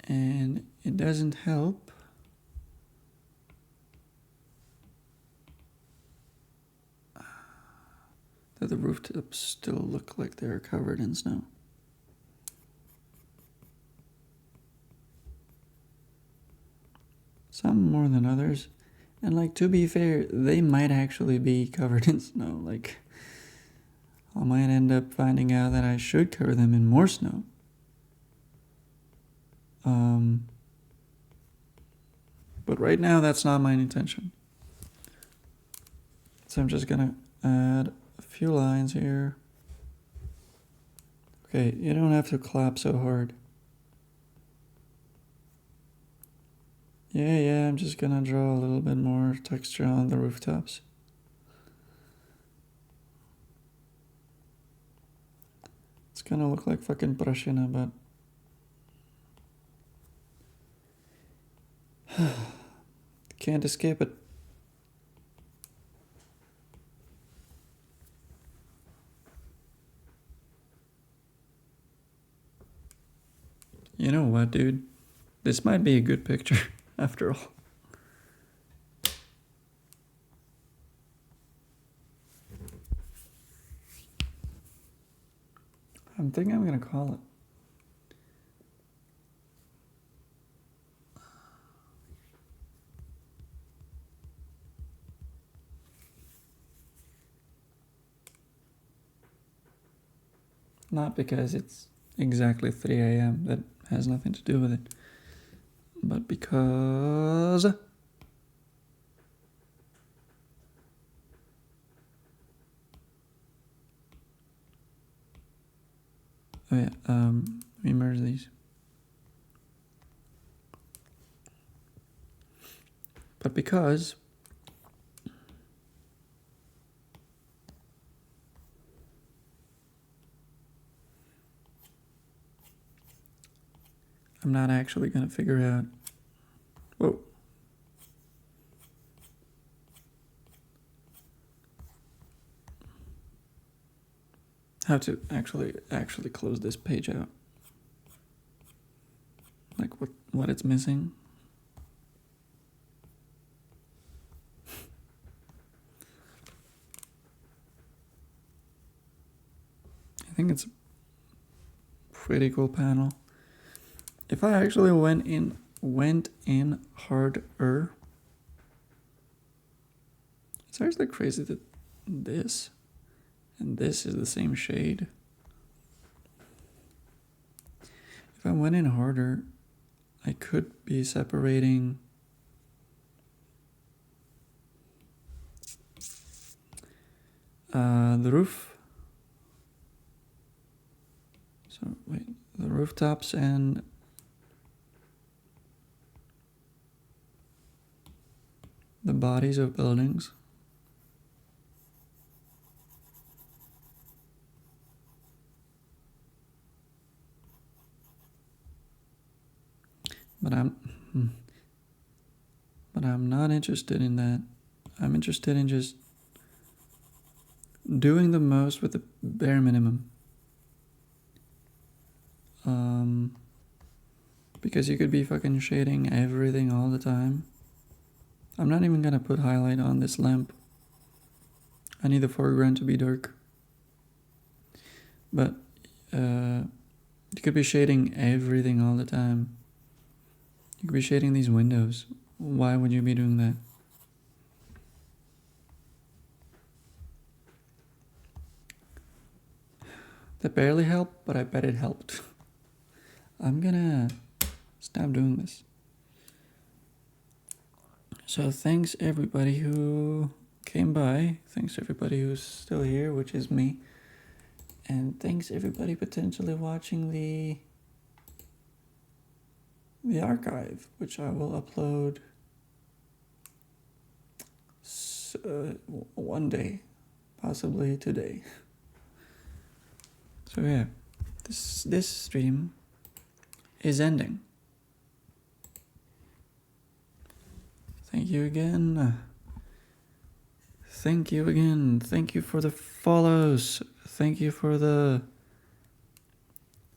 And it doesn't help that the rooftops still look like they're covered in snow. Some more than others. And like, to be fair, they might actually be covered in snow. Like, I might end up finding out that I should cover them in more snow. But right now, that's not my intention. So I'm just gonna add a few lines here. Okay, you don't have to clap so hard. Yeah, I'm just gonna draw a little bit more texture on the rooftops. It's gonna look like fucking Prashina, but can't escape it. You know what, dude? This might be a good picture, after all. I'm thinking I'm gonna call it. Not because it's exactly 3 a.m. That has nothing to do with it. But because Oh yeah, let me merge these. But because I'm not actually going to figure out, whoa, how to actually close this page out, like what it's missing. I think it's a pretty cool panel. If I actually went in harder, it's actually crazy that this and this is the same shade. If I went in harder, I could be separating the roof. So wait, the rooftops and the bodies of buildings. But I'm not interested in that. I'm interested in just doing the most with the bare minimum. Because you could be fucking shading everything all the time. I'm not even gonna put highlight on this lamp. I need the foreground to be dark. But you could be shading everything all the time. You could be shading these windows. Why would you be doing that? That barely helped, but I bet it helped. I'm gonna stop doing this. So thanks everybody who came by. Thanks everybody who's still here, which is me. And thanks everybody potentially watching the archive, which I will upload one day, possibly today. So yeah, this stream is ending. Thank you again. Thank you again. Thank you for the follows. Thank you for the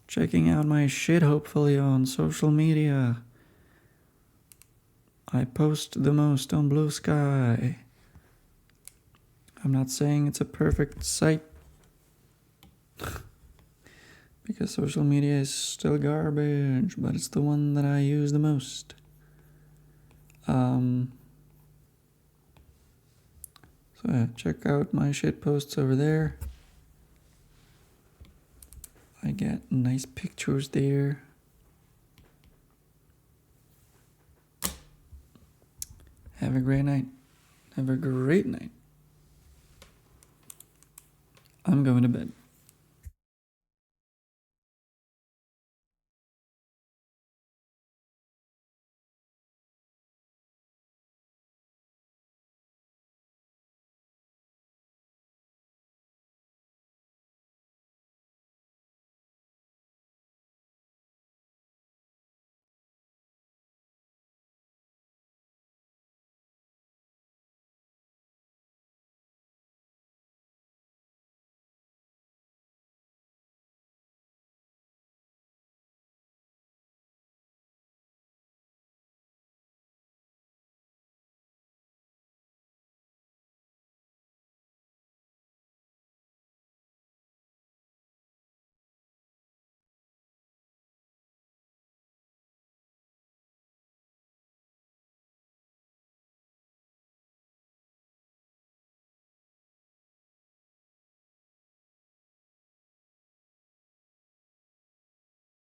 checking out my shit, hopefully, on social media. I post the most on Blue Sky. I'm not saying it's a perfect site, because social media is still garbage, but it's the one that I use the most. So yeah, check out my shit posts over there. I get nice pictures there. Have a great night. Have a great night. I'm going to bed.